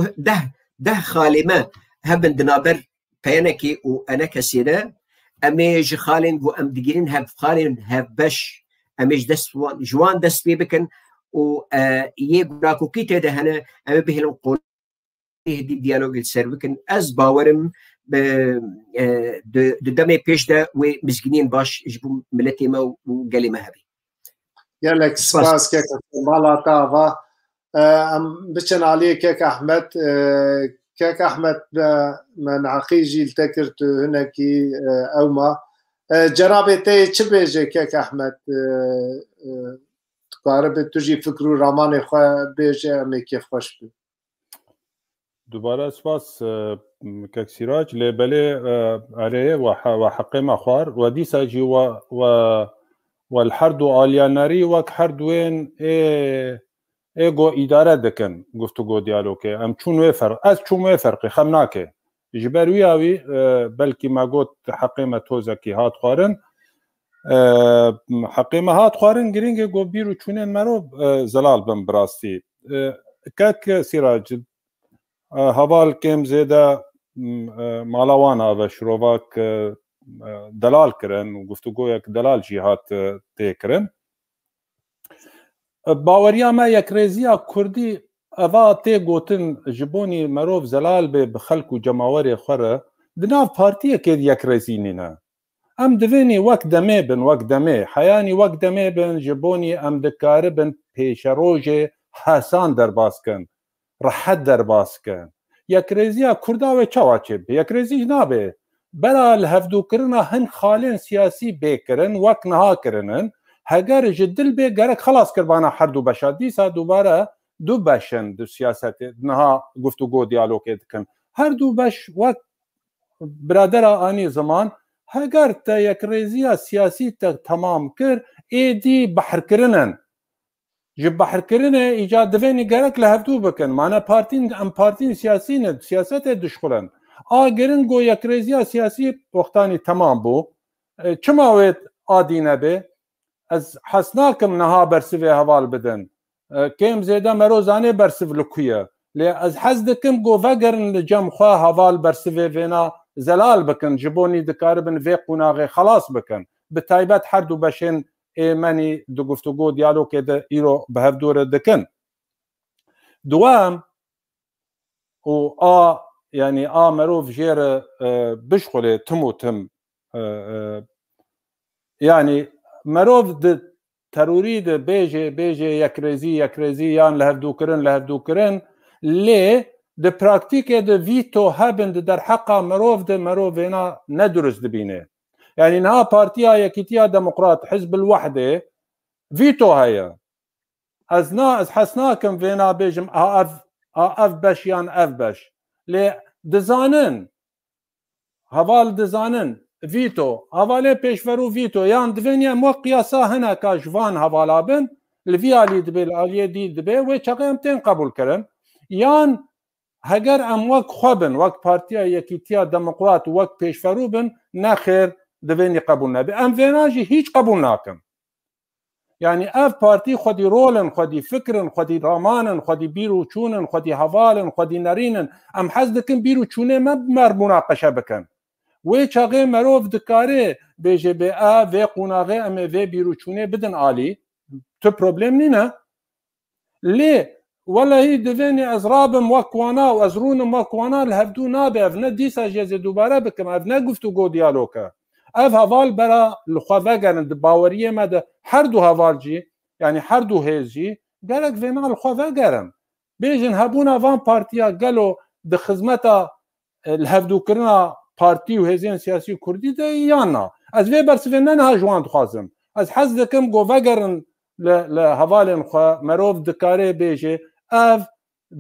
deh xalê me hebin di naber peyenekê û enekesê de em ê ji xalên gu em digîrin hev xalên hevbeş em ê ji wan dest pê bikin û yê gurakokî tê de hene em ê bihêlin qolî diyalogê ser bikin ez bawerim di demê pêş de wê mizgîniyên baş ji bo milletê me û gelê me hebe gelek spas kek mala te ava em biçin aliyê kek Ehmed kek Ehmed me neqî jî te kir tu hinekî ewma cerabê te çi bêje kek Ehmed dikare tu jî fikr û ramanê xwe bêje em ê kêfxweş bi دوباره سپاس کەک سیراج لێبەلێ ئەرەیە وحەقێمە خوار و دیساجی والحردو ئالیانەری وەک هەردوێن ئێگۆ ئیدارە دەکەن گفتوگۆ دیالۆکێ ئەم چوون وێ فەرق ئەس چوون وێ فەرقی خەم ناکێ ji ber wî awî belkî me got heqê me tozekî hat xwarin heqê me hat xwarin giringê got bîr û çûnên merov zelal bin bi rastî kek sîrac heval kêm zêde mala wan ave şirovak delal kirin û guftugoyek delal jî hat têkirin baweriya me yekrêziya Kurdî eva tê gotin ji bonî merov zelal bê bi xelk û cemawerê xwe re di nav partiyekê yekrêzînîne em divênî wek demê bin wek demê heyanî wek demê bin ji bonî em dikaribin pêşerojê hesan derbas kin rehet derbas kin yekrêziya Kurda wê çawa çêbî yekrêzî nabe bera li hevdûkirina hin xalên siyasî bêkirin wek niha kirinin heger ji dil bê gerek xelas kirbana her du beşa dîsa dubare du beşin di siyasetê niha guftugû diyalogê dikin her du beş wek biradera anî ziman heger te yekrêziya siyasî te temam kir êdî behirkirinin ji behirkirinê îca divênî gerek li hevdû bikin mane partîn em partîn siyasî ne siyasetê dişxurin a girin got yekrêziya siyasî wextanî temam bû çima wê adî nebe ez hes nakim niha bersivê heval bidin kêm zêde mero zanê bersiv li ku ye lê ez hez dikim got vegerin li cem xwe heval bersivê vêna zelal bikin ji bonî dikaribin vê qûnaxê xelas bikin bi taybet her du beşên êmenî di guftugû diyalogê de îro bi hevdûre dikin duwam û a yani a merov jêre bişxulê tim û tim yani merov di terorî de bêje yekrêzî yan li hevdûkirin lê di praktîkê de vîto hebin di derheqa merov de merov vêna nedurist dibîne yani niha Partiya Yekîtiya Demokrat Hizb el Wehdê vîto heye ez hes nakim vêna bêjim ev beş yan ev beş lê dizanin heval dizanin vîto hevalê pêşverû vîto yan divêniye em wek qiyasa hineka ji van hevala bin li vî alî dibe li aliyê dîl dibe wê çaqa em tên qebûl kirin yan heger em wek xwe bin wek Partiya Yekîtiya Demokrat û wek pêşverû bin nexêr divênî qebûl nebe em vêna jî hîç qebûl nakin yani ev partî xwedî rolin xwedî fikirin xwedî ramanin xwedî bîr û çûnin xwedî hevalin xwedî nerînin em hez dikin bîr û çûnê me mer mûnaqeşe bikin wê çaxê merov dikarê bêje bê vê qûnaxê em ê vê bîr û çûnê bidin alî tu problem nîne lê welahî divênî ez rabim wek wana û ez rûnim wek wana li hevdû nabe ev ne dîsa jê zê dubare bikim ev ne guftugû diyalog e ev heval bera li xwe vegerin di baweriyê me de her du heval jî yani her du hêz jî gerek vêna li xwe vegerin bêjin hebûna van partiya gelo di xizmeta li hevdûkirina partî û hêzên siyasî Kurdî de yan na ez vê bersivê ne niha ji wan dixwazim ez hez dikim got vegerin li hevalên xwe merov dikarê bêje ev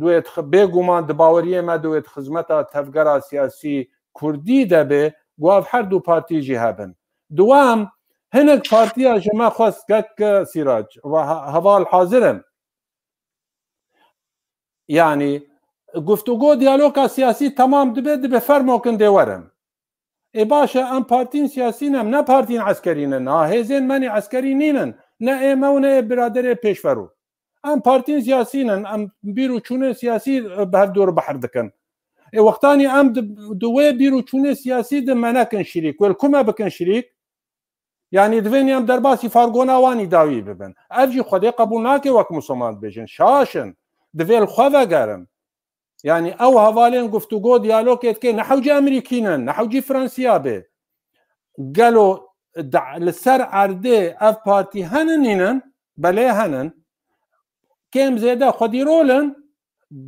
دوێت بێگومان دباوەریە مە دوێت خزمەتە تەفگەرا سیاسی کوردی دەبێ گواف هەردوو پارتیژی هەبن. دوام هەنێک پارتیا ژەمە خواست گەک سیراج هەواڵ حاضرن يعني گفتوگۆ دیالۆکا سیاسی تەمام دەبێت دەبێ فەرمۆکن دێوەرن ای باشە ئەم پارتین سیاسینەم نە پارتین عسکەرینن هێزێن مەنی عسکەری نینن نە ئێمە و نە برادرێ پێشفەرو ئەم پارتین سیاسینن ئەم بیر و چوونە سیاسی بەهەر دۆر بەحر دەکەن وەختانی ئەم دوێ بیر و چوونە سیاسی دمە نەکەن شیریک وێلکومە بکەن شیریک يعني دوێنی ئەم دەرباسی فارگۆناوانی داوی ببن ئەڤژی خودێ قبول ناکێ وەک موسڵمان بێژن شاشن دەوێل خۆ بەگەرن يعني ئەو هەواڵێن گفتوگۆ دیالۆکێتکە نەحەوجی ئەمریکینن نەحەوجی فرەنسیا بێ گەلۆ لەسەر عەردێ ئەف پارتی هەنن نینن بەلێ هەنن کێم زێدە خودی رۆلن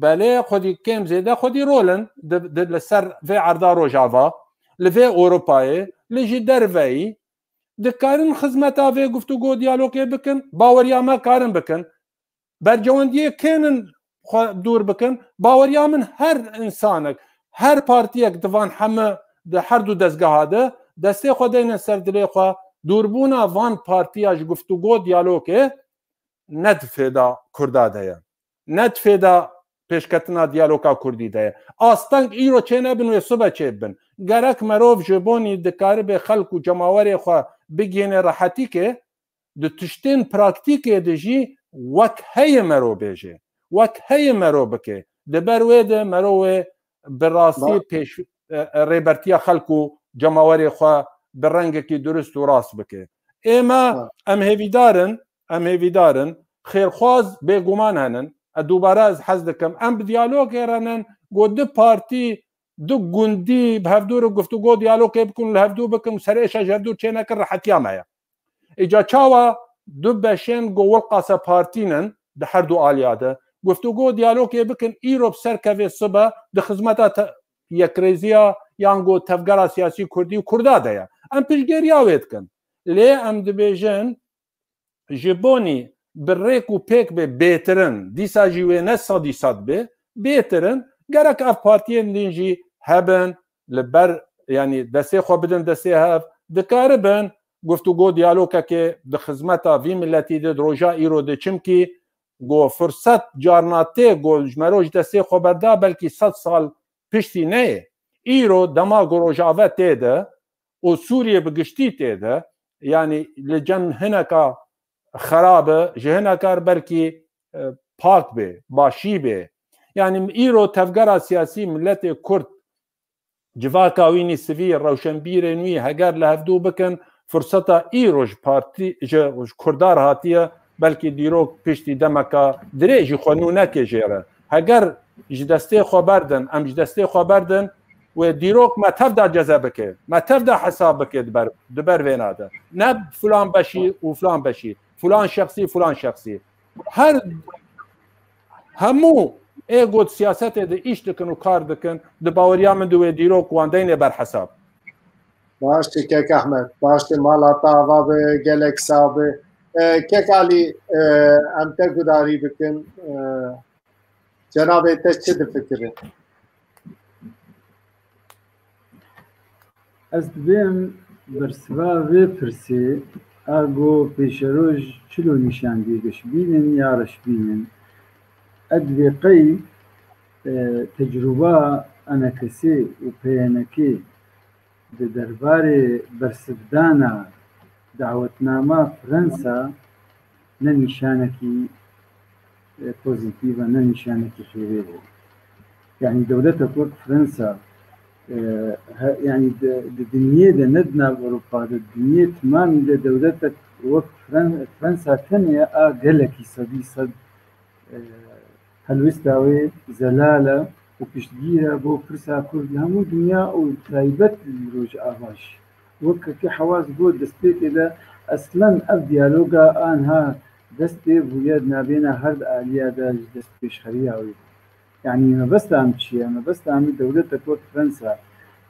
بەلێ خودی کێم زێدە خودی رۆلن لەسەر vê عەردا ڕۆژاوا li vê ئۆروپایê li jî derveyî dikarin xizmeta vê guftugû diyalogê bikin baweriya me karin bikin bercewendiyê kênin dûr bikin baweriya min her insanek her partiyek divan heme di her du dezgeha de destê xwe deyne ser dilê xwe dûrbûna van partiya ji guftugû diyalogê ne di fêda Kurda de ye ne di fêda pêşketina diyaloga Kurdî de ye asteng îro çê nebin wê sibe çê bin gerek merov ji bonî dikaribe xelk û cemawerê xwe bigêne rehetîkê di tiştên praktîkê de jî wek heye merov bêje wek heye merov bike diber wê de merov wê bi rastî pêş rêbertiya xelk û cemawerê xwe bi rengekî durist û rast bike ême em hêvîdarin xêrxwaz bêguman henin دووبارە ez hez dikim em bi diyalogê renin got du partî du gundî bi hevdûr guftugû diyalogê bikin li hevdû bikin serêşa ji hevdû çê nekin rehetiya me ye îca çawa du beşên govilqasa partînin di her du aliya de guftugû diyalogê bikin îro bi serkevê sibe di xizmeta yekrêziya yan got tevgera siyasî Kurdî û Kurda de ye em piştgiriya wê dikin lê em dibêjin ji bonî birrêk û pêk bê bêtirin dîsa jî wê ne sadî sad bê bêtirin gerek ev partiyên din jî hebin li ber yanî destê xwe bidin destê hev dikaribin guftugû diyalogekê di xizmeta vî milletî de roja îro de çimkî got furset carna tê got ji mero ji destê xwe berda belkî 100 sal piştî neyê îro dema got rojava tê de û Sûriye bi giştî tê de yanî li cem hineka xerabe ji hinekar belkî pak bê başî bê yani îro tevgera siyasî milletê Kurd civaka wînî sivî rewşenbîrên wî heger li hevdû bikin furseta îro ji partî ji Kurdar hatiye belkî dîrok piştî demeka dirê jî xwenûnekê jêre heger ji destê xwe berdin em ji destê xwe berdin wê dîrok me tev da ceze bike me tev da hesab bike diber vê nade ne filan beşî û filan beşî فلان شخصی فلان شخصی هر همو ê got siyasetê de îş dikin û kar dikin di baweriya min di wê dîrok wan deyne berhesab baş kek Ehmed baş malata ava be gelek sabe kek Ali em te gudarî bikin cenabê te çi difikirin ez dibêjim bersiva vê pirsê ئاگۆ پێشەرۆژ چلۆ نیشانگێگەش بینن یاڕش بینن ئەدوێقەی تەجروبا ئەنەکەسێ و پەیەنەکێ di derbarê bersivdana dawetnama Fransa ne nîşanekî pozîtîv e ne nîşanekî xêrê bû yani dewletek wek Fransa yani di dinyê de ne di nav Ewropa de dinyê timamî de dewletek wek Fransa tenê a gelekî sedî sed helwesta wê zelal e û piştgîr e bo pirsa Kurd li hemû dinya û taybet li roj avaş wekekî hewaz got destpêkê de eslan ev diyaloga anha dest pê bûye navêna her aliya de ji dest pêşxeriya wê يعني مەبەستا ئەم چییە مەبەستا ئەمی دەولەتێک وەک فرەنسا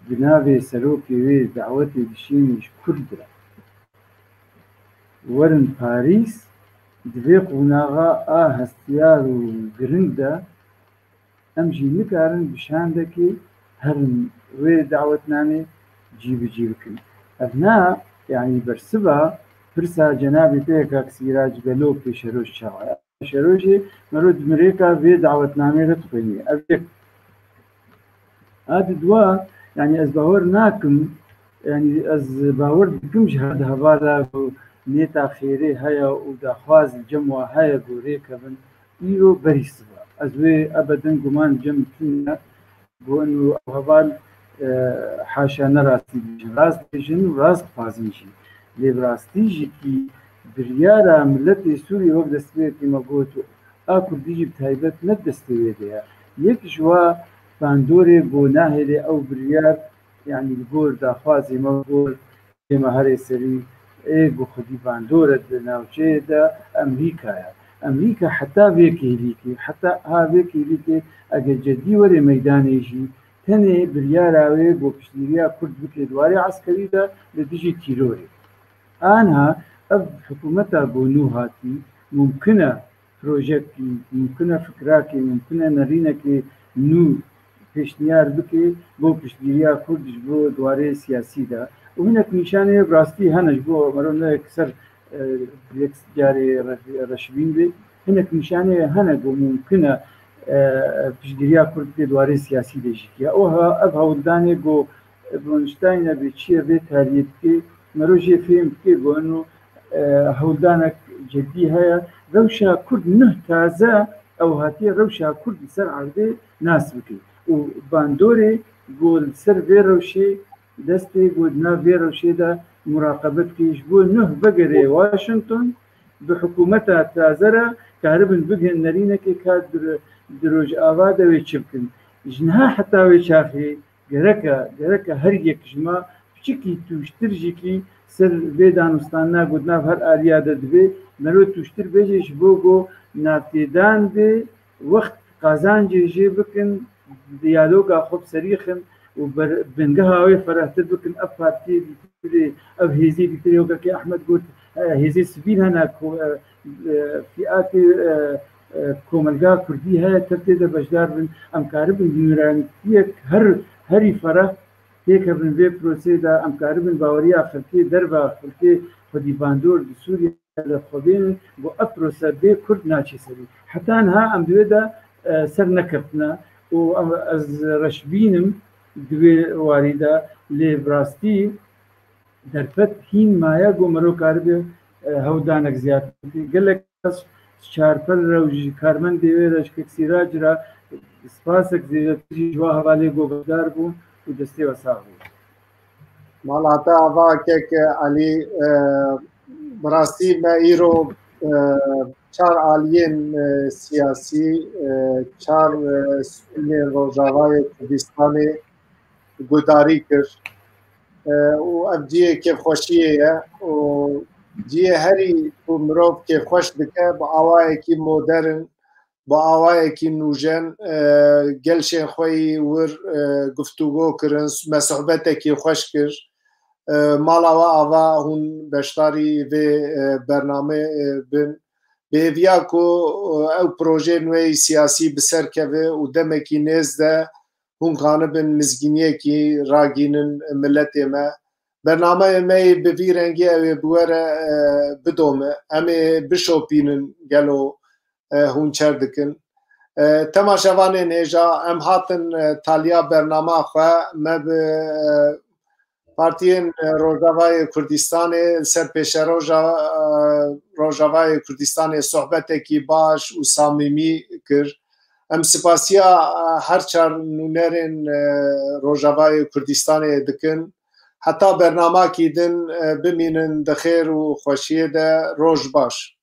بناوێ سەرۆکی وێ داوەتی بشینیش کوردرا وەرن پاریس divê qûnaxa a hestiyar û giring de ئەم ژی نکارن پیشاندەکەی هەرن وێ داوەتنامێ جیبجی بکن ئەنا یعنی بەرسبە پرسا جەنابی پێکا کسیراج گەلۆ پێشەرۆژ چاوایە پێشەرۆژێ مەرۆ دمرێکا وێ داوەتنامێرە تخوێنێ ئەوێک ئاد دووە یعنی ئەس باوەڕ ناکەم یعنی ئەس باوەڕ دکمش هەر هەوادا نێتا خێرێ هەیە و داخوازی جەموە هەیە گۆرێکە بن ئیرۆ بەریسبە ئەس وێ ئەبەدەن گومان جەمتونە بۆ و هەواڵ حاشا نەڕاستی بژن ڕاست بێژن و ڕاست خوازنشی لێبڕاستیژێکی بریارە ملەتی سووری وەک دەستوێتی مەگۆت و ئا کوردیژی تایبەت نەدەستەوێتەیە یەکیش وە باندۆرێ بۆ ناهێرێ ئەو بریار یعنی گۆر داخوازی مەگۆر ئێمە هەرێ سەری بۆ خودی باندۆرە لە ناوچەیەدا ئەمریکایە ئەمریکا حتا وێکێلیکێ حتا ها وێکێلیکێ ئەگەر جەدی وەرێ مەیدانێژی تەنێ بریاراوێ بۆ پشتیریا کورد بکێ دوارێ عسکەریدا لە دژی تیرۆرێ ئانها ئەف حکوومەتە بۆ نوو هاتی ممکنە پرۆژێکی ممکنە فکراکێ ممکنە نەرینەکێ نوو پێشنیار بکێ بۆ پشتگیریا کوردش بۆ دوارێ سیاسیدا و هینەک نیشانەیە ڕاستی هەنش بۆ مەرۆنەیەک سەر جارێ ڕەشبین بێ هینەک نیشانەیە هەنە بۆ ممکنە پشتگیریا کورد بێ دوارێ سیاسی دێژیکە ئەو ئەف هەوڵدانێ بۆ بۆنشتاینە بێ چییە بێ تاریت بکێ مەرۆژێ فێم بکێ بۆ ئەن و هەوڵدانێک جدی هەیە ڕەوشا کورد نه تازە ئەو هاتیە ڕەوشا کورد سەر عەردێ ناس بکەیت و باندۆرێ بۆ سەر vê rewşê destê godina vê rewşê de muraqebet kiriş bû nuh vegerê Washington bi hikûmeta taze re karibin bigin nerînekê ka di Rojava de wê çi bikin ji niha heta wê çaxê gereka her yek ji me piçikî tûştir jîkî ser vê danûstana godina her aliya de dibe mero tûştir bêje ji bo got navtêdan bê wext qazancê jê bikin diyaloga xwe serîxin û bingeha wê ferehtir bikin ev partiyê dîtirê ev hêzê dîtirê wekî Ehmed got hêzê sivîl hene fîatê komelga Kurdî heye tevtê de bejdar bin em karibin nûraniyek herî fereh têkevin vê prosê de em karibin baweriya xelkê derve xelkê xwedî bandor di Sûriye de xwebênin bo ev prose bê Kurd naçe serî heta niha em di wê de ser nekirtine û ez reşbînim di wê warî de lê rastî derfet hîn maye got mero karibe hewdanek ziyad gelek kes çarpel re û ji karmendê wê re ji Sîrac re spasek zêdetir ji wa hevalê got bejdar bû û destê we sağ bû. Mala heta avakek Alî bi rastî me îro çar aliyên siyasî çar Sûliyên Rojavayê Kurdistanê gudarî kir û ev ciyê kêfxweşiyê ye û ciyê herî ku mirov kêfxweş dike bi awayekî modern bi awayekî nûjen gelşên xwe yî wir guftûgo kirin me sohbetekî xweş kir mala we ava hûn beşdarî vê bername bin bêviya ku ew projeyên wê siyasî bi ser keve û demekî nêz de hûn xanibin mizgîniyekî ragînin milletê me bernameyê me yê bi vî rengî ew ê bi were bidome em ê bişopînin gelo hûn çer dikin temaşevanên hêja em hatin taliya bernama xwe me bi Partiyên Rojavayê Kurdistanê ser pêşeroja Rojavayê Kurdistanê sohbetekî baş û samîmî kir em spasiya her çar nûnerên Rojavayê Kurdistanê dikin heta bernamakî din bimînin di xêr û xweşiyê de roj baş.